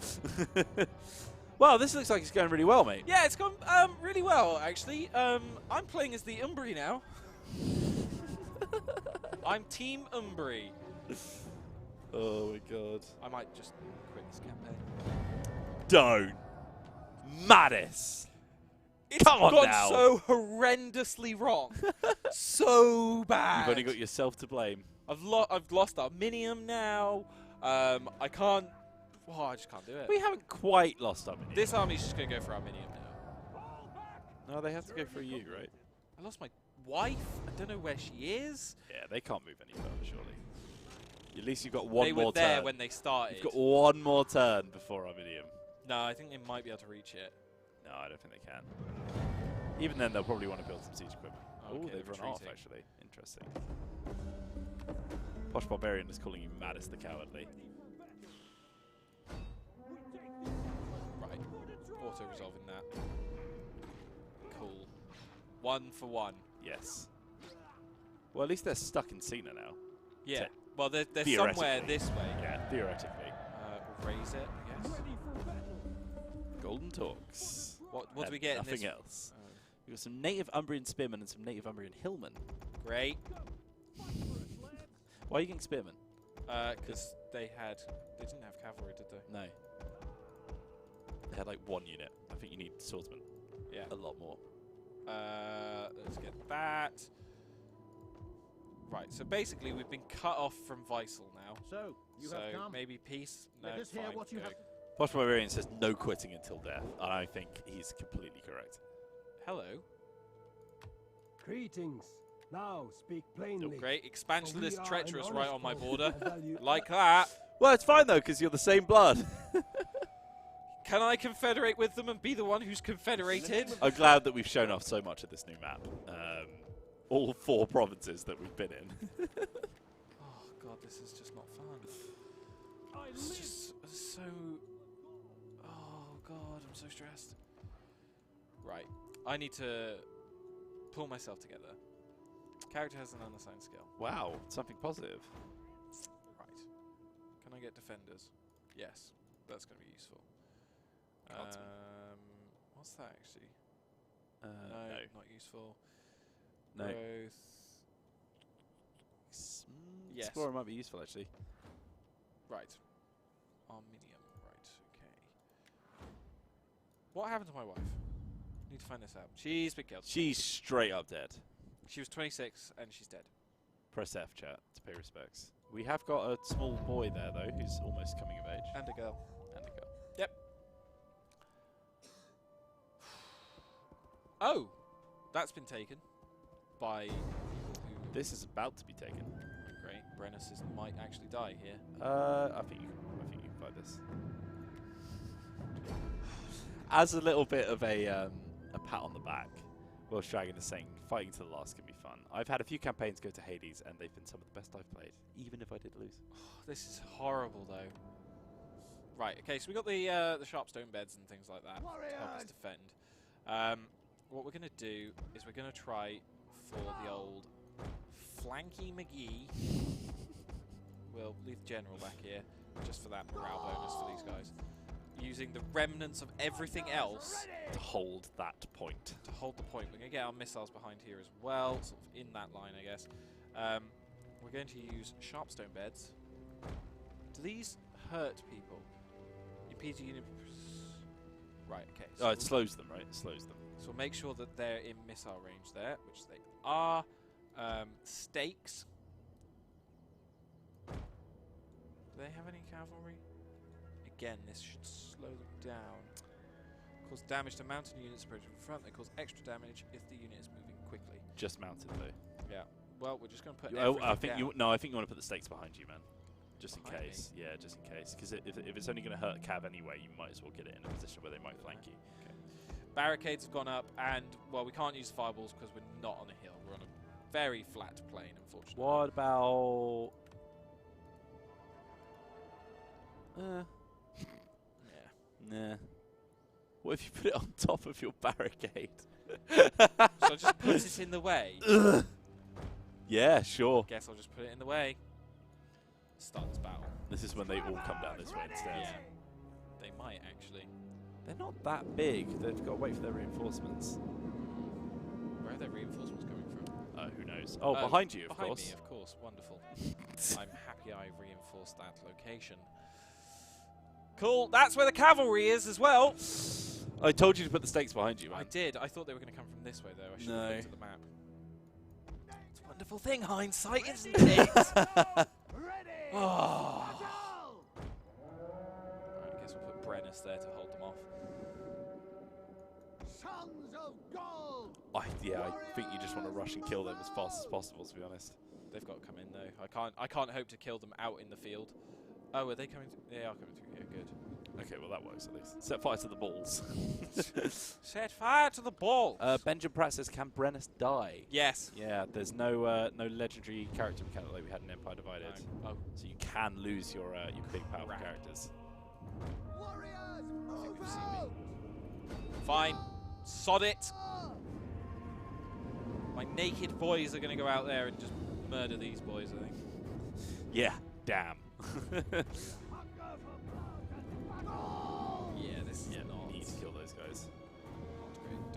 Speaker 1: Well, this looks like it's going really well, mate.
Speaker 2: Yeah, it's gone really well, actually. I'm playing as the Umbri now. I'm Team Umbri.
Speaker 1: Oh, my God.
Speaker 2: I might just quit this campaign.
Speaker 1: Don't. Mattis.
Speaker 2: It's
Speaker 1: Come on
Speaker 2: gone
Speaker 1: now.
Speaker 2: so horrendously wrong. So bad.
Speaker 1: You've only got yourself to blame.
Speaker 2: I've lost Arminium now. I can't... Oh, I just can't do it.
Speaker 1: We haven't quite lost Arminium.
Speaker 2: This army's just going to go for Arminium now.
Speaker 1: No, they have to go for you, right?
Speaker 2: I lost my wife. I don't know where she is.
Speaker 1: Yeah, they can't move any further, surely. At least you've got one
Speaker 2: they
Speaker 1: more
Speaker 2: were there
Speaker 1: turn.
Speaker 2: when they started.
Speaker 1: You've got one more turn before Arminium.
Speaker 2: No, I think they might be able to reach it.
Speaker 1: No, I don't think they can. Even then, they'll probably want to build some siege equipment.
Speaker 2: Okay,
Speaker 1: Oh, they've run off,
Speaker 2: retreating.
Speaker 1: actually. Interesting. Posh Barbarian is calling you Mattis the Cowardly.
Speaker 2: Right. Auto-resolving that. Cool. 1 for 1.
Speaker 1: Yes. Well, at least they're stuck in Cena now.
Speaker 2: Yeah. Well, they're somewhere
Speaker 1: Theoretically.
Speaker 2: this way.
Speaker 1: Yeah, theoretically.
Speaker 2: We'll raise it, I guess.
Speaker 1: Golden Talks.
Speaker 2: What do we get in
Speaker 1: Nothing
Speaker 2: this?
Speaker 1: else. We've got some native Umbrian Spearmen and some native Umbrian Hillmen.
Speaker 2: Great.
Speaker 1: Why are you getting Spearmen?
Speaker 2: Because they didn't have cavalry, did they?
Speaker 1: No. They had like 1 unit. I think you need swordsmen.
Speaker 2: Yeah.
Speaker 1: A lot more.
Speaker 2: Let's get that. Right, so basically we've been cut off from Weissel now.
Speaker 3: So, you have come.
Speaker 2: Maybe peace? No,
Speaker 3: Let us hear
Speaker 2: fine,
Speaker 3: what you
Speaker 2: go.
Speaker 3: have.
Speaker 1: Posh Barbarian says no quitting until death, and I think he's completely correct.
Speaker 2: Hello.
Speaker 3: Greetings. Now speak plainly.
Speaker 2: Oh, great. Expansionist
Speaker 3: For we are
Speaker 2: treacherous
Speaker 3: an
Speaker 2: right
Speaker 3: honest
Speaker 2: on my
Speaker 3: folk
Speaker 2: border.
Speaker 3: of value.
Speaker 2: Like that.
Speaker 1: Well, it's fine though, because you're the same blood.
Speaker 2: Can I confederate with them and be the one who's confederated?
Speaker 1: I'm glad that we've shown off so much of this new map. All 4 provinces that we've been in.
Speaker 2: Oh god, this is just not fun. It's just so... Oh god, I'm so stressed. Right, I need to pull myself together. Character has an unassigned skill.
Speaker 1: Wow, something positive.
Speaker 2: Right. Can I get defenders? Yes, that's going to be useful. What's that actually? No, not useful.
Speaker 1: No.
Speaker 2: Growth. Yes.
Speaker 1: Explorer might be useful actually.
Speaker 2: Right. Arminium. Right. Okay. What happened to my wife? Need to find this out. She's been killed.
Speaker 1: She's straight up dead.
Speaker 2: She was 26 and she's dead.
Speaker 1: Press F, chat, to pay respects. We have got a small boy there though, who's almost coming of age.
Speaker 2: And a girl. Handicap. Yep. Oh, that's been taken by people who...
Speaker 1: This is about to be taken.
Speaker 2: Great. Brennus might actually die here.
Speaker 1: I think you can fight this. As a little bit of a pat on the back, Welsh Dragon is saying fighting to the last can be fun. I've had a few campaigns go to Hades, and they've been some of the best I've played, even if I did lose.
Speaker 2: This is horrible, though. Right, okay, so we got the sharpstone beds and things like that to help us defend. What we're going to do is we're going to try for the old Flanky McGee. We'll leave the General back here just for that morale bonus for these guys. Using the remnants of everything else
Speaker 1: to hold that point.
Speaker 2: To hold the point. We're going to get our missiles behind here as well, sort of in that line, I guess. We're going to use sharpstone beds. Do these hurt people? Impedes unit. Right, okay.
Speaker 1: So it slows them, right? It slows them.
Speaker 2: So we'll make sure that they're in missile range there, which they are. Stakes. Do they have any cavalry? Again, this should slow them down. Cause damage to mountain units approaching from front. They cause extra damage if the unit is moving quickly.
Speaker 1: Just mounted though.
Speaker 2: Yeah. Well, we're just going to put.
Speaker 1: I think down. I think you want to put the stakes behind you, man. Just in
Speaker 2: Behind
Speaker 1: case.
Speaker 2: me?
Speaker 1: Yeah, just in case. Because if it's only going to hurt Cav anyway, you might as well get it in a position where they might flank you.
Speaker 2: Okay. Barricades have gone up, and well, we can't use fireballs because we're not on a hill. We're on a very flat plain, unfortunately.
Speaker 1: What about? Nah. What if you put it on top of your barricade?
Speaker 2: So I just put it in the way.
Speaker 1: Yeah, sure.
Speaker 2: Guess I'll just put it in the way. Start this battle.
Speaker 1: This is when they all come down this way instead.
Speaker 2: Yeah. They might actually.
Speaker 1: They're not that big. They've got to wait for their reinforcements.
Speaker 2: Where are their reinforcements coming from?
Speaker 1: Who knows? Oh, behind you, of course.
Speaker 2: Behind me, of course. Wonderful. I'm happy I reinforced that location. Cool. That's where the cavalry is as well.
Speaker 1: I told you to put the stakes behind you, man.
Speaker 2: I did. I thought they were going to come from this way, though. I should have looked at the map. It's a wonderful thing, hindsight, isn't it? Oh. Right, I guess we'll put Brennus there to hold them off.
Speaker 3: Sons of gold.
Speaker 1: I think you just want to rush and kill them as fast as possible, to be honest.
Speaker 2: They've got to come in, though. I can't hope to kill them out in the field. Oh, are they coming? They are coming through here. Good.
Speaker 1: Okay, well that works at least. Set fire to the balls.
Speaker 2: Set fire to the balls.
Speaker 1: Benjamin Pratt says, "Can Brennus die?"
Speaker 2: Yes.
Speaker 1: Yeah. There's no legendary character mechanic like we had in Empire Divided.
Speaker 2: No. Oh.
Speaker 1: So you can lose your big powerful characters.
Speaker 3: Warriors,
Speaker 2: I think
Speaker 3: move
Speaker 2: we've seen
Speaker 3: out.
Speaker 2: me. Fine. Sod it. My naked boys are going to go out there and just murder these boys, I think.
Speaker 1: Yeah. Damn.
Speaker 2: Yeah, this is not.
Speaker 1: Need to kill those guys.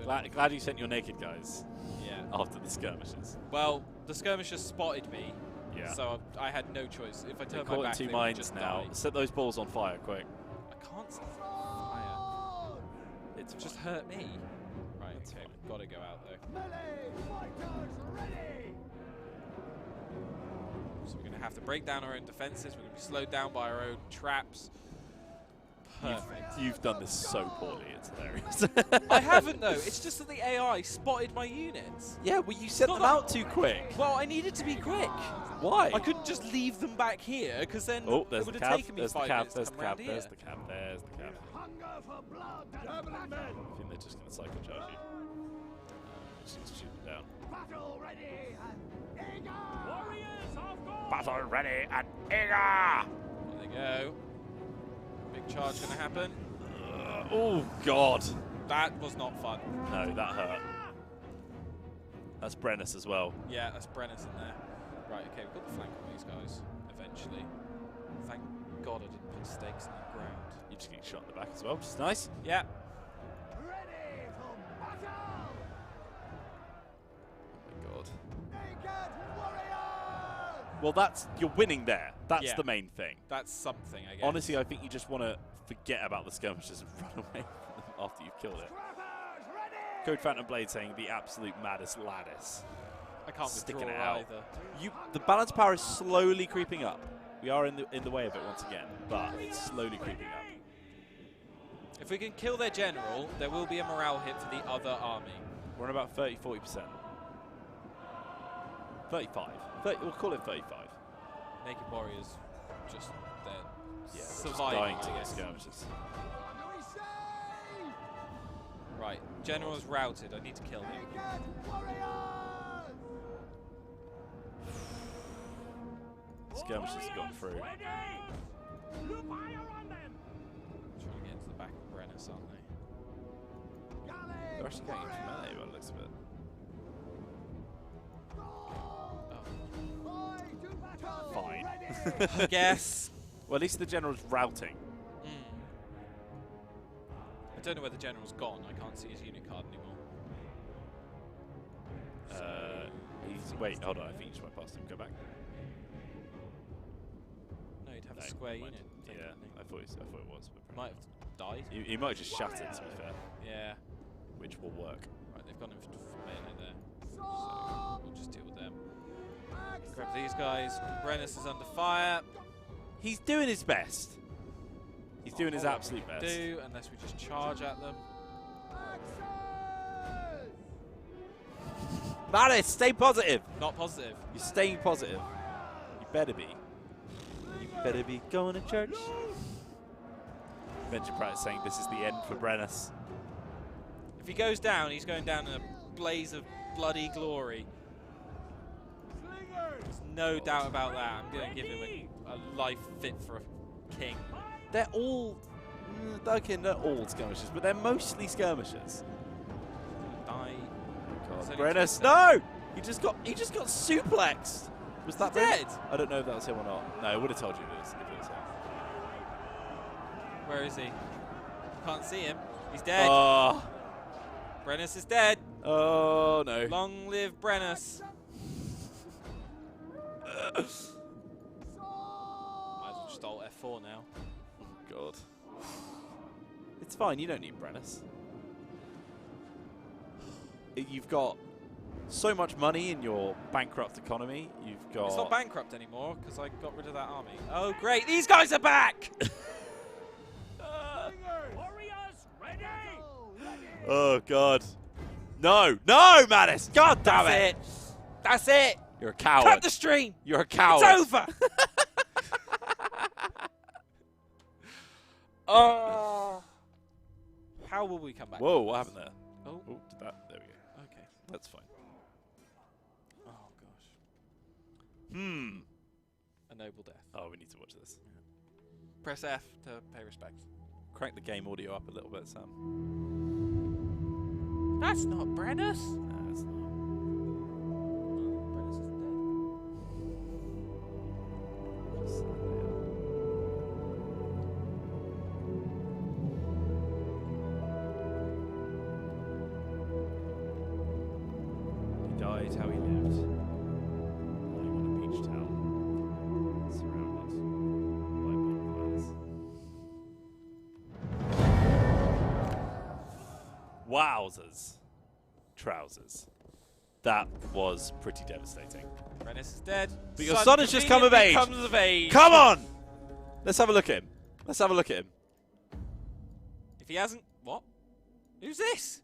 Speaker 2: Great.
Speaker 1: Glad you sent your naked guys.
Speaker 2: Yeah.
Speaker 1: After the skirmishes.
Speaker 2: Well, the skirmishers spotted me.
Speaker 1: Yeah.
Speaker 2: So I had no choice. If I
Speaker 1: They're
Speaker 2: turned my
Speaker 1: caught
Speaker 2: back,
Speaker 1: in
Speaker 2: they
Speaker 1: two
Speaker 2: would
Speaker 1: mines
Speaker 2: just
Speaker 1: now.
Speaker 2: die.
Speaker 1: Set those balls on fire, quick.
Speaker 2: I can't set fire.
Speaker 1: It's
Speaker 2: Just
Speaker 1: fine.
Speaker 2: hurt me. Right.
Speaker 1: That's
Speaker 2: Okay.
Speaker 1: fine.
Speaker 2: We've got to go out though.
Speaker 3: Melee fighters ready.
Speaker 2: So we're going to have to break down our own defenses. We're going to be slowed down by our own traps. Perfect.
Speaker 1: You've done this so poorly, it's hilarious.
Speaker 2: I haven't though. It's just that the AI spotted my units.
Speaker 1: Yeah, well you sent them out too quick.
Speaker 2: Well, I needed to be quick.
Speaker 1: Why?
Speaker 2: I couldn't just leave them back here because then
Speaker 1: Oh,
Speaker 2: it
Speaker 1: there's
Speaker 2: would
Speaker 1: the
Speaker 2: have
Speaker 1: cab.
Speaker 2: taken me
Speaker 1: There's the
Speaker 2: 5
Speaker 1: cab.
Speaker 2: minutes
Speaker 1: There's
Speaker 2: to
Speaker 1: the
Speaker 2: come
Speaker 1: cab.
Speaker 2: round here.
Speaker 1: There's the cab. There's the cab.
Speaker 3: Hunger for blood.
Speaker 1: I think they're just going to cycle charge you. Just need to shoot them down.
Speaker 3: Battle ready and eager.
Speaker 5: Warriors of gold.
Speaker 1: Battle ready and eager!
Speaker 2: There they go. Big charge going to happen.
Speaker 1: Oh God!
Speaker 2: That was not fun.
Speaker 1: No, that hurt. That's Brennus as well.
Speaker 2: Yeah, that's Brennus in there. Right, okay, we've got the flank on these guys eventually. Thank God I didn't put stakes in the ground.
Speaker 1: You're just getting shot in the back as well, which is nice.
Speaker 2: Yeah.
Speaker 3: Ready for battle.
Speaker 1: Oh my God.
Speaker 3: Naked warriors.
Speaker 1: Well, you're winning there. That's
Speaker 2: Yeah.
Speaker 1: the main thing.
Speaker 2: That's something, I guess.
Speaker 1: Honestly, I think you just want to forget about the skirmishes and run away from them after you've killed it.
Speaker 3: Scrappers ready.
Speaker 1: Code Phantom Blade saying the absolute maddest lattice.
Speaker 2: I can't
Speaker 1: sticking
Speaker 2: withdraw
Speaker 1: it out.
Speaker 2: either.
Speaker 1: The balance power is slowly creeping up. We are in the way of it once again, but it's slowly creeping up.
Speaker 2: If we can kill their general, there will be a morale hit for the other army.
Speaker 1: We're on about 30-40%. 35. We'll call it 35.
Speaker 2: Naked warriors, just they're
Speaker 1: surviving
Speaker 2: surviving.
Speaker 1: to get skirmishes.
Speaker 2: Right, general's routed. I need to kill him.
Speaker 1: Skirmishes have gone through.
Speaker 2: Trying to get into the back of Brennus, aren't they?
Speaker 1: They're actually getting into melee by the looks of it.
Speaker 2: Oh.
Speaker 1: Fine.
Speaker 2: I guess.
Speaker 1: Well, at least the general's routing.
Speaker 2: I don't know where the general's gone. I can't see his unit card anymore.
Speaker 1: Wait, hold on. I think you just went past him. Go back.
Speaker 2: No, he'd have a square unit.
Speaker 1: Yeah, I thought it was. But
Speaker 2: Might have died.
Speaker 1: he might have just shattered, to be fair.
Speaker 2: Yeah.
Speaker 1: Which will work.
Speaker 2: Right, they've gone in for melee there. So we'll just deal with them. Grab these guys. Brennus is under fire.
Speaker 1: He's doing his best. He's doing his absolute best.
Speaker 2: Unless we just charge at them.
Speaker 1: Marcus, stay positive.
Speaker 2: Not positive.
Speaker 1: You're staying positive. You better be. You better be going to church. Venture Pratt is saying this is the end for Brennus.
Speaker 2: If he goes down, he's going down in a blaze of bloody glory. There's no doubt about that. I'm going to give him a life fit for a king.
Speaker 1: They're all, okay, not all skirmishes, but they're mostly skirmishes.
Speaker 2: Die.
Speaker 1: God, Brennus, no! He just got suplexed. Was that
Speaker 2: dead?
Speaker 1: I don't know if that was him or not. No, I would have told you if it was him.
Speaker 2: Where is he? Can't see him. He's dead.
Speaker 1: Oh.
Speaker 2: Brennus is dead.
Speaker 1: Oh no.
Speaker 2: Long live Brennus. Might as well just alt F4 now.
Speaker 1: Oh god. It's fine, you don't need Brennus. You've got so much money in your bankrupt economy. You've got...
Speaker 2: It's not bankrupt anymore because I got rid of that army. Oh great, these guys are back!
Speaker 5: Warriors, ready!
Speaker 1: Oh god. No, no, Marcus! God damn it!
Speaker 2: That's it!
Speaker 1: You're a coward.
Speaker 2: Cut the stream!
Speaker 1: You're a coward.
Speaker 2: It's over! Oh! How will we come back?
Speaker 1: Whoa, what happened there?
Speaker 2: Oh,
Speaker 1: Oh, did that? There we go.
Speaker 2: okay.
Speaker 1: That's fine.
Speaker 2: Oh gosh. A noble death.
Speaker 1: Oh, we need to watch this.
Speaker 2: Press F to pay respects.
Speaker 1: Crank the game audio up a little bit, Sam.
Speaker 2: That's not Brennus.
Speaker 1: No, it's not.
Speaker 2: Brennus isn't
Speaker 1: Just, He died how he lived. Lying on a beach towel, surrounded by bonfires. Wowzers. Trousers. That was pretty devastating.
Speaker 2: Brennus is dead.
Speaker 1: But your son has just come of age.
Speaker 2: Comes of age.
Speaker 1: Come on! Let's have a look at him. Let's have a look at him.
Speaker 2: If he hasn't, what? Who's this?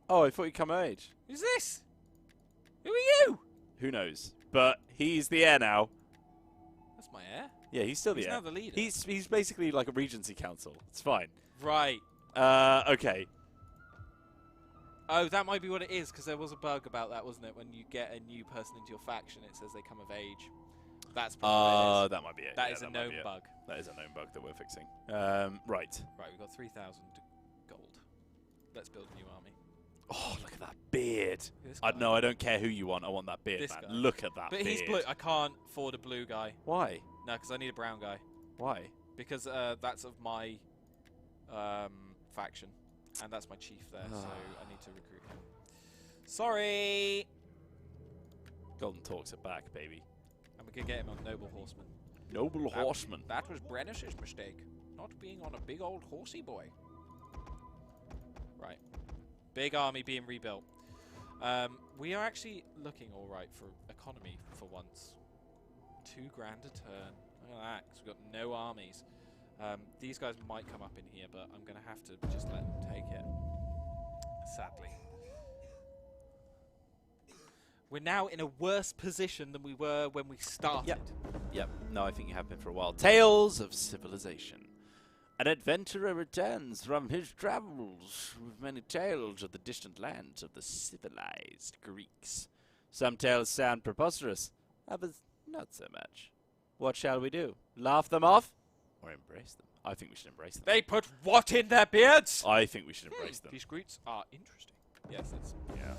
Speaker 1: Oh, I thought he'd come of age.
Speaker 2: Who's this? Who are you?
Speaker 1: Who knows? But he's the heir now.
Speaker 2: That's my heir.
Speaker 1: Yeah, he's still the
Speaker 2: He's
Speaker 1: heir.
Speaker 2: now the leader.
Speaker 1: He's basically like a regency council. It's fine.
Speaker 2: Right.
Speaker 1: Okay.
Speaker 2: Oh, that might be what it is, because there was a bug about that, wasn't it? When you get a new person into your faction, it says they come of age. That's probably what it is.
Speaker 1: That might be it.
Speaker 2: That
Speaker 1: Yeah,
Speaker 2: is a
Speaker 1: that might
Speaker 2: known
Speaker 1: be it.
Speaker 2: bug.
Speaker 1: That is a known bug that we're fixing. Right.
Speaker 2: Right, we've got 3,000 gold. Let's build a new army.
Speaker 1: Oh, look at that beard.
Speaker 2: This
Speaker 1: I
Speaker 2: guy.
Speaker 1: No, I don't care who you want. I want that beard,
Speaker 2: This
Speaker 1: man.
Speaker 2: guy.
Speaker 1: Look at that
Speaker 2: But
Speaker 1: beard.
Speaker 2: he's blue. I can't afford a blue guy.
Speaker 1: Why?
Speaker 2: No, because I need a brown guy.
Speaker 1: Why?
Speaker 2: Because that's of my faction. And that's my chief there, so I need to recruit him. Sorry!
Speaker 1: Golden Talks are back, baby.
Speaker 2: And we can get him on Noble Horseman.
Speaker 1: Noble Horseman.
Speaker 2: That was Brennus's mistake. Not being on a big old horsey boy. Right. Big army being rebuilt. We are actually looking alright for economy for once. $2 grand a turn. Look at that, because we've got no armies. These guys might come up in here, but I'm going to have to just let them take it. Sadly. We're now in a worse position than we were when we started.
Speaker 1: Yep. No, I think you have been for a while. Tales of Civilization. An adventurer returns from his travels with many tales of the distant lands of the civilized Greeks. Some tales sound preposterous, others not so much. What shall we do? Laugh them off? Or embrace them? I think we should embrace them.
Speaker 2: They put what in their beards?
Speaker 1: I think we should embrace them.
Speaker 2: These Greeks are interesting. Yes, that's...
Speaker 1: Yeah.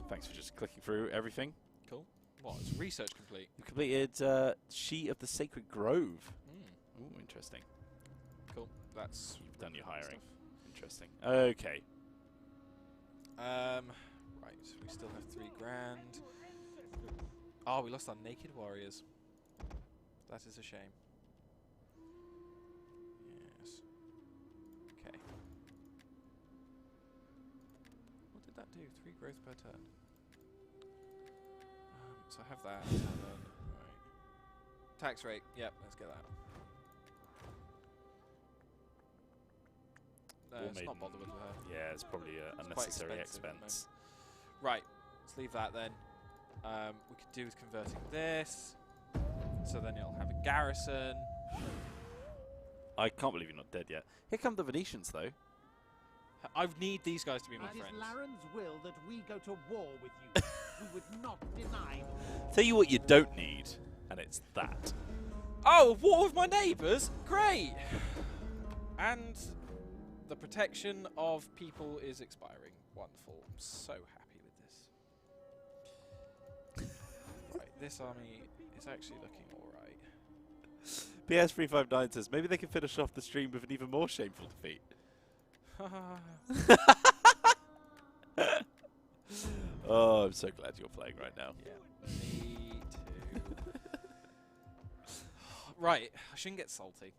Speaker 1: Thanks for just clicking through everything.
Speaker 2: Cool. What? Is research complete?
Speaker 1: You completed She of the Sacred Grove. Ooh, interesting.
Speaker 2: Cool. That's...
Speaker 1: You've done your hiring. Interesting. Okay.
Speaker 2: Right. We still have 3 grand. Oh, we lost our naked warriors. That is a shame. Yes. Okay. What did that do? 3 growth per turn. So I have that. Right. Tax rate. Yep, let's get that. No, let's not bother with her.
Speaker 1: Yeah, it's probably an unnecessary expense.
Speaker 2: Right. Let's leave that then. We could do with converting this. So then it'll have a garrison.
Speaker 1: I can't believe you're not dead yet. Here come the Venetians, though.
Speaker 2: I need these guys to be my friends.
Speaker 6: It is Laren's will that we go to war with you. We would not deny.
Speaker 1: Tell you what you don't need, and it's that.
Speaker 2: Oh, a war with my neighbours? Great! And the protection of people is expiring. Wonderful. I'm so happy with this. Right, this army is actually looking alright.
Speaker 1: PS359 says, maybe they can finish off the stream with an even more shameful defeat. Oh, I'm so glad you're playing right now.
Speaker 2: Yeah, me too. Right, I shouldn't get salty.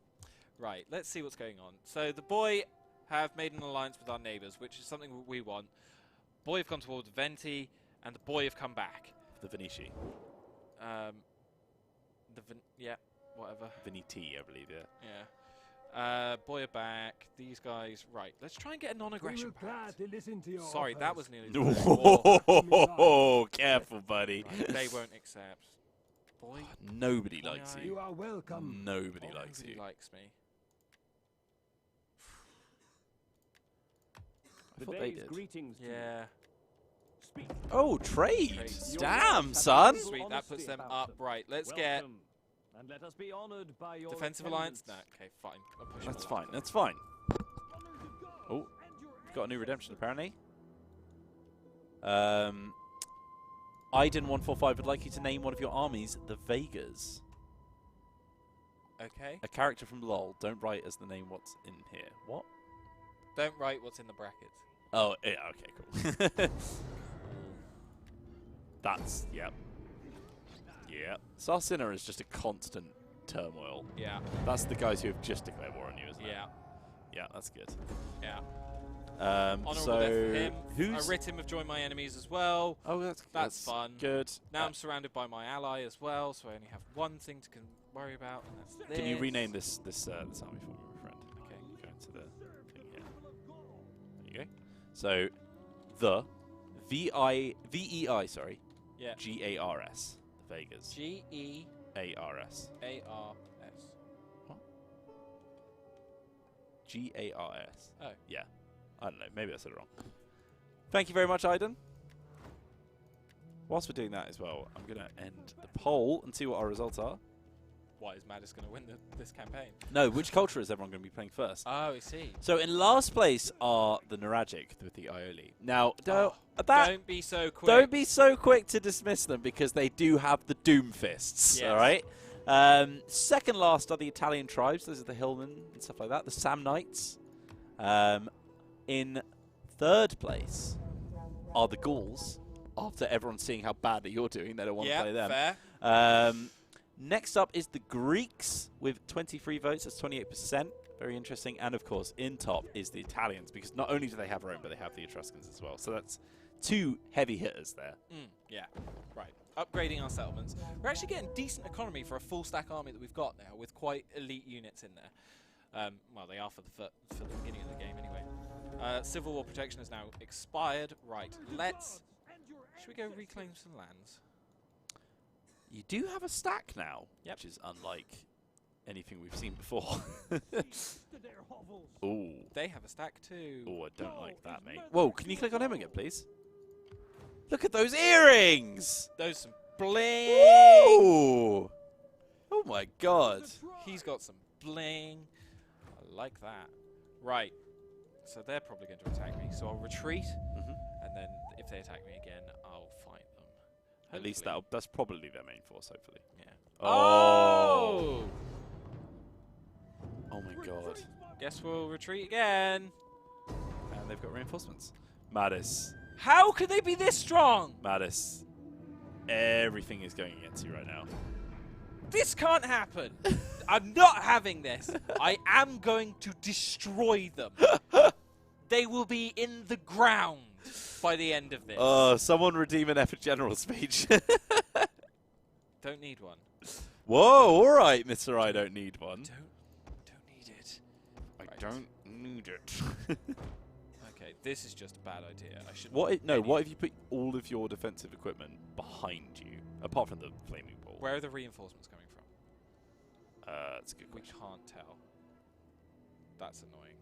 Speaker 2: Right, let's see what's going on. So the boy have made an alliance with our neighbours, which is something we want. Boy have gone towards Venti, and the boy have come back.
Speaker 1: The Veneti.
Speaker 2: Yeah, whatever.
Speaker 1: Veneti, I believe, yeah.
Speaker 2: Yeah. Boy are back. These guys, right. Let's try and get a non-aggression pact. Sorry, that was nearly
Speaker 1: Oh, careful, buddy.
Speaker 2: Right, they won't accept. Boy,
Speaker 1: nobody likes you.
Speaker 3: You are welcome.
Speaker 1: Nobody likes you.
Speaker 2: Likes me.
Speaker 1: I thought they did.
Speaker 5: Greetings.
Speaker 2: Yeah.
Speaker 1: Oh, trade. Damn, son.
Speaker 2: Sweet, that puts them up. Right, let's get...
Speaker 5: And let us be honored by your
Speaker 2: defensive alliance? No, okay, fine. I'll push
Speaker 1: That's fine, that's fine. Oh, got a new redemption apparently. Iden145 would like you to name one of your armies the Vegas.
Speaker 2: Okay.
Speaker 1: A character from LoL. Don't write as the name what's in here. What?
Speaker 2: Don't write what's in the brackets.
Speaker 1: Oh, yeah, okay, cool. That's, yep. Yeah. Sarcina is just a constant turmoil.
Speaker 2: Yeah.
Speaker 1: That's the guys who have just declared war on you, isn't it?
Speaker 2: Yeah.
Speaker 1: Yeah, that's good.
Speaker 2: Yeah.
Speaker 1: Honourable
Speaker 2: death for him.
Speaker 1: Who's...
Speaker 2: I writ him of join my enemies as well.
Speaker 1: Oh, that's
Speaker 2: fun.
Speaker 1: Good.
Speaker 2: Now I'm surrounded by my ally as well, so I only have one thing to worry about, and that's this.
Speaker 1: Can you rename this army for me, my friend? Okay. Go into the thing here. There you go. So, the V-E-I, sorry.
Speaker 2: Yeah.
Speaker 1: G-A-R-S. The Vegas.
Speaker 2: G-E-A-R-S.
Speaker 1: What? G-A-R-S.
Speaker 2: Oh.
Speaker 1: Yeah. I don't know. Maybe I said it wrong. Thank you very much, Iden. Whilst we're doing that as well, I'm going to end the poll and see what our results are.
Speaker 2: Why is Madis going to win this campaign?
Speaker 1: No, which culture is everyone going to be playing first?
Speaker 2: Oh, I see.
Speaker 1: So in last place are the Nuragic with the Aioli. Now,
Speaker 2: don't be so quick.
Speaker 1: Don't be so quick to dismiss them because they do have the Doom Fists. Yes. All right. Second last are the Italian tribes. Those are the Hillmen and stuff like that. The Samnites. In third place are the Gauls. After everyone seeing how badly you're doing, they don't want to play them.
Speaker 2: Fair.
Speaker 1: Next up is the Greeks with 23 votes. That's 28%. Very interesting. And, of course, in top is the Italians because not only do they have Rome, but they have the Etruscans as well. So that's two heavy hitters there.
Speaker 2: Yeah, right. upgrading our settlements. We're actually getting decent economy for a full stack army that we've got now, with quite elite units in there. Well, they are for the beginning of the game anyway. Civil War protection has now expired. Right, should we go reclaim some lands?
Speaker 1: You do have a stack now,
Speaker 2: yep.
Speaker 1: which is unlike anything we've seen before. Ooh.
Speaker 2: They have a stack too.
Speaker 1: Oh, I don't like that, mate. Whoa, can you click on him again, please? Look at those earrings!
Speaker 2: Those some bling!
Speaker 1: Ooh! Oh my god.
Speaker 2: He's got some bling. I like that. Right. So they're probably going to attack me. So I'll retreat, and then if they attack me again, I'll fight them. Hopefully.
Speaker 1: At least that's probably their main force, hopefully.
Speaker 2: Yeah.
Speaker 1: Oh! Oh my god.
Speaker 2: Guess we'll retreat again.
Speaker 1: And they've got reinforcements. Mattis.
Speaker 2: How could they be this strong?
Speaker 1: Mattis. Everything is going against you right now.
Speaker 2: This can't happen. I'm not having this. I am going to destroy them. They will be in the ground by the end of this.
Speaker 1: Oh, someone redeem an effort general speech.
Speaker 2: Don't need one.
Speaker 1: Whoa, all right, Mr. I don't need one.
Speaker 2: Don't need it.
Speaker 1: I don't need it.
Speaker 2: Okay, this is just a bad idea. I should.
Speaker 1: What if you put all of your defensive equipment behind you, apart from the flaming ball?
Speaker 2: Where are the reinforcements coming from?
Speaker 1: That's a good question.
Speaker 2: We can't tell. That's annoying.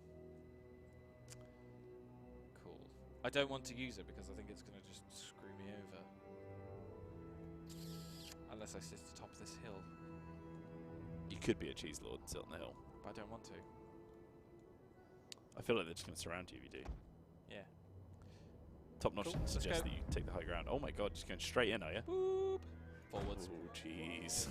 Speaker 2: Cool. I don't want to use it because I think it's going to just screw me over. Unless I sit at the top of this hill.
Speaker 1: You could be a cheese lord and sit on the hill.
Speaker 2: But I don't want to.
Speaker 1: I feel like they're just going to surround you if you do.
Speaker 2: Yeah.
Speaker 1: Top Notch suggests that you take the high ground. Oh my god, just going straight in, are you?
Speaker 2: Boop. Forwards.
Speaker 1: Oh, jeez.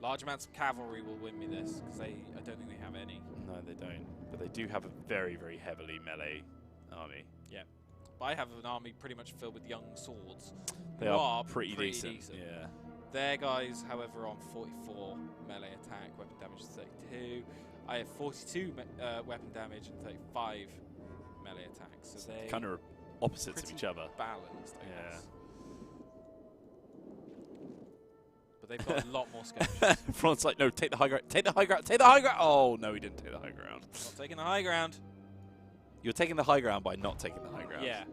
Speaker 2: Large amounts of cavalry will win me this, because I don't think they have any.
Speaker 1: No, they don't. But they do have a very, very heavily melee army.
Speaker 2: Yeah. But I have an army pretty much filled with young swords.
Speaker 1: They are pretty decent. Yeah.
Speaker 2: Their guys, however, on 44 melee attack, weapon damage is 32. I have 42 weapon damage and 35 melee attacks. So they
Speaker 1: kind of opposites of each other.
Speaker 2: Balanced, I guess. But they've got a lot more skirmishes.
Speaker 1: Front's like, no, take the high ground, take the high ground, take the high ground. Oh, no, he didn't take the high ground.
Speaker 2: Not taking the high ground.
Speaker 1: You're taking the high ground by not taking the high ground.
Speaker 2: Yeah.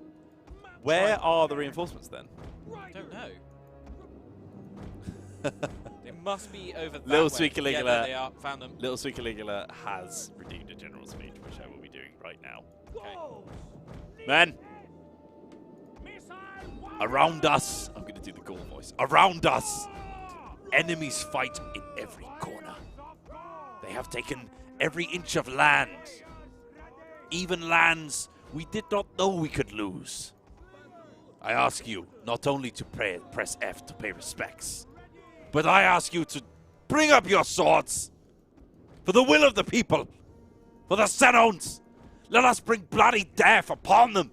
Speaker 1: Where are the reinforcements then?
Speaker 2: I don't know. They must be over that
Speaker 1: Little
Speaker 2: way.
Speaker 1: Sweet Caligula.
Speaker 2: Yeah, there they are. Found them.
Speaker 1: Little Sweet Caligula has redeemed a general speech, which I will be doing right now.
Speaker 2: Okay.
Speaker 1: Men! Around us! I'm going to do the Gaul voice. Around us! Enemies fight in every corner. They have taken every inch of land. Even lands we did not know we could lose. I ask you not only to press F to pay respects, but I ask you to bring up your swords for the will of the people, for the Senons. Let us bring bloody death upon them.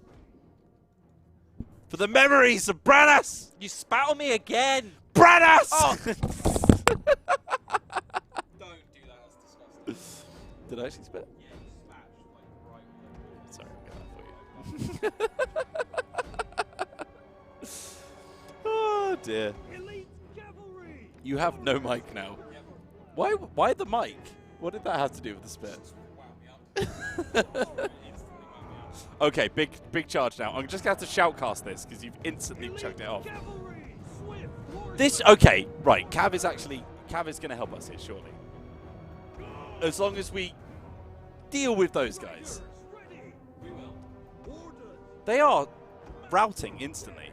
Speaker 1: For the memories of Brennus.
Speaker 2: You spat on me again.
Speaker 1: Brennus!
Speaker 2: Oh. Don't do that, that's disgusting.
Speaker 1: Did I actually spit?
Speaker 2: Yeah, you spat like right.
Speaker 1: Sorry, I'll get that for you. Oh dear. You have no mic now. Why the mic? What did that have to do with the spit? Okay, big charge now. I'm just going to have to shoutcast this because you've instantly chucked it off. Okay, right. Cav is going to help us here, surely. As long as we deal with those guys. They are routing instantly.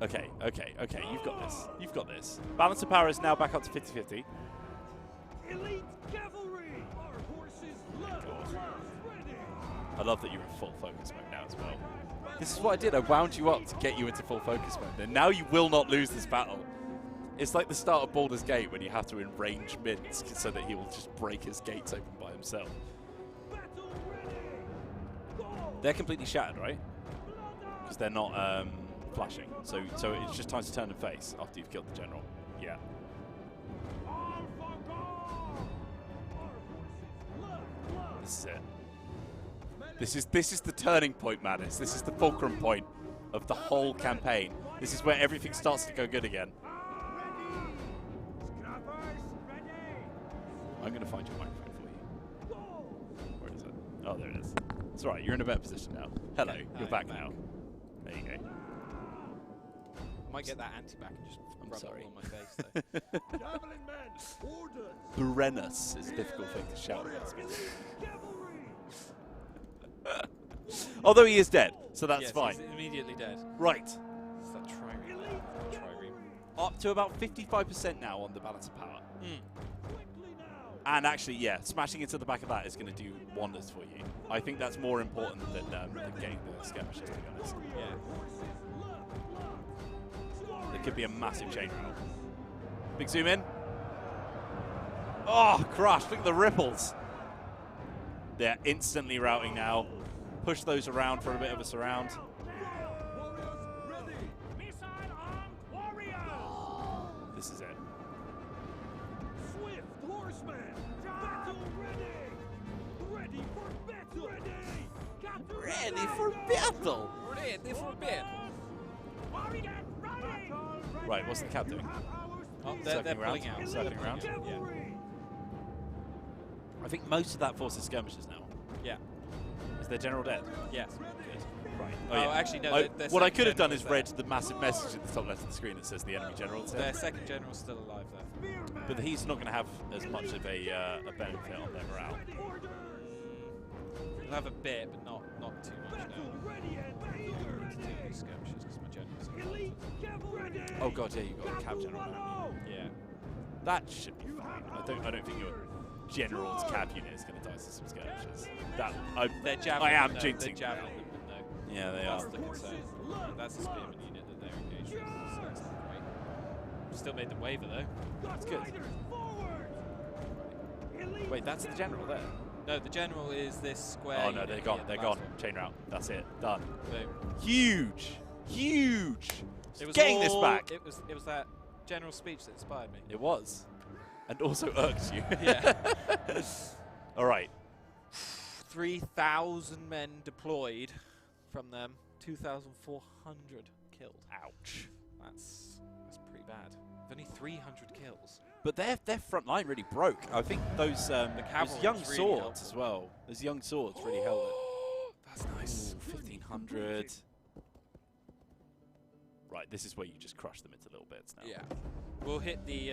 Speaker 1: Okay. You've got this. You've got this. Balance of power is now back up to 50-50.
Speaker 3: Elite cavalry! Our horses love ready!
Speaker 1: I love that you're in full focus mode now as well. This is what I did. I wound you up to get you into full focus mode. And now you will not lose this battle. It's like the start of Baldur's Gate when you have to enrange Minsk so that he will just break his gates open by himself. They're completely shattered, right? Because they're not flashing. So it's just time to turn and face after you've killed the general. Yeah. This is it. This is the turning point, Madness. This is the fulcrum point of the whole campaign. This is where everything starts to go good again. I'm going to find your microphone for you. Where is it? Oh, there it is. It's all right. You're in a better position now. Hello. You're back now. There you go.
Speaker 2: I might get that anti-back and just rub it all on my face, though.
Speaker 1: Brennus is a difficult thing to shout against me. Although he is dead, so that's fine.
Speaker 2: He's immediately dead.
Speaker 1: Right.
Speaker 2: It's that trireme.
Speaker 1: Up to about 55% now on the balance of power. And actually, yeah, smashing into the back of that is going to do wonders for you. I think that's more important than getting the skirmishes, to be honest.
Speaker 2: Yeah.
Speaker 1: It could be a massive chain route. Big zoom in. Oh, crush. Look at the ripples. They're instantly routing now. Push those around for a bit of a surround. This is it.
Speaker 3: Swift horseman, battle ready. Ready for battle.
Speaker 1: Ready for battle.
Speaker 2: Ready for battle.
Speaker 1: Right, what's the cap doing?
Speaker 2: Oh, they're pulling out.
Speaker 1: Circling around.
Speaker 2: Yeah.
Speaker 1: I think most of that force is skirmishes now.
Speaker 2: Yeah.
Speaker 1: Is their general dead?
Speaker 2: Yes.
Speaker 1: Good. Right.
Speaker 2: Oh, yeah. Actually, no.
Speaker 1: What I could have done is read the massive message at the top left of the screen that says the enemy general.
Speaker 2: Their second general's still alive, though.
Speaker 1: But he's not going to have as much of a benefit on their morale.
Speaker 2: He'll have a bit, but not too much now. Skirmishes because my general's alive.
Speaker 1: Oh god, yeah, you got a cab general now.
Speaker 2: Yeah.
Speaker 1: That should be fine. I don't think your general's cab unit is going to die to some skirmishes.
Speaker 2: I am
Speaker 1: jinxing. Yeah, they
Speaker 2: That's
Speaker 1: are.
Speaker 2: the concern. That's the spearman unit that they're engaged with, so that's not great. Still made them waver, though.
Speaker 1: That's good. Wait, that's the general there?
Speaker 2: No, the general is this square.
Speaker 1: Oh no, they're gone. They're gone. Chain route. That's it. Done.
Speaker 2: Boom.
Speaker 1: Huge. Huge.
Speaker 2: It was
Speaker 1: getting this back.
Speaker 2: It was that general speech that inspired me.
Speaker 1: It was. And also irked you.
Speaker 2: Yeah.
Speaker 1: All right.
Speaker 2: 3,000 men deployed from them. 2,400 killed.
Speaker 1: Ouch.
Speaker 2: That's pretty bad. Only 300 kills.
Speaker 1: But their front line really broke. I think those young
Speaker 2: really
Speaker 1: swords
Speaker 2: helpful.
Speaker 1: as well. Those young swords really held it.
Speaker 2: That's nice.
Speaker 1: 1,500. Right, this is where you just crush them into little bits now.
Speaker 2: Yeah. We'll hit the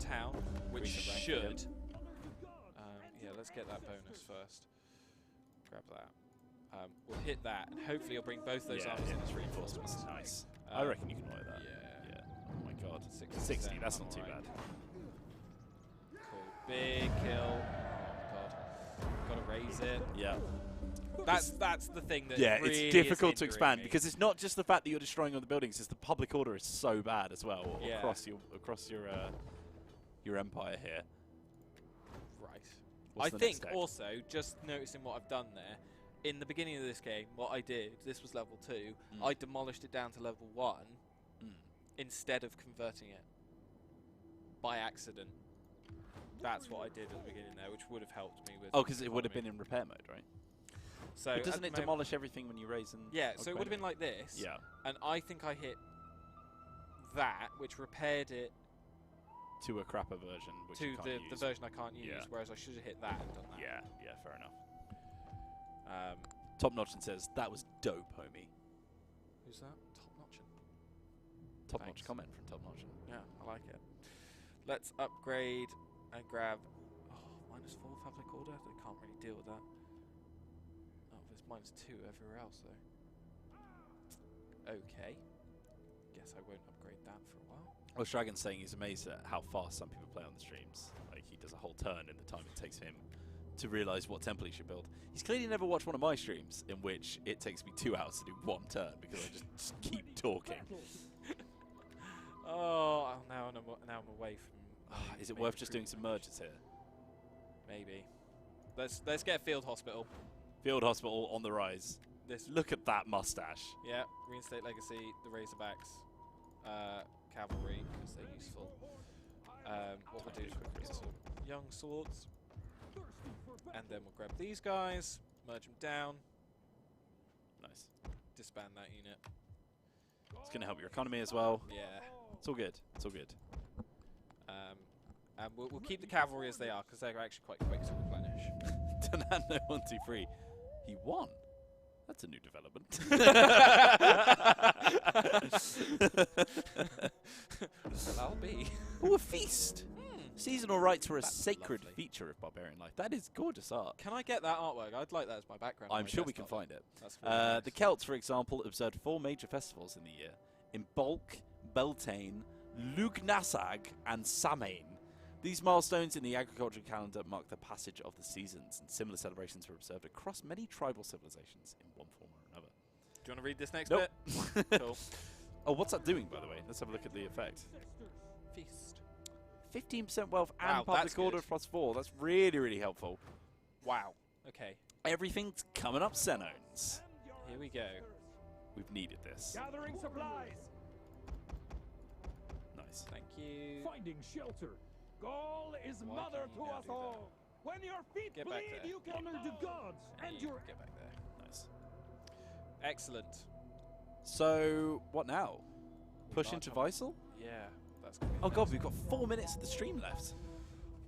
Speaker 2: town, which should. Yeah, let's get that bonus first. Grab that. We'll hit that, and hopefully you'll bring both those armies in as reinforcements.
Speaker 1: Nice. I reckon you can wear that.
Speaker 2: Yeah.
Speaker 1: Oh my god. 60. That's not too bad.
Speaker 2: Cool. Big kill. Oh god. Gotta raise it.
Speaker 1: Yeah.
Speaker 2: That's the thing that really
Speaker 1: it's difficult
Speaker 2: is
Speaker 1: to expand
Speaker 2: me.
Speaker 1: because it's not just the fact that you're destroying all the buildings; it's the public order is so bad as well across your empire here.
Speaker 2: Right.
Speaker 1: What's
Speaker 2: I
Speaker 1: the next
Speaker 2: think
Speaker 1: deck?
Speaker 2: also just noticing what I've done there. In the beginning of this game, what I did, this was level 2. I demolished it down to level 1 instead of converting it by accident. That's what I did at the beginning there, which would have helped me with.
Speaker 1: Oh, because it would have been in repair mode, right?
Speaker 2: So
Speaker 1: but doesn't it demolish everything when you raise and?
Speaker 2: Yeah, so it would have been like this.
Speaker 1: Yeah.
Speaker 2: And I think I hit that, which repaired it
Speaker 1: to a crapper version, which
Speaker 2: to
Speaker 1: you can't
Speaker 2: the version I can't use.
Speaker 1: Yeah.
Speaker 2: Whereas I should have hit that and done that.
Speaker 1: Yeah, fair enough. Top Notchin says that was dope, homie.
Speaker 2: Who's that? Top Notchin.
Speaker 1: Top Notch comment from Top Notchin.
Speaker 2: Yeah, I like it. Let's upgrade and grab. -4 public order. They can't really deal with that. Oh, there's -2 everywhere else though. Okay. Guess I won't upgrade that for a while.
Speaker 1: Well, Dragon's saying he's amazed at how fast some people play on the streams. Like he does a whole turn in the time it takes him to realise what temple he should build. He's clearly never watched one of my streams in which it takes me 2 hours to do 1 turn because I just keep talking.
Speaker 2: Oh, now I'm away from.
Speaker 1: Is it worth just doing some merges here?
Speaker 2: Maybe. Let's get Field Hospital.
Speaker 1: Field Hospital on the rise. Look at that mustache.
Speaker 2: Yeah, reinstate legacy, the Razorbacks, cavalry because they're useful. What we'll do is we'll get some young swords, and then we'll grab these guys, merge them down.
Speaker 1: Nice.
Speaker 2: Disband that unit.
Speaker 1: It's going to help your economy as well.
Speaker 2: Yeah.
Speaker 1: It's all good. It's all good.
Speaker 2: And we'll keep the cavalry as they are, because they're actually quite quick to replenish.
Speaker 1: Donando 1, 2, 3. He won. That's a new development.
Speaker 2: That'll be.
Speaker 1: Oh, a feast. Seasonal rites were a sacred feature of barbarian life. That is gorgeous art.
Speaker 2: Can I get that artwork? I'd like that as my background.
Speaker 1: I'm sure we can find it.
Speaker 2: That's nice.
Speaker 1: The Celts, for example, observed 4 major festivals in the year. In Bulk, Beltane, Lugnasag, and Samhain. These milestones in the agricultural calendar mark the passage of the seasons, and similar celebrations were observed across many tribal civilizations in one form or another.
Speaker 2: Do you want to read this next
Speaker 1: Nope.
Speaker 2: bit? Cool.
Speaker 1: Oh, what's that doing, by the way? Let's have a look at the effect.
Speaker 2: Feast.
Speaker 1: 15% wealth
Speaker 2: Wow,
Speaker 1: and public order plus 4. That's really, really helpful.
Speaker 2: Wow. Okay.
Speaker 1: Everything's coming up, Xenones.
Speaker 2: Here we go.
Speaker 1: We've needed this.
Speaker 3: Gathering supplies.
Speaker 1: Nice.
Speaker 2: Thank you.
Speaker 3: Finding shelter. Gaul is
Speaker 2: Why
Speaker 3: mother
Speaker 2: can't you
Speaker 3: to
Speaker 2: now
Speaker 3: us
Speaker 2: do
Speaker 3: all. When your feet
Speaker 2: Get back
Speaker 3: bleed,
Speaker 2: there.
Speaker 3: you can honor the gods and
Speaker 2: You
Speaker 3: your
Speaker 2: get back there.
Speaker 1: Nice.
Speaker 2: Excellent.
Speaker 1: So, what now? Push
Speaker 2: March
Speaker 1: into
Speaker 2: on.
Speaker 1: Weissel?
Speaker 2: Yeah. That's gonna be
Speaker 1: Oh, God,
Speaker 2: nice.
Speaker 1: we've got 4 minutes of the stream left.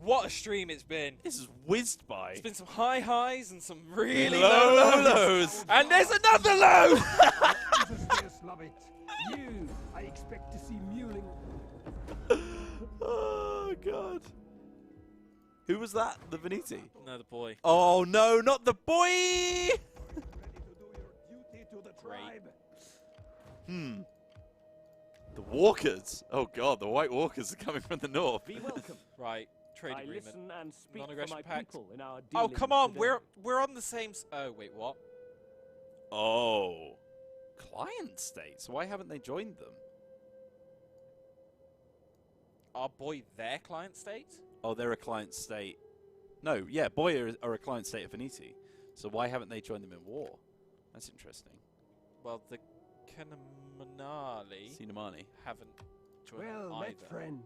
Speaker 2: What a stream it's been.
Speaker 1: This is whizzed by.
Speaker 2: It's been some high highs and some really
Speaker 1: low
Speaker 2: low
Speaker 1: lows.
Speaker 2: And there's another low!
Speaker 3: Jesus, just love it. You, I expect to see mewling.
Speaker 1: Oh, God. Who was that? The Veneti?
Speaker 2: Another boy.
Speaker 1: Oh, no, not the boy!
Speaker 3: Ready to do your duty to the
Speaker 2: Great.
Speaker 3: tribe.
Speaker 1: The Walkers. Oh, God, the White Walkers are coming from the north.
Speaker 5: Be welcome.
Speaker 2: Right. Trade
Speaker 5: I
Speaker 2: agreement.
Speaker 5: listen and speak for
Speaker 2: Non-aggression
Speaker 5: my
Speaker 2: pact.
Speaker 5: people in our
Speaker 2: Oh,
Speaker 5: dealings
Speaker 2: come on.
Speaker 5: today.
Speaker 2: We're on the same... Oh, wait, what?
Speaker 1: Oh. Client states. Why haven't they joined them?
Speaker 2: Our boy their client state?
Speaker 1: Oh, they're a client state. No, yeah, Boy are a client state of Veneti. So why haven't they joined them in war? That's interesting.
Speaker 2: Well, the Canamanali
Speaker 1: Sinamani.
Speaker 2: haven't joined
Speaker 3: Well
Speaker 2: them
Speaker 3: met,
Speaker 2: either.
Speaker 3: friend.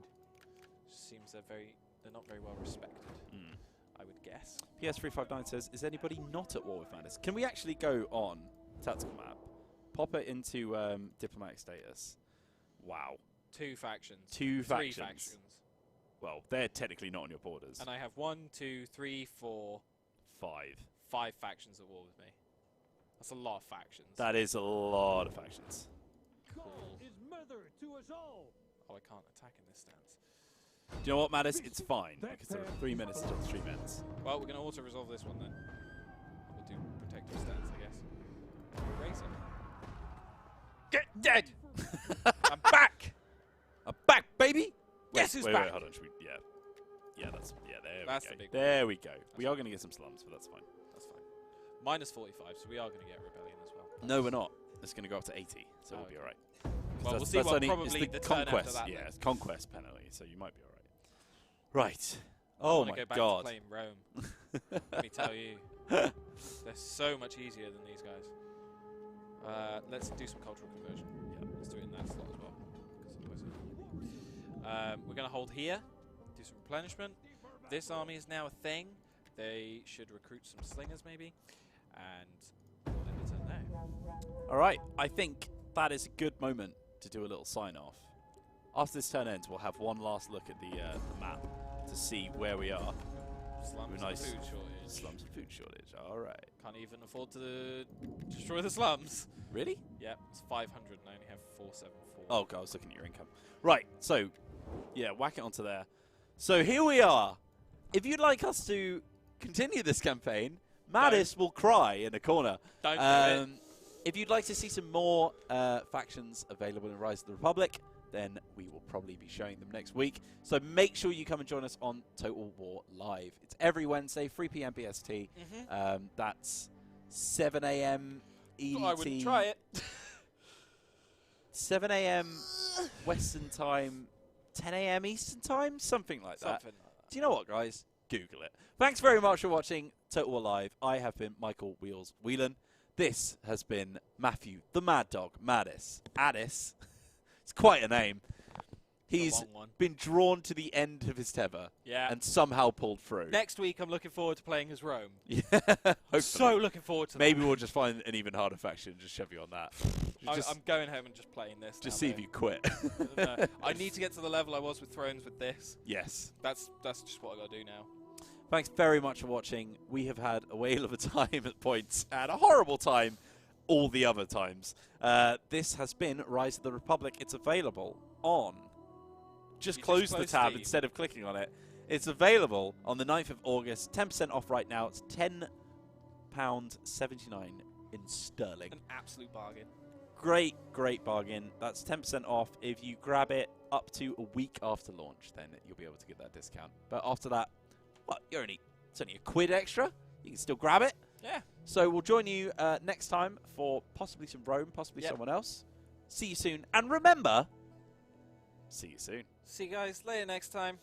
Speaker 2: Seems they're not very well respected, I would guess.
Speaker 1: PS359 says, is anybody not at war with Madness? Can we actually go on tactical map, pop it into diplomatic status? Wow.
Speaker 2: 2 factions.
Speaker 1: 2
Speaker 2: 3
Speaker 1: factions.
Speaker 2: factions.
Speaker 1: Well, they're technically not on your borders.
Speaker 2: And I have 1, 2, 3, 4, 5 factions at war with me. That's a lot of factions.
Speaker 1: That is a lot of factions.
Speaker 3: Gaul is mother to us all.
Speaker 2: Oh, I can't attack in this stance.
Speaker 1: Do you know what, Madness? It's fine, because there are 3 minutes until the stream ends.
Speaker 2: Well, we're going to auto-resolve this one then. We'll do protective stance, I guess. Raise it. Get dead! I'm back!
Speaker 1: I'm back, baby!
Speaker 2: Guess who's
Speaker 1: wait,
Speaker 2: back?
Speaker 1: Wait, hold on. Should we, yeah, there
Speaker 2: That's
Speaker 1: we
Speaker 2: the
Speaker 1: go.
Speaker 2: big one.
Speaker 1: There we go. We are going to get some slums, but that's fine.
Speaker 2: That's fine. Minus 45, so we are going to get a rebellion as well.
Speaker 1: No, we're not. It's going to go up to 80, so we'll be
Speaker 2: okay.
Speaker 1: all right.
Speaker 2: Well, we'll
Speaker 1: That's-
Speaker 2: see
Speaker 1: that's
Speaker 2: what
Speaker 1: only-
Speaker 2: probably
Speaker 1: it's
Speaker 2: the turn after
Speaker 1: conquest.
Speaker 2: that
Speaker 1: Yeah,
Speaker 2: then.
Speaker 1: it's conquest penalty, so you might be all right. Right.
Speaker 2: I
Speaker 1: Oh
Speaker 2: wanna
Speaker 1: my
Speaker 2: go back
Speaker 1: God.
Speaker 2: to playing Rome. Let me tell you. They're so much easier than these guys. Let's do some cultural conversion. Yeah, let's do it in that slot as well. 'Cause otherwise we're going to hold here, do some replenishment. This army is now a thing. They should recruit some slingers maybe. And we'll end the turn there.
Speaker 1: All right. I think that is a good moment to do a little sign-off. After this turn ends, we'll have one last look at the map to see where we are.
Speaker 2: Slums and
Speaker 1: Nice.
Speaker 2: food shortage.
Speaker 1: Slums and food shortage. All right.
Speaker 2: Can't even afford to destroy the slums.
Speaker 1: Really?
Speaker 2: Yep, it's 500 and I only have 474.
Speaker 1: Oh, God, I was looking at your income. Right, so, yeah, whack it onto there. So here we are. If you'd like us to continue this campaign, Maddis will cry in the corner.
Speaker 2: Don't do it.
Speaker 1: If you'd like to see some more factions available in Rise of the Republic, then we will probably be showing them next week. So make sure you come and join us on Total War Live. It's every Wednesday, 3 p.m. BST. That's 7 a.m. EDT.
Speaker 2: I wouldn't try it.
Speaker 1: 7 a.m. Western time, 10 a.m. Eastern time, something like that.
Speaker 2: Something like that.
Speaker 1: Do you know what, guys? Google it. Thanks very much for watching Total War Live. I have been Michael Wheels Whelan. This has been Matthew, the Mad Dog, Maddis. Addis. It's quite a name. He's been drawn to the end of his tether and somehow pulled through.
Speaker 2: Next week, I'm looking forward to playing as Rome.
Speaker 1: Yeah,
Speaker 2: so looking forward to
Speaker 1: Maybe we'll just find an even harder faction and just shove you on that.
Speaker 2: I'm going home and just playing this.
Speaker 1: Just see if you quit.
Speaker 2: No, I need to get to the level I was with Thrones with this.
Speaker 1: Yes.
Speaker 2: That's just what I got to do now.
Speaker 1: Thanks very much for watching. We have had a whale of a time at points and a horrible time all the other times. This has been Rise of the Republic. It's available on... Just close the tab Steam instead of clicking on it. It's available on the 9th of August. 10% off right now. It's £10.79 in sterling.
Speaker 2: An absolute bargain.
Speaker 1: Great, great bargain. That's 10% off. If you grab it up to a week after launch, then you'll be able to get that discount. But after that, what? It's only £1 extra. You can still grab it.
Speaker 2: Yeah.
Speaker 1: So we'll join you next time for possibly some Rome, possibly someone else. See you soon. And remember, see you soon.
Speaker 2: See you guys later next time.